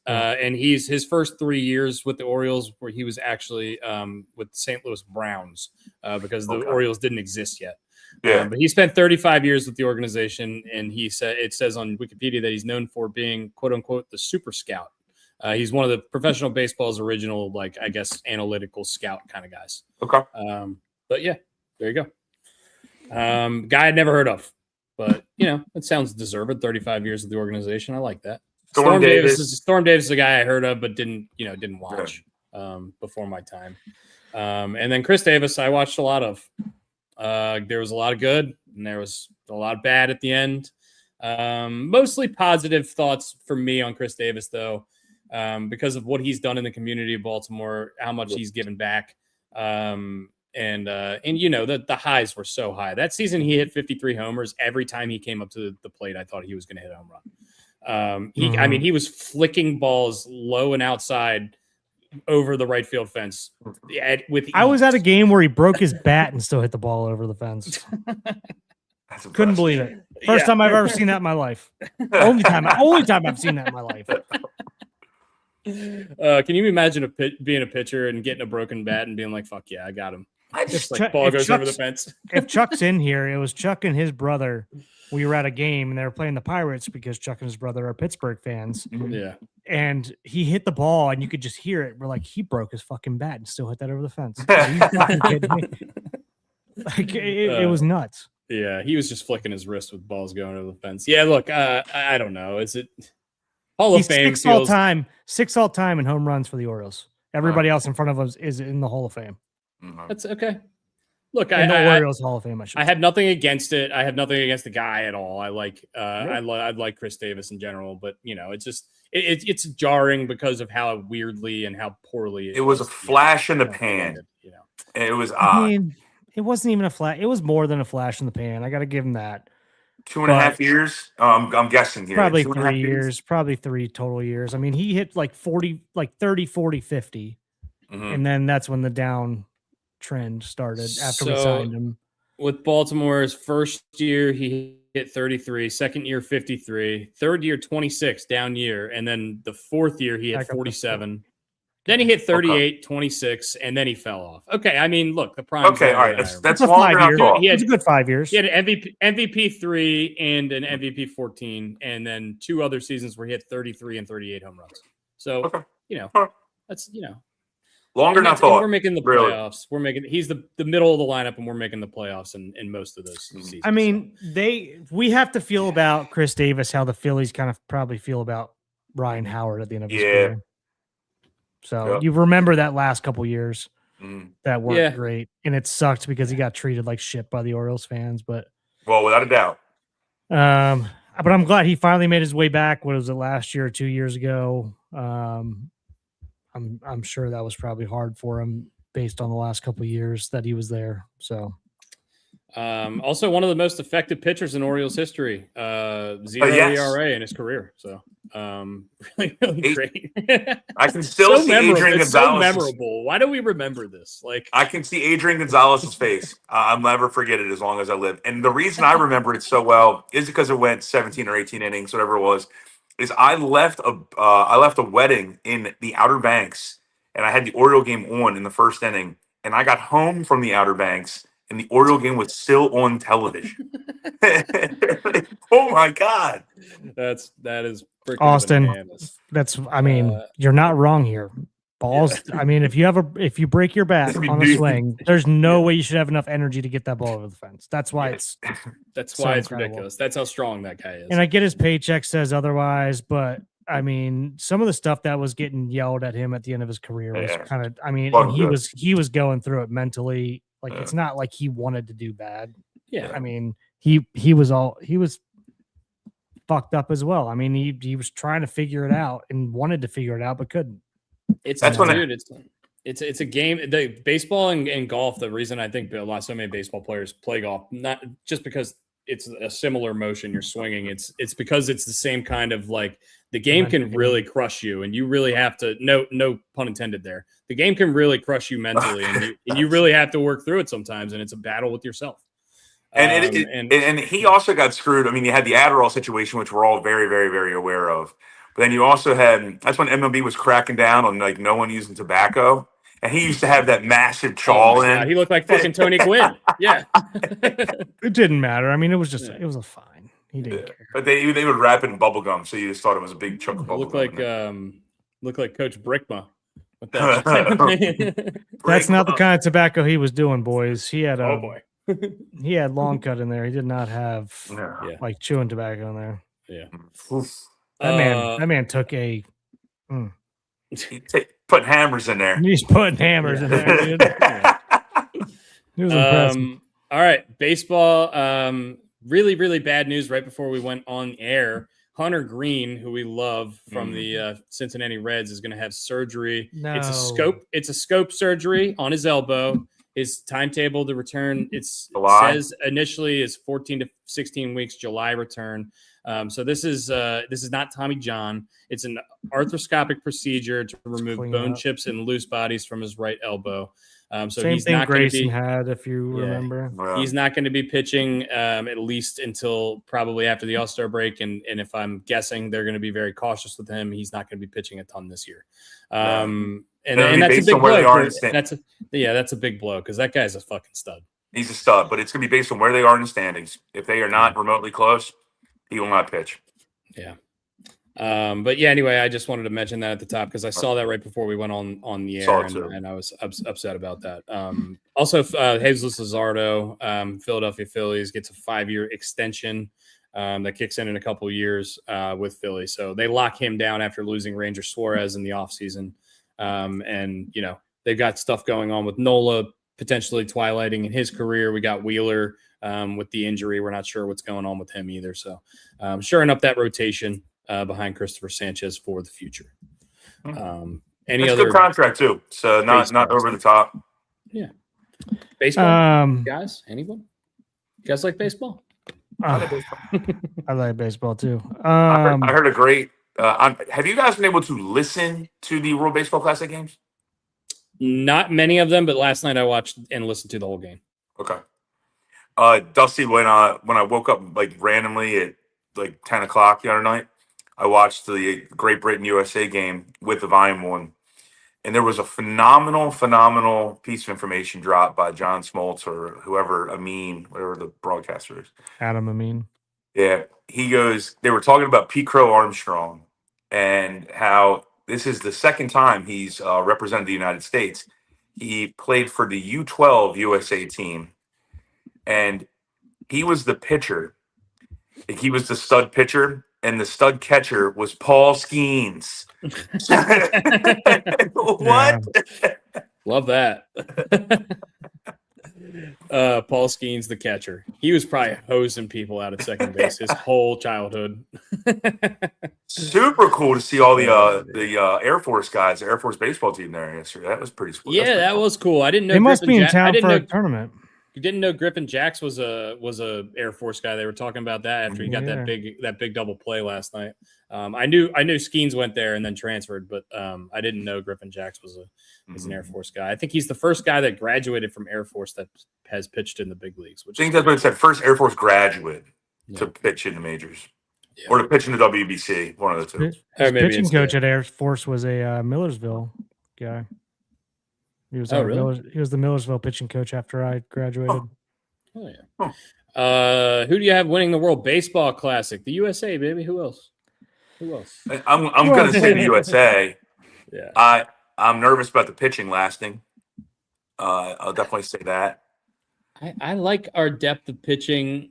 know. And his first 3 years with the Orioles, where he was actually with St. Louis Browns, because the Orioles didn't exist yet. Yeah. But he spent 35 years with the organization, and it says on Wikipedia that he's known for being, quote unquote, the super scout. He's one of the professional baseball's original, like, I guess, analytical scout kind of guys. Okay. But yeah, there you go. Guy I'd never heard of, but it sounds deserved. 35 years with the organization. I like that. Storm Davis is a guy I heard of, but didn't watch before my time. And then Chris Davis, I watched a lot of. There was a lot of good, and there was a lot of bad at the end. Mostly positive thoughts for me on Chris Davis, though, because of what he's done in the community of Baltimore, how much he's given back. And the highs were so high. That season, he hit 53 homers. Every time he came up to the plate, I thought he was going to hit a home run. He was flicking balls low and outside over the right field fence. I was at a game where he broke his bat and still hit the ball over the fence. Couldn't believe it. First time I've ever seen that in my life. Only time I've seen that in my life. Can you imagine being a pitcher and getting a broken bat and being like, "Fuck yeah, I got him"? Ball goes over the fence. If Chuck's in here, it was Chuck and his brother. We were at a game and they were playing the Pirates because Chuck and his brother are Pittsburgh fans. Yeah. And he hit the ball and you could just hear it. We're like, he broke his fucking bat and still hit that over the fence. Are you fucking kidding me? Like, it was nuts. Yeah, he was just flicking his wrist with balls going over the fence. Yeah, look, I don't know. Is it Hall of Fame? Six all time in home runs for the Orioles. Everybody else in front of us is in the Hall of Fame. That's okay. Look, in the Orioles Hall of Fame. I have nothing against it. I have nothing against the guy at all. I like I like Chris Davis in general, but it's just it's jarring because of how weirdly and how poorly it was a flash in the pan. It was odd. I mean, it wasn't even a flash. It was more than a flash in the pan. I got to give him that. 2.5 years. I'm guessing here. Probably 3 years. Probably 3 total years. I mean, he hit like 30, 40, 50. And then that's when the down trend started after we signed him. With Baltimore's first year, he hit 33, second year 53, third year 26, down year, and then the fourth year he had 47. Then he hit 38, 26, and then he fell off. Okay, I mean, look, the prime. Okay, all right, that's a longer 5 years. than I thought. It's a good 5 years. He had an MVP 3 and an MVP 14, and then 2 other seasons where he had 33 and 38 home runs. So, that's, longer than I thought. We're making the playoffs. He's the middle of the lineup, and we're making the playoffs in most of those seasons. I mean, we have to feel about Chris Davis how the Phillies kind of probably feel about Ryan Howard at the end of his career. So you remember that last couple years that weren't great, and it sucked because he got treated like shit by the Orioles fans. But without a doubt. But I'm glad he finally made his way back. What was it, last year or 2 years ago? I'm sure that was probably hard for him based on the last couple of years that he was there. So. Also one of the most effective pitchers in Orioles history, 0 ERA in his career. So, really, really great. I can still see Adrian Gonzalez. So memorable. Why do we remember this? Like, I can see Adrian Gonzalez's face. I'll never forget it as long as I live. And the reason I remember it so well is because it went 17 or 18 innings, whatever it was. Is I left a wedding in the Outer Banks, and I had the Oriole game on in the first inning, and I got home from the Outer Banks, and the Oriole game was still on television. Oh my God. That is freaking Austin. bananas. You're not wrong here. Balls. Yeah. I mean, if you break your back on a swing, there's no way you should have enough energy to get that ball over the fence. That's why it's ridiculous. That's how strong that guy is. And I get his paycheck says otherwise, but I mean, some of the stuff that was getting yelled at him at the end of his career was kind of, and he was going through it mentally. Like, it's not like he wanted to do bad. Yeah. I mean, he was fucked up as well. I mean, he was trying to figure it out and wanted to figure it out, but couldn't. It's a game. The baseball and golf. The reason I think so many baseball players play golf, not just because it's a similar motion you're swinging. It's because it's the same kind of, like, the game can really crush you, and you really have to. No pun intended there. The game can really crush you mentally, and you really have to work through it sometimes, and it's a battle with yourself. And he also got screwed. I mean, you had the Adderall situation, which we're all very, very, very aware of. But then you also had, that's when MLB was cracking down on, like, no one using tobacco. And he used to have that massive chaw in. God, he looked like fucking Tony Gwynn. Yeah. It didn't matter. I mean, it was just, it was a fine. He didn't care. But they would wrap it in bubble gum, so you just thought it was a big chunk of bubble gum. Looked like Coach Brickma. That. That's not the kind of tobacco he was doing, boys. He had he had long cut in there. He did not have like chewing tobacco in there. Yeah. That man took a. Put hammers in there. He's putting hammers in there, dude. He was impressive. All right, baseball. Really, really bad news right before we went on air. Hunter Green, who we love from the Cincinnati Reds, is going to have surgery. No. It's a scope surgery on his elbow. His timetable to return, says initially is 14 to 16 weeks, July return. So this is not Tommy John. It's an arthroscopic procedure to remove bone chips and loose bodies from his right elbow. So Same he's thing not Grayson had, if you remember. He's not going to be pitching at least until probably after the All-Star break. And if I'm guessing, they're going to be very cautious with him. He's not going to be pitching a ton this year. And that's a big blow. That's a big blow because that guy's a fucking stud. He's a stud, but it's going to be based on where they are in the standings. If they are not remotely close, he will not pitch. Yeah. But yeah, anyway, I just wanted to mention that at the top because I saw that right before we went on the air, and I was upset about that. Also, Jesus Luzardo, Philadelphia Phillies, gets a 5-year extension that kicks in a couple of years with Philly. So they lock him down after losing Ranger Suarez in the offseason. And, they've got stuff going on with Nola potentially twilighting in his career. We got Wheeler with the injury. We're not sure what's going on with him either. So shoring up that rotation behind Christopher Sanchez for the future. Any other good contract too? So not over the top. Yeah. Baseball, guys. Anyone? You guys like baseball? I like baseball too. I heard a great. Have you guys been able to listen to the World Baseball Classic games? Not many of them, but last night I watched and listened to the whole game. Okay. Dusty, when I woke up like randomly at like 10 o'clock the other night, I watched the Great Britain USA game with the volume on, and there was a phenomenal piece of information dropped by John Smoltz or whoever, Amin, whatever the broadcaster is. Adam Amin. Yeah, he goes. They were talking about Pete Crow Armstrong and how this is the second time he's represented the United States. He played for the U12 USA team, and he was the pitcher. He was the stud pitcher, and the stud catcher was Paul Skeens. What? Love that. Paul Skeens, the catcher. He was probably hosing people out at second base his whole childhood. Super cool to see all the Air Force guys, the Air Force baseball team there yesterday. That was pretty cool. Yeah, that was cool. I didn't know They must be in town for a tournament. You didn't know Griffin Jacks was a Air Force guy. They were talking about that after he got that big double play last night. I knew Skeens went there and then transferred, but I didn't know Griffin Jacks was an Air Force guy. I think he's the first guy that graduated from Air Force that has pitched in the big leagues. Which I think that's what it said. First Air Force graduate to pitch in the majors, or to pitch in the WBC. One of the two. His pitching coach at Air Force was a Millersville guy. He was really? He was the Millersville pitching coach after I graduated. Oh yeah. Who do you have winning the World Baseball Classic? The USA, baby. Who else? I'm going to say the USA. Yeah. I'm nervous about the pitching lasting. I'll definitely say that. I like our depth of pitching.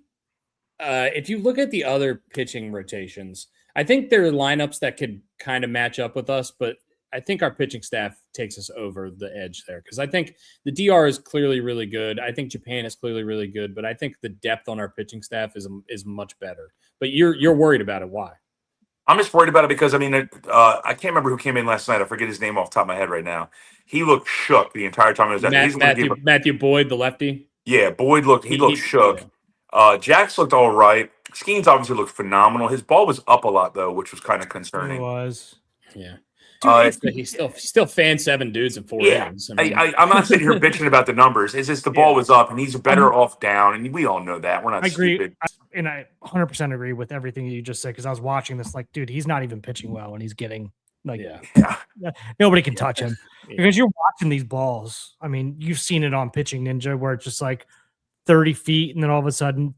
If you look at the other pitching rotations, I think there are lineups that could kind of match up with us, but I think our pitching staff takes us over the edge there because I think the DR is clearly really good. I think Japan is clearly really good, but I think the depth on our pitching staff is much better. But you're worried about it. Why? I'm just worried about it because, I mean, I can't remember who came in last night. I forget his name off the top of my head right now. He looked shook the entire time. Matthew Boyd, the lefty. Yeah, Boyd looked shook. Yeah. Jax looked all right. Skeens obviously looked phenomenal. His ball was up a lot, though, which was kind of concerning. It was. Yeah. Dude, he's still fan 7 dudes in 4 innings. I'm not sitting here bitching about the numbers. It's just the ball was up, and he's better off down, and we all know that. We're not stupid. And I 100% agree with everything you just said because I was watching this like, dude, he's not even pitching well, and he's getting like, nobody can touch him because you're watching these balls. I mean, you've seen it on Pitching Ninja where it's just like 30 feet, and then all of a sudden,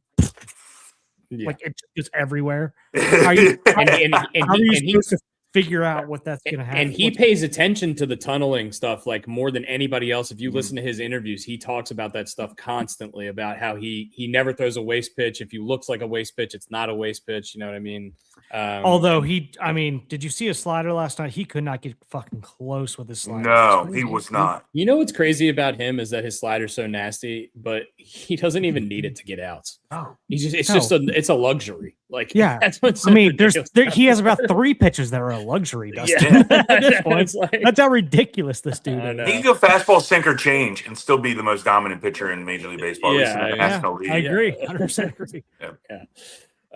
like it's just everywhere. How are you supposed to figure out what that's going to happen? And he pays attention to the tunneling stuff like more than anybody else. If you listen to his interviews, he talks about that stuff constantly about how he never throws a waste pitch. If he looks like a waste pitch, it's not a waste pitch. You know what I mean? Although did you see his slider last night? He could not get fucking close with his slider. No, he was not. You know what's crazy about him is that his slider's so nasty, but he doesn't even need it to get outs. No, it's a luxury. Like, yeah, that's what's. So he has about 3 pitches that are a luxury. Dustin. Yeah. At this point, that's how ridiculous this dude is. He can go fastball, sinker, change, and still be the most dominant pitcher in Major League Baseball. I agree. 100% agree. Yeah.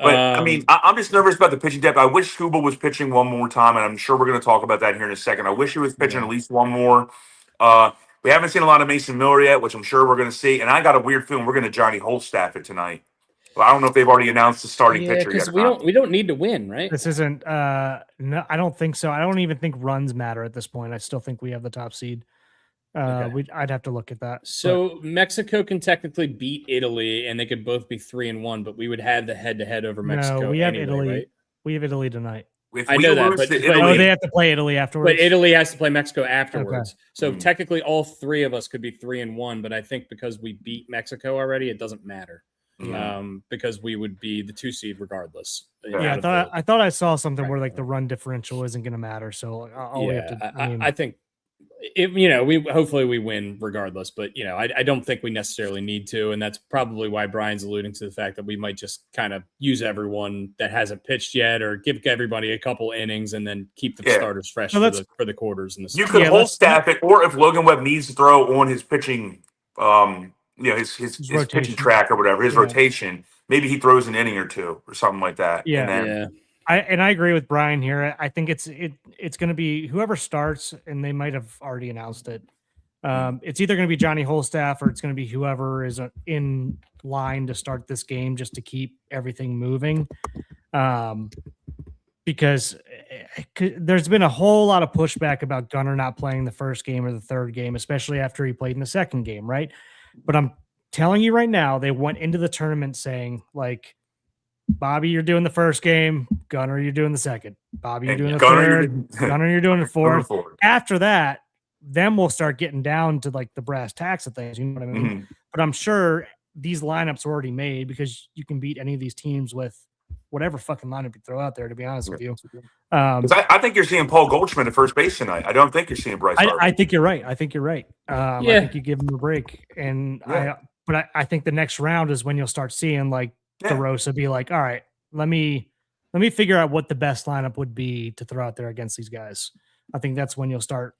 But I mean, I'm just nervous about the pitching depth. I wish Scuba was pitching one more time, and I'm sure we're going to talk about that here in a second. I wish he was pitching at least one more. We haven't seen a lot of Mason Miller yet, which I'm sure we're going to see. And I got a weird feeling we're going to Johnny Holstaff it tonight. Well, I don't know if they've already announced the starting pitcher yet. We don't need to win, right? This isn't. No, I don't think so. I don't even think runs matter at this point. I still think we have the top seed. I'd have to look at that. So Mexico can technically beat Italy, and they could both be 3-1, but we would have the head-to-head over Mexico. No, we have anyway, Italy. Right? We have Italy tonight. I know that, but they have to play Italy afterwards. But Italy has to play Mexico afterwards. Okay. So technically, all 3 of us could be 3-1. But I think because we beat Mexico already, it doesn't matter. Because we would be the 2 seed regardless. Yeah, I thought I saw something where like the run differential isn't going to matter. So I think we hopefully we win regardless. But I don't think we necessarily need to, and that's probably why Brian's alluding to the fact that we might just kind of use everyone that hasn't pitched yet, or give everybody a couple innings, and then keep the starters fresh for the quarters. And you could whole staff it, or if Logan Webb needs to throw on his pitching. His pitching track or whatever, his rotation, maybe he throws an inning or 2 or something like that. I agree with Brian here. I think it's going to be whoever starts, and they might have already announced it. It's either going to be Johnny Holstaff or it's going to be whoever is in line to start this game just to keep everything moving. Because there's been a whole lot of pushback about Gunnar not playing the first game or the third game, especially after he played in the second game, right? But I'm telling you right now, they went into the tournament saying, like, Bobby, you're doing the first game. Gunnar, you're doing the second. Bobby, you're doing the third. Gunnar, you're doing the fourth. After that, then we'll start getting down to like the brass tacks of things. You know what I mean? But I'm sure these lineups are already made because you can beat any of these teams with whatever fucking lineup you throw out there, to be honest with you. I think you're seeing Paul Goldschmidt at first base tonight. I don't think you're seeing Bryce Harper. I think you're right. I think you give him a break. And I think the next round is when you'll start seeing like DeRosa be like, all right, let me figure out what the best lineup would be to throw out there against these guys. I think that's when you'll start.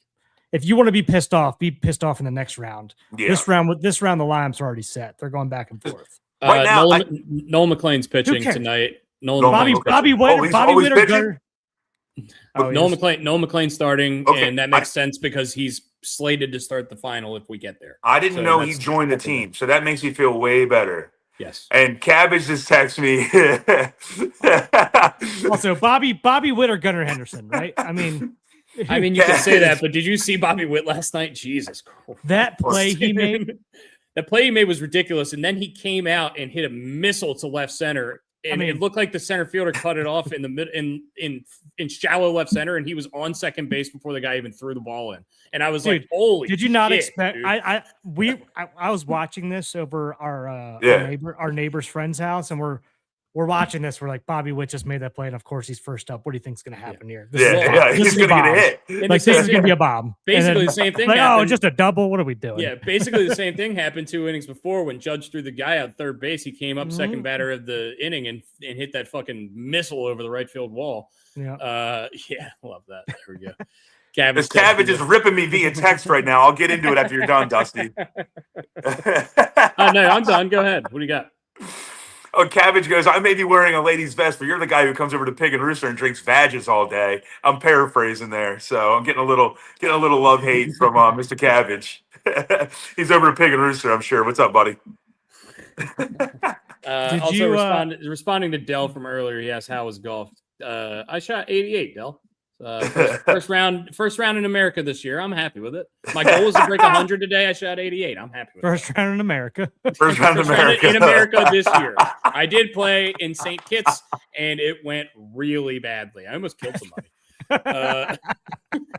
If you want to be pissed off in the next round. Yeah. This round, the lineups are already set. They're going back and forth. Right now, Nolan McLean's pitching tonight. Bobby Witt. Nolan McLean starting, and that makes sense because he's slated to start the final if we get there. I didn't know he joined the team, so that makes me feel way better. Yes. And Cabbage just texted me. Also, Bobby Witt or Gunnar Henderson, right? I mean, you can say that, but did you see Bobby Witt last night? Jesus Christ. That play he made. The play he made was ridiculous, and then he came out and hit a missile to left center. And it looked like the center fielder cut it off in the mid in shallow left center, and he was on second base before the guy even threw the ball in. And I was like, "Holy!" Did you not shit, expect? Dude. I was watching this over our neighbor's friend's house, and we're watching this. We're like, Bobby Witt just made that play, and of course he's first up. What do you think's going to happen here? He's going to get a hit. Like this is going to be a bomb. Basically, the same thing. Like, happened. Just a double. What are we doing? Yeah, basically the same thing happened 2 innings before when Judge threw the guy out third base. He came up second batter of the inning and hit that fucking missile over the right field wall. Yeah, love that. There we go. This Cabbage is ripping me via text right now. I'll get into it after you're done, Dusty. No, I'm done. Go ahead. What do you got? Oh, Cabbage goes, I may be wearing a lady's vest, but you're the guy who comes over to Pig and Rooster and drinks Vages all day. I'm paraphrasing there. So I'm getting a little love-hate from Mr. Cabbage. He's over to Pig and Rooster, I'm sure. What's up, buddy? Responding to Dell from earlier, he asked, how was golf? I shot 88, Dell. First round in America this year. I'm happy with it. My goal was to break 100 today. I shot 88. I'm happy with it. First round in America. First round in America this year. I did play in St. Kitts, and it went really badly. I almost killed somebody.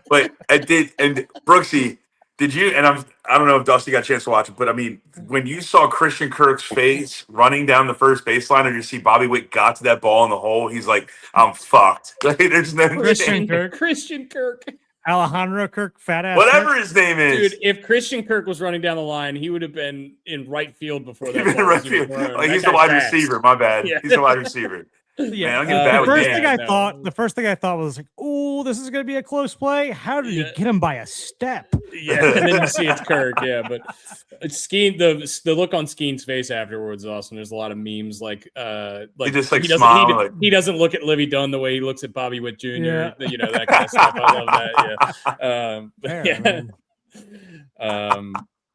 But I did, and Brooksy, did you? And I don't know if Dusty got a chance to watch it, but I mean, when you saw Christian Kirk's face running down the first baseline, and you see Bobby Witt got to that ball in the hole, he's like, "I'm fucked." Like, there's no Christian Kirk, Alejandro Kirk, fat ass, whatever his name is. Dude, if Christian Kirk was running down the line, he would have been in right field before that. Right field. Like, he's the wide receiver. My bad. Yeah. He's the wide receiver. Yeah, man, the first thing I thought was like, "Oh, this is going to be a close play." How did he get him by a step? Yeah, and then you see it's Kirk. Yeah, but Skeen, the look on Skeen's face afterwards is awesome. There's a lot of memes like he just like smile. He doesn't look at Livy Dunn the way he looks at Bobby Witt Jr. Yeah. You know, that kind of stuff. I love that. Yeah.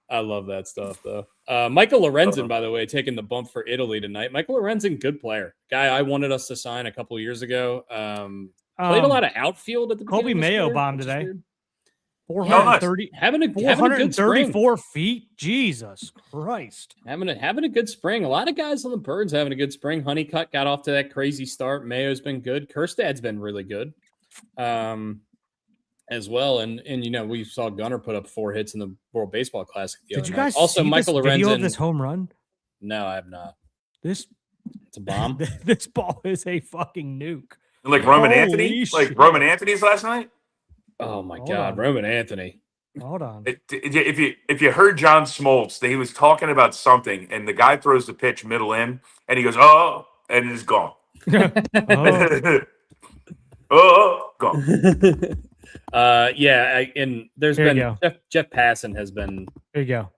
I love that stuff though. Michael Lorenzen, by the way, taking the bump for Italy tonight. Michael Lorenzen, good player. Guy I wanted us to sign a couple of years ago. Played a lot of outfield at the Colby Mayo bomb today. 430, having a good spring. 434 feet. Jesus Christ. Having a good spring. A lot of guys on the Birds having a good spring. Honeycutt got off to that crazy start. Mayo's been good. Kerstad's been really good. As well, and you know, we saw Gunnar put up 4 hits in the World Baseball Classic. Did you guys also see Michael Lorenzen video of this home run? No, I have not. It's a bomb. This ball is a fucking nuke. Like Roman Anthony, like Roman Anthony's last night. Oh my God, Roman Anthony. Hold on. If you heard John Smoltz, he was talking about something, and the guy throws the pitch middle in, and he goes, "Oh," and it's gone. Gone. And there's been Jeff Passan has been. There you go.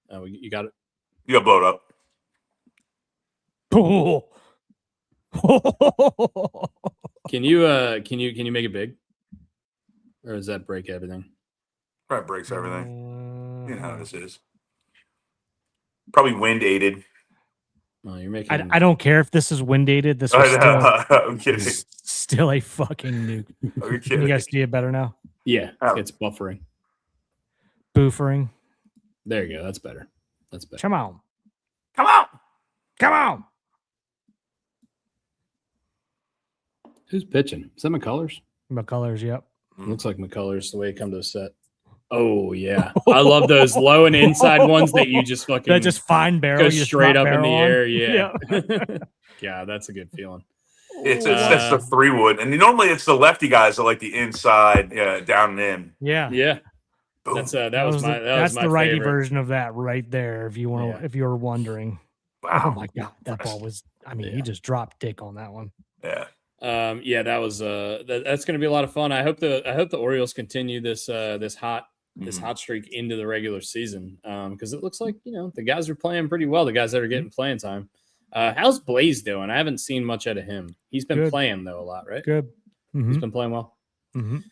Oh, you got it. You got blowed up. Oh. Can you make it big, or does that break everything? Probably breaks everything. You know how this is. Probably wind aided. Oh, you're making. I don't care if this is wind aided. This was I'm kidding. still a fucking nuke. Are you Can you kidding? guys see it better now? Yeah, Oh. it's buffering. Boofering. There you go. That's better. That's better. Come on. Come on. Come on. Who's pitching? Is that McCullers? McCullers, yep. Looks like McCullers the way he come to the set. Oh yeah, I love those low and inside ones that you just fucking That just fine barrel. go you just straight drop up in the barrel on. air. Yeah, yeah, that's a good feeling. It's that's the 3-wood, and normally it's the lefty guys that like the inside, down and in. Yeah. Yeah, Boom. that's my that's my the righty favorite. version of that right there. If you want to, if you were wondering. Wow. Oh my god, that ball was. I mean, he just dropped dick on that one. Yeah. Yeah, that was that's going to be a lot of fun. I hope the Orioles continue this hot streak into the regular season because it looks like the guys are playing pretty well. The guys that are getting playing time. How's Blaze doing? I haven't seen much out of him. He's been playing though a lot, right? Good. He's been playing well. I'm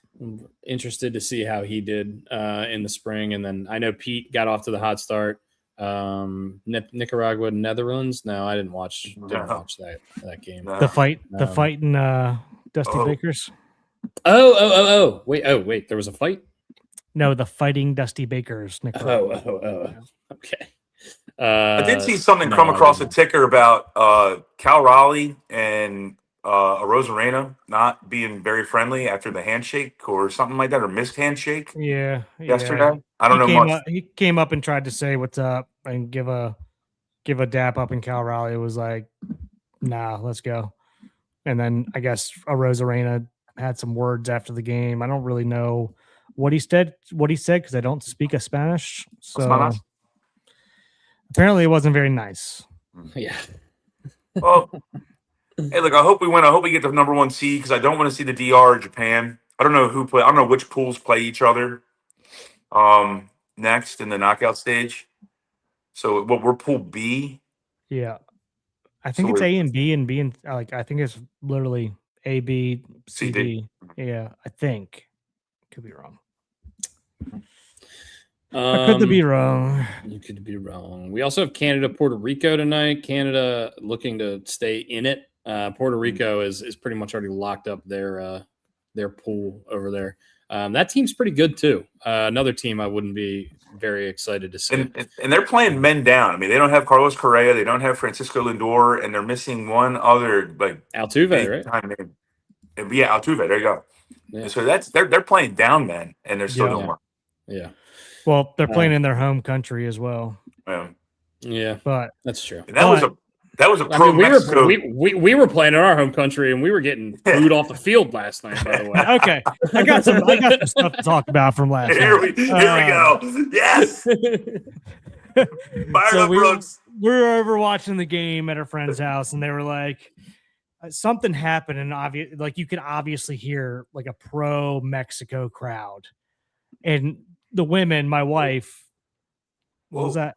Interested to see how he did in the spring, and then I know Pete got off to the hot start. Nicaragua, Netherlands. No, I didn't watch that game. The fight in Dusty Baker's. Wait, there was a fight. No, the fighting Dusty Baker's. Okay. I did see something come across the ticker about Cal Raleigh and Rosarena not being very friendly after the handshake or something like that, or missed handshake. Yeah. Yesterday, I don't know much. He came up and tried to say what's up and give a dap up, and Cal Raleigh was like, "Nah, let's go." And then I guess Rosarena had some words after the game. I don't really know what he said because I don't speak a Spanish. So apparently it wasn't very nice. Yeah. Well, hey, look, I hope we win. I hope we get the number 1 seed because I don't want to see the DR or Japan. I don't know who play. I don't know which pools play each other next in the knockout stage. So we're pool B. Yeah. I think it's A and B and B and I think it's literally A, B, C, D. Yeah, I think. Could be wrong. I could be wrong. You could be wrong. We also have Canada, Puerto Rico tonight. Canada looking to stay in it. Puerto Rico is pretty much already locked up their pool over there. That team's pretty good too. Another team I wouldn't be very excited to see. And they're playing men down. I mean, they don't have Carlos Correa, they don't have Francisco Lindor, and they're missing one other Altuve, right? Name. Yeah, Altuve. There you go. Yeah. So they're playing down men, and they're still doing well. Yeah. Well, they're playing in their home country as well. Yeah, but that's true. And that was a pro Mexico. We were playing in our home country, and we were getting booed off the field last night. By the way, okay, I got some stuff to talk about from last night. Here we go. Yes. So we were over watching the game at a friend's house, and they were like, something happened, and you can obviously hear like a pro Mexico crowd, and the women, my wife, what was that?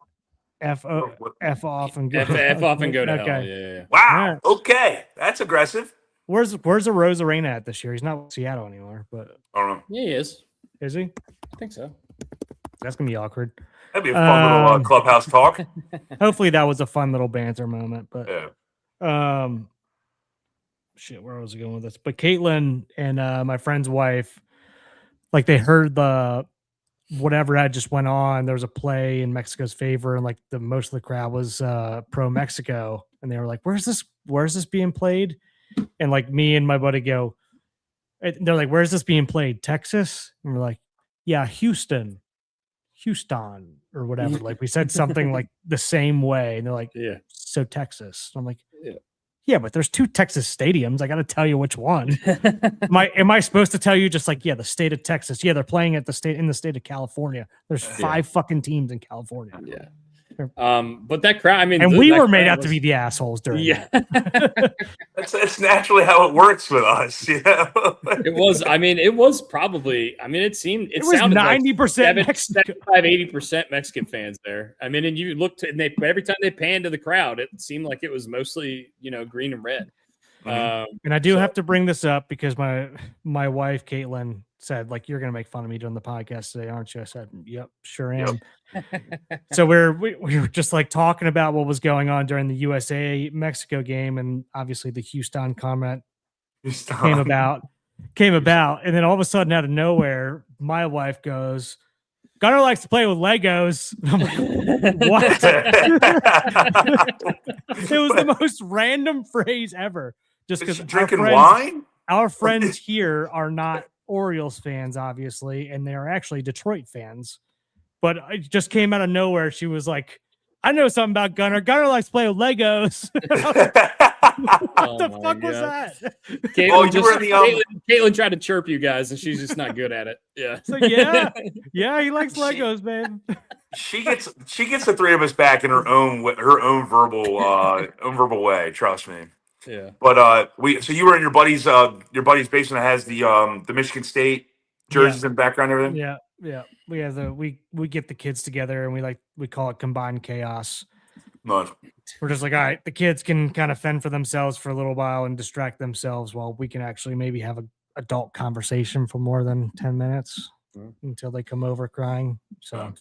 F off and go F off and go to hell. Yeah. Wow. Okay, that's aggressive. Where's the Rosarena at this year? He's not with Seattle anymore, but I don't know. Yeah, he is. Is he? I think so. That's gonna be awkward. That'd be a fun little clubhouse talk. Hopefully, that was a fun little banter moment. But shit, where was I going with this? But Caitlin and my friend's wife, like they heard the whatever had just went on. There was a play in Mexico's favor, and like most of the crowd was pro Mexico, and they were like, "Where's this being played?" And like me and my buddy go, they're like, "Where's this being played? Texas?" And we're like, "Yeah, Houston, or whatever." Like we said something like the same way, and they're like, "Yeah, so Texas." And I'm like, Yeah, but there's 2 Texas stadiums. I got to tell you which one. Am I supposed to tell you just like, the state of Texas? Yeah, they're playing in the state of California. There's 5 fucking teams in California. Yeah. But that crowd, I mean, and we were made out to be the assholes during that. That's naturally how it works with us. It was probably, it sounded 90% like 75-80% Mexican fans there. I mean, and you looked, and every time they panned to the crowd, it seemed like it was mostly, green and red. And I do have to bring this up because my wife, Caitlin, said, like, "You're going to make fun of me during the podcast today, aren't you?" I said, "Yep, sure am." So we were just like talking about what was going on during the USA Mexico game, and obviously the Houston comment came about, and then all of a sudden, out of nowhere, my wife goes, "Gunnar likes to play with Legos." And I'm like, what? It was the most random phrase ever. Just because drinking wine. Our friends here are not Orioles fans, obviously, and they are actually Detroit fans. But it just came out of nowhere. She was like, "I know something about Gunnar. Gunnar likes to play with Legos." What the fuck was that? Caitlin tried to chirp you guys, and she's just not good at it. Yeah. So yeah, he likes Legos, man. She gets the three of us back in her own verbal way. Trust me. Yeah. But so you were in your buddy's basement that has the Michigan State jerseys in the background and everything. Yeah. We have we get the kids together and we call it combined chaos. Nice. We're just like, all right, the kids can kind of fend for themselves for a little while and distract themselves while we can actually maybe have an adult conversation for more than 10 minutes until they come over crying. So,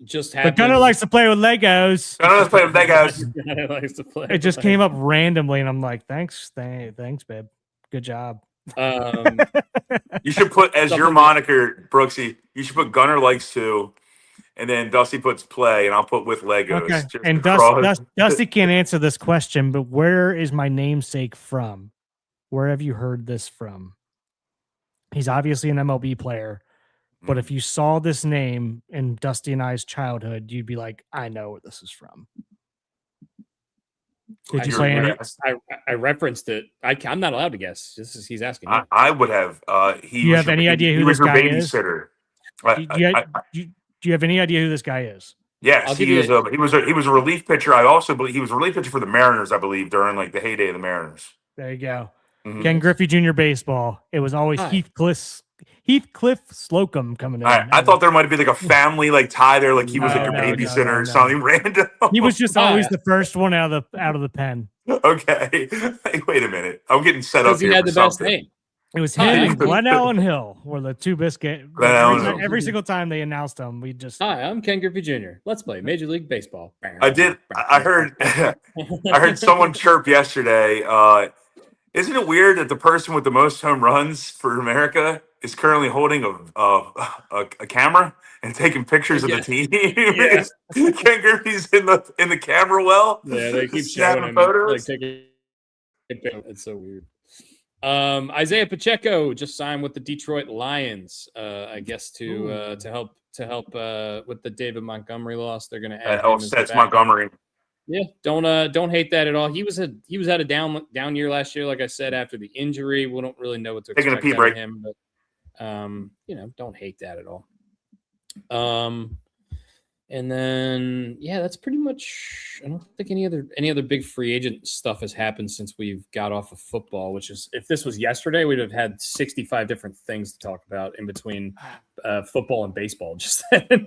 just happened. But Gunnar likes to play with Legos. Gunnar likes to play with Legos. Gunnar likes to play. It just came up randomly, and I'm like, thanks, babe. Good job. You should put as your moniker, Brooksy. You should put Gunnar likes to. And then Dusty puts play, and I'll put with Legos. Okay. And Dusty can't answer this question, but where is my namesake from? Where have you heard this from? He's obviously an MLB player, but if you saw this name in Dusty and I's childhood, you'd be like, I know where this is from. Did you say any? I referenced it. I'm not allowed to guess. He's asking. I would have. Do you have any idea who this guy is? Do you have any idea who this guy is? Yes, he was a relief pitcher. I also believe he was a relief pitcher for the Mariners, I believe, during like the heyday of the Mariners. There you go. Mm-hmm. Ken Griffey Jr. baseball. It was always Heathcliff Slocum coming in. I thought there might be like a family like tie there, like he was like your babysitter or something random. He was just always the first one out of the pen. Okay. Hey, wait a minute. I'm getting set up here. He had for the best something. name. It was him and Glenn Allen Hill were the two biscuit. Every single time they announced them, we just. Hi, I'm Ken Griffey Jr. Let's play Major League Baseball. I heard someone chirp yesterday. Isn't it weird that the person with the most home runs for America is currently holding a camera and taking pictures of the team? Yeah. Ken Griffey's in the camera well. Yeah, they keep showing photos. It's so weird. Isaiah Pacheco just signed with the Detroit Lions. I guess to help with the David Montgomery loss. They're going to add. That's Montgomery. Yeah, don't hate that at all. He was at a down year last year, like I said, after the injury. We don't really know what to expect out of him, but don't hate that at all. And then, that's pretty much. I don't think any other big free agent stuff has happened since we've got off of football. Which is, if this was yesterday, we'd have had 65 different things to talk about in between football and baseball just then.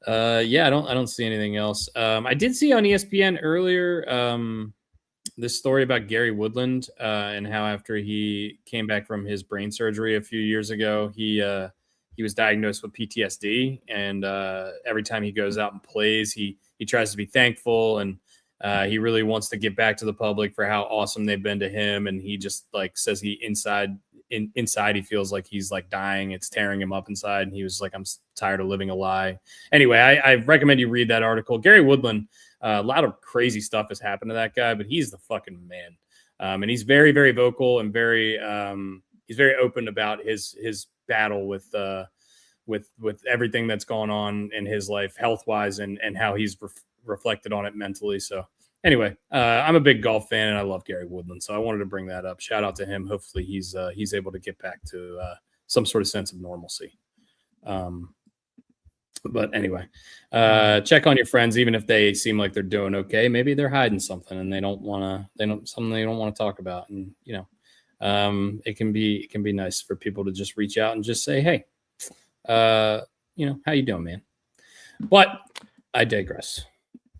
I don't see anything else. I did see on ESPN earlier this story about Gary Woodland and how after he came back from his brain surgery a few years ago, he was diagnosed with PTSD, and every time he goes out and plays, he tries to be thankful, and he really wants to get back to the public for how awesome they've been to him. And he just like says he inside he feels like he's like dying. It's tearing him up inside. And he was like, I'm tired of living a lie. Anyway, I recommend you read that article. Gary Woodland, a lot of crazy stuff has happened to that guy, but he's the fucking man. And he's very, very vocal and he's very open about his battle with everything that's gone on in his life, health wise, and how he's reflected on it mentally. So anyway, I'm a big golf fan and I love Gary Woodland. So I wanted to bring that up. Shout out to him. Hopefully he's able to get back to some sort of sense of normalcy. But anyway, check on your friends, even if they seem like they're doing okay. Maybe they're hiding something and they don't want to talk about. And, it can be nice for people to just reach out and just say, hey, how you doing, man? But I digress.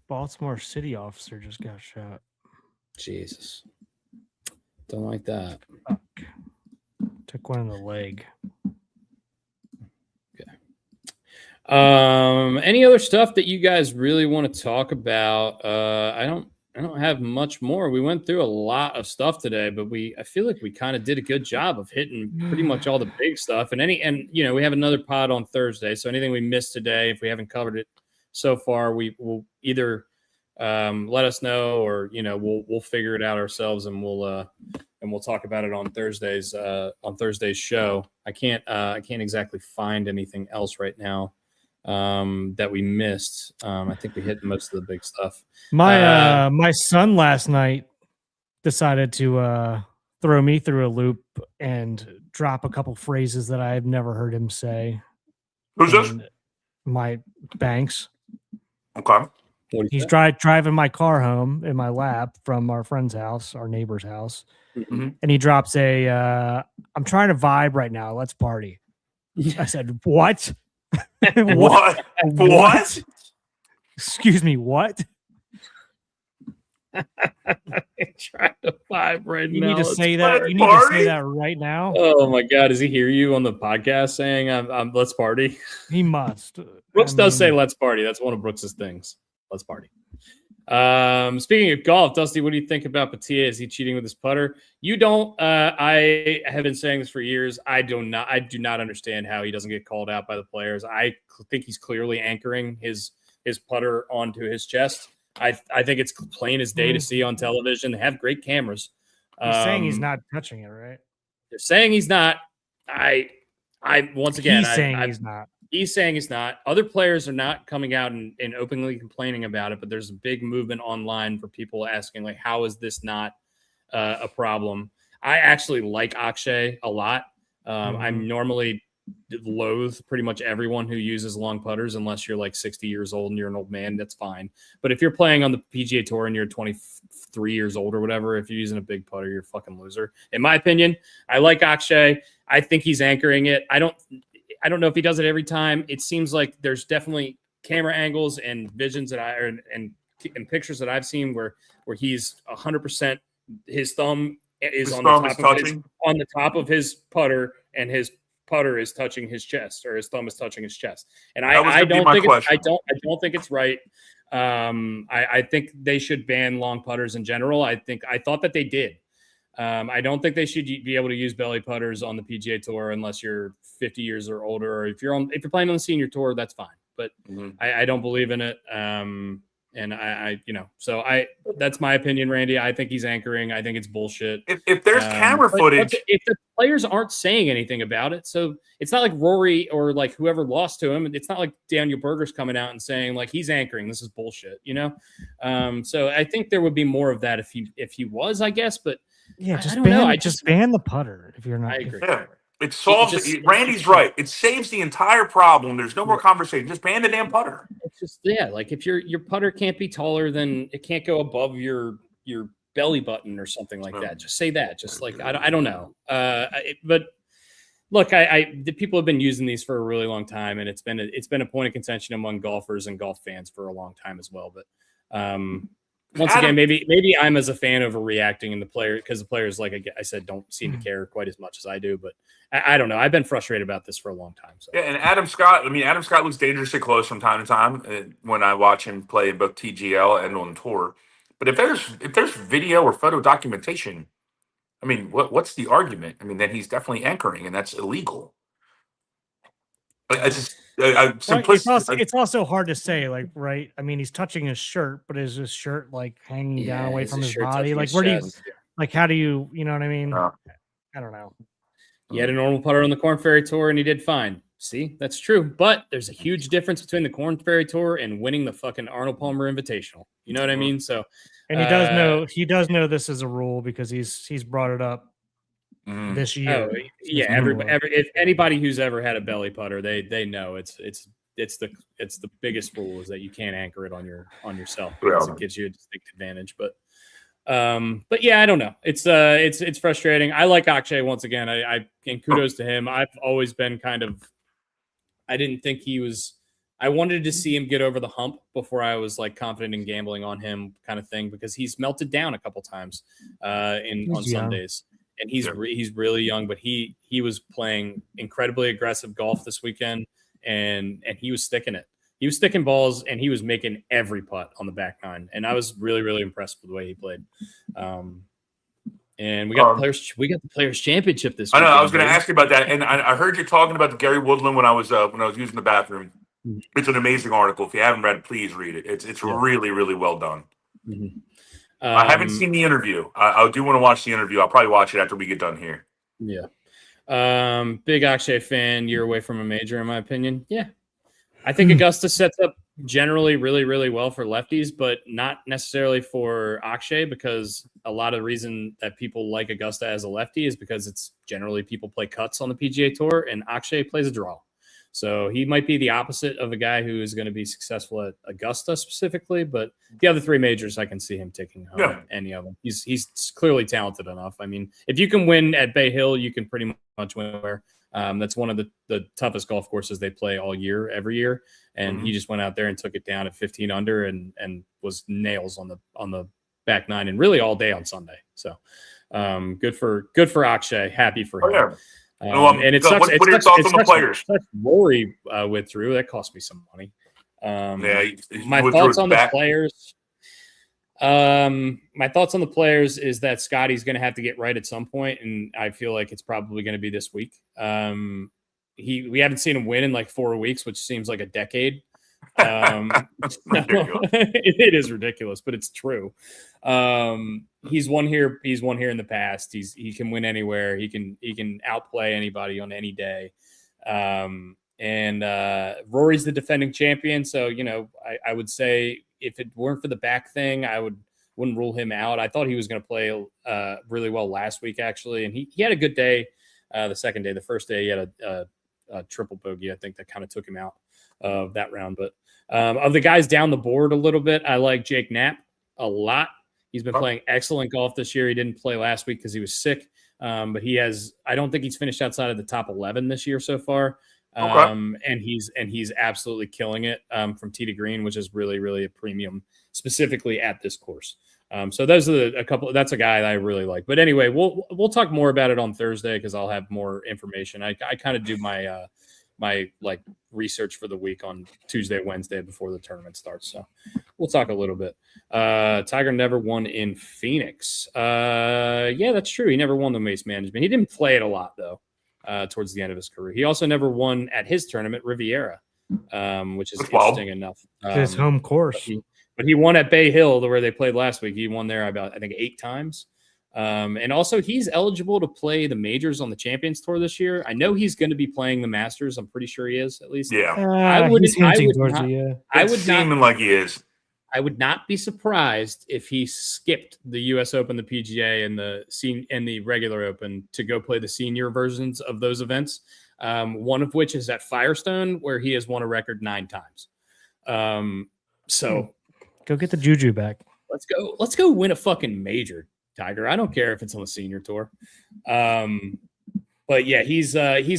Baltimore city officer just got shot. Jesus. Don't like that. Fuck. Took one in the leg. Okay. Any other stuff that you guys really want to talk about? I don't have much more. We went through a lot of stuff today, but I feel like we kind of did a good job of hitting pretty much all the big stuff. And we have another pod on Thursday. So anything we missed today, if we haven't covered it so far, we will either let us know, or we'll figure it out ourselves, and we'll talk about it on Thursday's show. I can't exactly find anything else right now that we missed. I think we hit most of the big stuff. My son last night decided to throw me through a loop and drop a couple phrases that I have never heard him say. Who's this? My Banks. Okay. He's driving my car home in my lap from our friend's house, our neighbor's house, and he drops I'm trying to vibe right now. Let's party. I said, what? What? What? Excuse me, what? Trying to vibe right now. You need to say that. You need to say that right now. Oh my God! Does he hear you on the podcast saying I'm let's party? He must. Brooks does say let's party. That's one of Brooks's things. Let's party. Speaking of golf, Dusty, what do you think about Patia? Is he cheating with his putter? You don't. I have been saying this for years. I do not understand how he doesn't get called out by the players. I think he's clearly anchoring his putter onto his chest. I think it's plain as day to see on television. They have great cameras. He's saying he's not touching it, right? They're saying he's not. Once again, he's saying he's not. He's saying he's not. Other players are not coming out and openly complaining about it, but there's a big movement online for people asking, like, how is this not a problem? I actually like Akshay a lot. I'm normally loathe pretty much everyone who uses long putters, unless you're like 60 years old and you're an old man. That's fine. But if you're playing on the PGA Tour and you're 23 years old or whatever, if you're using a big putter, you're a fucking loser. In my opinion, I like Akshay. I think he's anchoring it. I don't know if he does it every time. It seems like there's definitely camera angles and visions that and pictures that I've seen where he's 100%. His thumb is on the top of his putter, and his putter is touching his chest, or his thumb is touching his chest. And I don't think it's right. I think they should ban long putters in general. I thought that they did. I don't think they should be able to use belly putters on the PGA Tour unless you're 50 years or older, or if you're playing on the senior tour, that's fine. But I don't believe in it. And that's my opinion, Randy. I think he's anchoring. I think it's bullshit. If there's camera footage, if the players aren't saying anything about it, so it's not like Rory or like whoever lost to him. It's not like Daniel Berger's coming out and saying like he's anchoring. This is bullshit, So I think there would be more of that if he was, I guess. But yeah, just ban the putter if you're not. I agree. Yeah. It solves it. Randy's right. It saves the entire problem. There's no more conversation. Just ban the damn putter. It's just like if your putter can't be taller than it can't go above your belly button or something like that. Just say that. Just like I don't know. But look, the people have been using these for a really long time, and it's been a point of contention among golfers and golf fans for a long time as well. But once again, maybe I'm as a fan overreacting, and because the players, like I said, don't seem to care quite as much as I do. But I don't know. I've been frustrated about this for a long time. So. Yeah, and Adam Scott looks dangerously close from time to time when I watch him play both TGL and on tour. But if there's video or photo documentation, I mean, what's the argument? I mean, then he's definitely anchoring, and that's illegal. It's just. It's also hard to say, like, right? I mean, he's touching his shirt, but is his shirt like hanging down away from his body? Like, where do you, like, how do you know what I mean? I don't know. He had a normal putter on the Korn Ferry Tour, and he did fine. See, that's true. But there's a huge difference between the Korn Ferry Tour and winning the fucking Arnold Palmer Invitational. You know what I mean? So, and he does know this is a rule because he's brought it up this year. If anybody who's ever had a belly putter, they know it's the biggest rule is that you can't anchor it on yourself because it gives you a distinct advantage. But yeah, I don't know. It's frustrating. I like Akshay once again. And kudos to him. I've always been I didn't think he was. I wanted to see him get over the hump before I was like confident in gambling on him, kind of thing, because he's melted down a couple times on Sundays. And he's really young, but he was playing incredibly aggressive golf this weekend, and he was sticking it. He was sticking balls, and he was making every putt on the back nine. And I was really, really impressed with the way he played. And we got the players championship this week. I know. I was going to ask you about that, and I heard you talking about the Gary Woodland when I was using the bathroom. Mm-hmm. It's an amazing article. If you haven't read it, please read it. It's really, really well done. Mm-hmm. I haven't seen the interview. I do want to watch the interview. I'll probably watch it after we get done here. Yeah. Big Akshay fan. Year away from a major, in my opinion. Yeah. I think Augusta sets up generally really, really well for lefties, but not necessarily for Akshay, because a lot of the reason that people like Augusta as a lefty is because it's generally people play cuts on the PGA Tour, and Akshay plays a draw. So he might be the opposite of a guy who is going to be successful at Augusta specifically, but the other three majors, I can see him taking home any of them. He's clearly talented enough. I mean, if you can win at Bay Hill, you can pretty much win anywhere. That's one of the toughest golf courses they play all year, every year. And he just went out there and took it down at 15 under and was nails on the back nine and really all day on Sunday. So good for Akshay. Happy for him. Yeah. And it sucks. What are your thoughts on the players? Rory withdrew. That cost me some money. My thoughts on the players. My thoughts on the players is that Scotty's going to have to get right at some point, and I feel like it's probably going to be this week. We haven't seen him win in like 4 weeks, which seems like a decade. It is ridiculous, but it's true. He's won here in the past. He can win anywhere. He can outplay anybody on any day. And Rory's the defending champion, so I would say if it weren't for the back thing, I wouldn't rule him out. I thought he was going to play really well last week, actually, and he had a good day. The second day, the first day, he had a triple bogey, I think, that kind of took him out of that round. But of the guys down the board a little bit, I like Jake Knapp a lot. He's been playing excellent golf this year. He didn't play last week because he was sick, but I don't think he's finished outside of the top 11 this year so far. And he's absolutely killing it from tee to green, which is really, really a premium, specifically at this course. So those are a couple. That's a guy that I really like. But anyway, we'll talk more about it on Thursday because I'll have more information. I kind of do my my like research for the week on Tuesday, Wednesday before the tournament starts. So we'll talk a little bit. Tiger never won in Phoenix. Yeah, that's true. He never won the Waste Management. He didn't play it a lot though. Towards the end of his career, he also never won at his tournament, Riviera, which is interesting enough. His home course. But he won at Bay Hill, where they played last week. He won there about, I think, 8 times. And also, he's eligible to play the majors on the Champions Tour this year. I know he's going to be playing the Masters. I'm pretty sure he is, at least. Yeah. I would not be surprised if he skipped the U.S. Open, the PGA, and the regular Open to go play the senior versions of those events. One of which is at Firestone, where he has won a record 9 times. So go get the juju back. Let's go win a fucking major, Tiger. I don't care if it's on the senior tour. But yeah, he's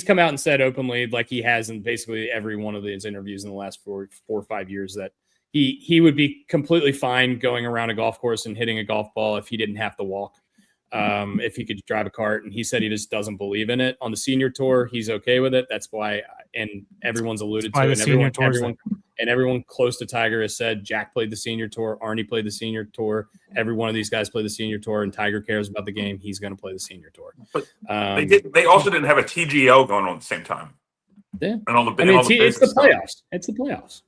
come out and said openly, like he has in basically every one of his interviews in the last 4 or 5 years, that he would be completely fine going around a golf course and hitting a golf ball if he didn't have to walk, if he could drive a cart. And he said he just doesn't believe in it. On the senior tour, he's okay with it. That's why, and everyone's alluded to it. And everyone close to Tiger has said Jack played the senior tour, Arnie played the senior tour. Every one of these guys played the senior tour, and Tiger cares about the game. He's going to play the senior tour. But they also didn't have a TGL going on at the same time. Yeah, and all the it's the playoffs. It's the playoffs.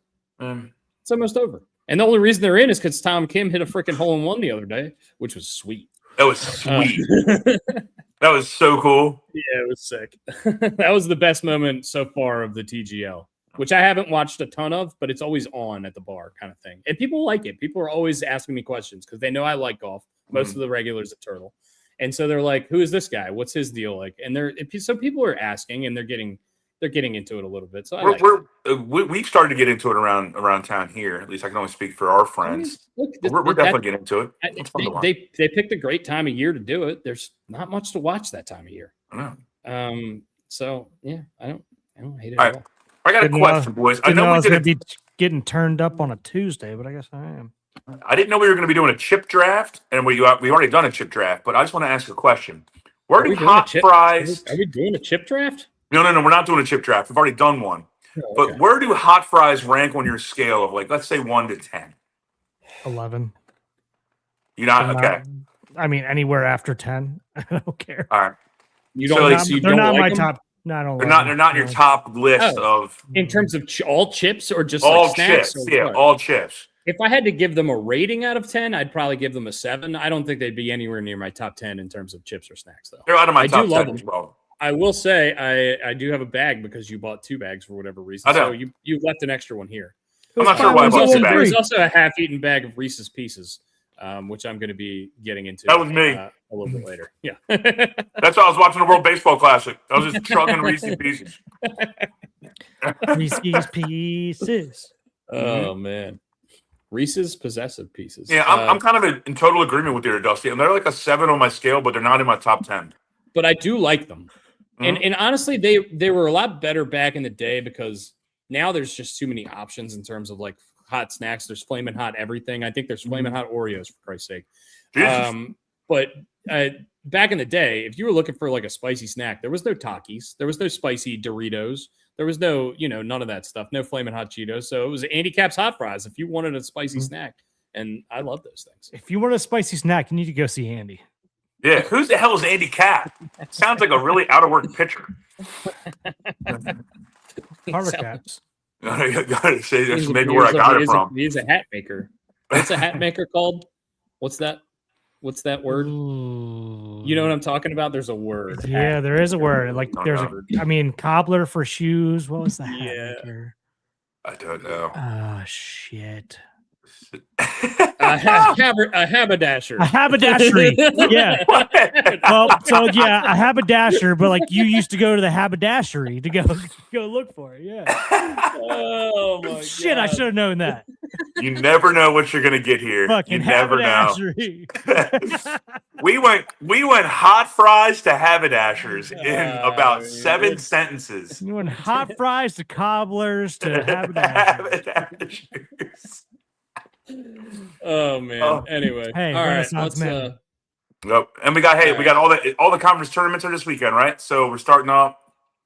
It's almost over. And the only reason they're in is because Tom Kim hit a freaking hole-in-one the other day, which was sweet. That was sweet. That was so cool. Yeah, it was sick. That was the best moment so far of the TGL, which I haven't watched a ton of, but it's always on at the bar kind of thing. And people like it. People are always asking me questions because they know I like golf. Most of the regulars at Turtle. And so they're like, who is this guy? What's his deal like? And so people are asking, and they're getting into it a little bit. So we've started to get into it around town here. At least I can only speak for our friends. We're definitely getting into it. They picked a great time of year to do it. There's not much to watch that time of year. I know. So yeah, I don't hate it at all. I got a question, boys. I know I was going to be getting turned up on a Tuesday, but I guess I am. I didn't know we were going to be doing a chip draft, and we already done a chip draft. But I just want to ask a question: Where do hot fries? Are we doing a chip draft? No, we're not doing a chip draft. We've already done one. Oh, but okay. where do hot fries rank on your scale of, like, let's say 1 to 10? 11. You're not They're okay. I mean, anywhere after 10, I don't care. All right. You So, don't. like, So you They're don't not like my them? top. Not 11. They're not in your top list Oh. of In terms of all chips or just all like snacks? chips. Or Yeah, what? all chips. If I had to give them a rating out of 10, I'd probably give them a 7. I don't think they'd be anywhere near my top 10 in terms of chips or snacks, though. They're out of my I top do love 10 them. as well. I will say I do have a bag because you bought 2 bags for whatever reason. I know. So you left an extra one here. I'm not sure why I bought 2 bags. There's also a half-eaten bag of Reese's Pieces, which I'm going to be getting into. That was me. A little bit later. Yeah. That's why I was watching the World Baseball Classic. I was just chugging Reese's Pieces. Reese's Pieces. Oh, man. Reese's Possessive Pieces. Yeah, I'm kind of in total agreement with you, Dusty. And they're like a 7 on my scale, but they're not in my top 10. But I do like them. And honestly, they were a lot better back in the day because now there's just too many options in terms of like hot snacks. There's Flamin' Hot everything. I think there's Flamin' Hot Oreos, for Christ's sake. But back in the day, if you were looking for like a spicy snack, there was no Takis. There was no spicy Doritos. There was no, none of that stuff. No Flamin' Hot Cheetos. So it was Andy Cap's Hot Fries if you wanted a spicy snack. And I love those things. If you want a spicy snack, you need to go see Andy. Yeah, who the hell is Andy Cap? Sounds like a really out of work pitcher. Harvard Caps. I gotta say that's maybe where I got it from. He's a hat maker. What's a hat maker called? What's that word? Ooh. You know what I'm talking about? There's a word. Yeah, there is a word. Like cobbler for shoes. What was the hat maker? I don't know. Oh shit. A haberdasher. A haberdashery. Yeah. Well, so yeah, a haberdasher, but like you used to go to the haberdashery to go look for it. Yeah. Oh my shit, God. I should have known that. You never know what you're gonna get here. Fucking you never know. haberdashery. we went hot fries to haberdashers in about 7 sentences. You went hot fries to cobblers to haberdashers. Oh man. Anyway, hey, all right. let's Nope. And we got all the conference tournaments are this weekend, right? So we're starting off.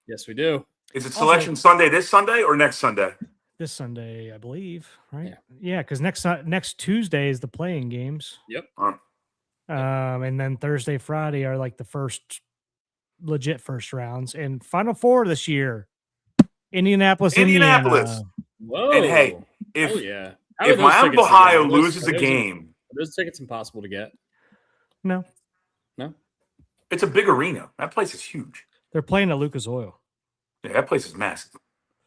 Yes, we do. Is it Selection Sunday this Sunday or next Sunday? This Sunday, I believe. Right? Yeah, because next Tuesday is the playing games. Yep. And then Thursday, Friday are like the first legit first rounds. And Final Four this year, Indianapolis. Whoa. And hey, if Miami of Ohio loses a game, are those tickets impossible to get? No. It's a big arena. That place is huge. They're playing at Lucas Oil. Yeah, that place is massive.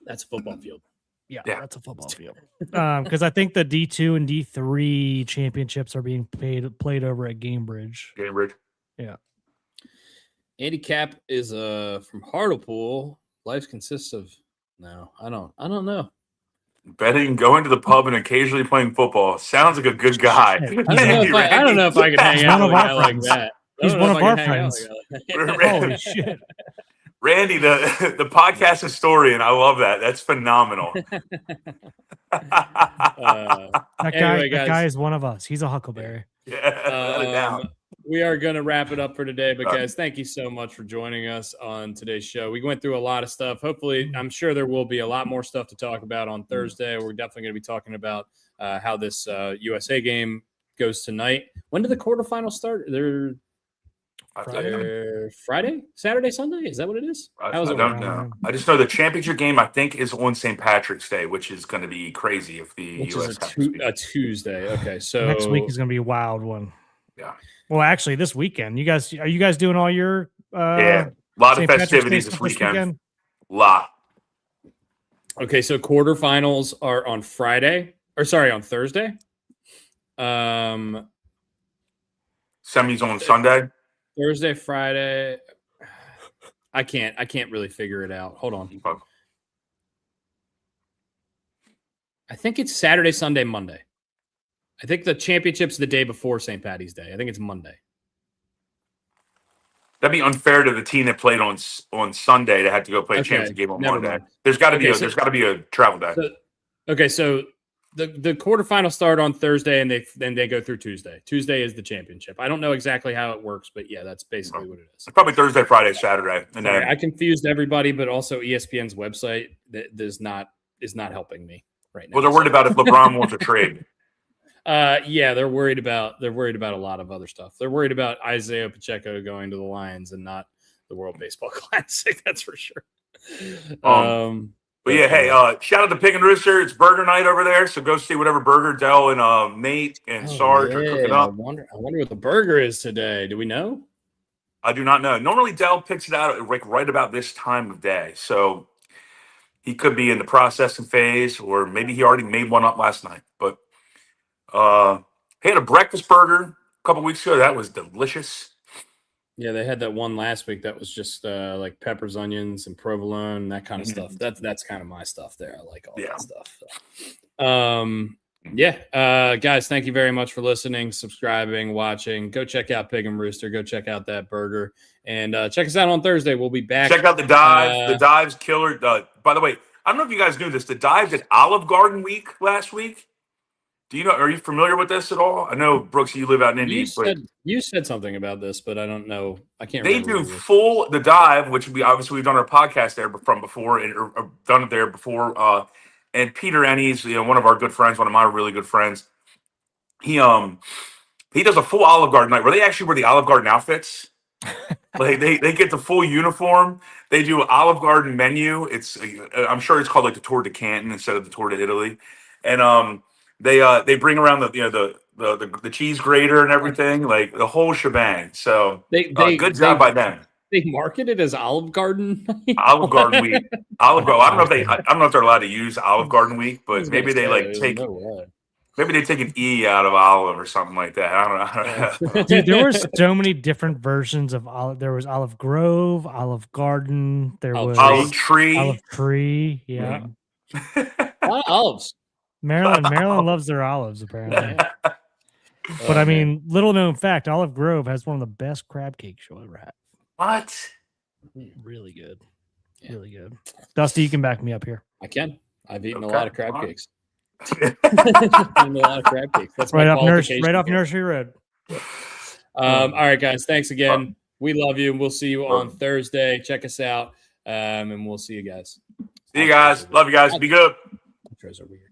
That's a football field. Yeah, that's a football field. Because I think the D2 and D3 championships are being played over at Gamebridge. Yeah. Andy Cap is from Hartlepool. Life consists of I don't know. Betting, going to the pub, and occasionally playing football. Sounds like a good guy. I don't know if I can hang out with a guy like that. He's one of our friends. Holy shit. Randy, the podcast historian. I love that. That's phenomenal. That guy is one of us. He's a huckleberry. We are going to wrap it up for today, but guys, thank you so much for joining us on today's show. We went through a lot of stuff. Hopefully, I'm sure there will be a lot more stuff to talk about on Thursday. We're definitely going to be talking about how this USA game goes tonight. When do the quarterfinals start? They're Friday, Saturday, Sunday? Is that what it is? I don't know. I just know the championship game, I think, is on St. Patrick's Day, which is going to be crazy if the US is a Tuesday. Okay, so next week is going to be a wild one. Yeah. Well, actually, this weekend, are you guys doing all your a lot of festivities this weekend. Lot. Okay, so quarterfinals are on on Thursday. Semis on Sunday. Thursday, Friday. I can't really figure it out. Hold on. I think it's Saturday, Sunday, Monday. I think the championship's the day before St. Patty's Day. I think it's Monday. That'd be unfair to the team that played on Sunday to have to go play a championship game on Monday. There's got to be a travel day. So the quarterfinals start on Thursday, and they go through Tuesday. Tuesday is the championship. I don't know exactly how it works, but yeah, that's basically what it is. It's probably Thursday, Friday, Saturday, and Sorry, then I confused everybody, but also ESPN's website that is not helping me right now. well, they're worried about if LeBron wants to trade. Yeah, they're worried about a lot of other stuff. They're worried about Isaiah Pacheco going to the Lions and not the World Baseball Classic. That's for sure. But yeah, hey, shout out to Pig and Rooster. It's burger night over there, so go see whatever burger Dell and Nate and Sarge are cooking up. I wonder what the burger is today. Do we know? I do not know. Normally, Dell picks it out like right about this time of day, so he could be in the processing phase, or maybe he already made one up last night. But he had a breakfast burger a couple weeks ago. That was delicious. Yeah, they had that one last week that was just like peppers, onions, and provolone, that kind of stuff. That's kind of my stuff there. I like all that stuff. Guys, thank you very much for listening, subscribing, watching. Go check out Pig and Rooster. Go check out that burger. And check us out on Thursday. We'll be back. Check out the dive. The dive's killer. By the way, I don't know if you guys knew this. The dive did Olive Garden week last week. Do you know? Are you familiar with this at all? I know, Brooks, you live out in Indy. You said something about this, but I don't know. I can't. They do the dive, which we've done our podcast there from before, and or done it there before. And Peter Ennies, one of our good friends, one of my really good friends, he does a full Olive Garden night where they actually wear the Olive Garden outfits. Like they get the full uniform. They do an Olive Garden menu. I'm sure it's called like the Tour de Canton instead of the Tour de Italy, and they bring around the cheese grater and everything, like the whole shebang. So good job by them. They market it as Olive Garden. Olive Garden week. Olive Garden. I don't know if they're allowed to use Olive Garden week, but maybe they maybe they take an E out of olive or something like that. I don't know. Dude, there were so many different versions of olive. There was Olive Grove, Olive Garden. There was Olive Tree. Olive Tree. Yeah. Olives. Maryland loves their olives, apparently. But I mean, little known fact, Olive Grove has one of the best crab cakes you'll ever have. What? Really good. Yeah. Really good. Dusty, you can back me up here. I can. I've eaten a lot of crab cakes. That's right off Nursery Road. All right, guys. Thanks again. We love you, and we'll see you on Thursday. Check us out, and we'll see you guys. See you guys. Love you guys. Be good. Intros are weird.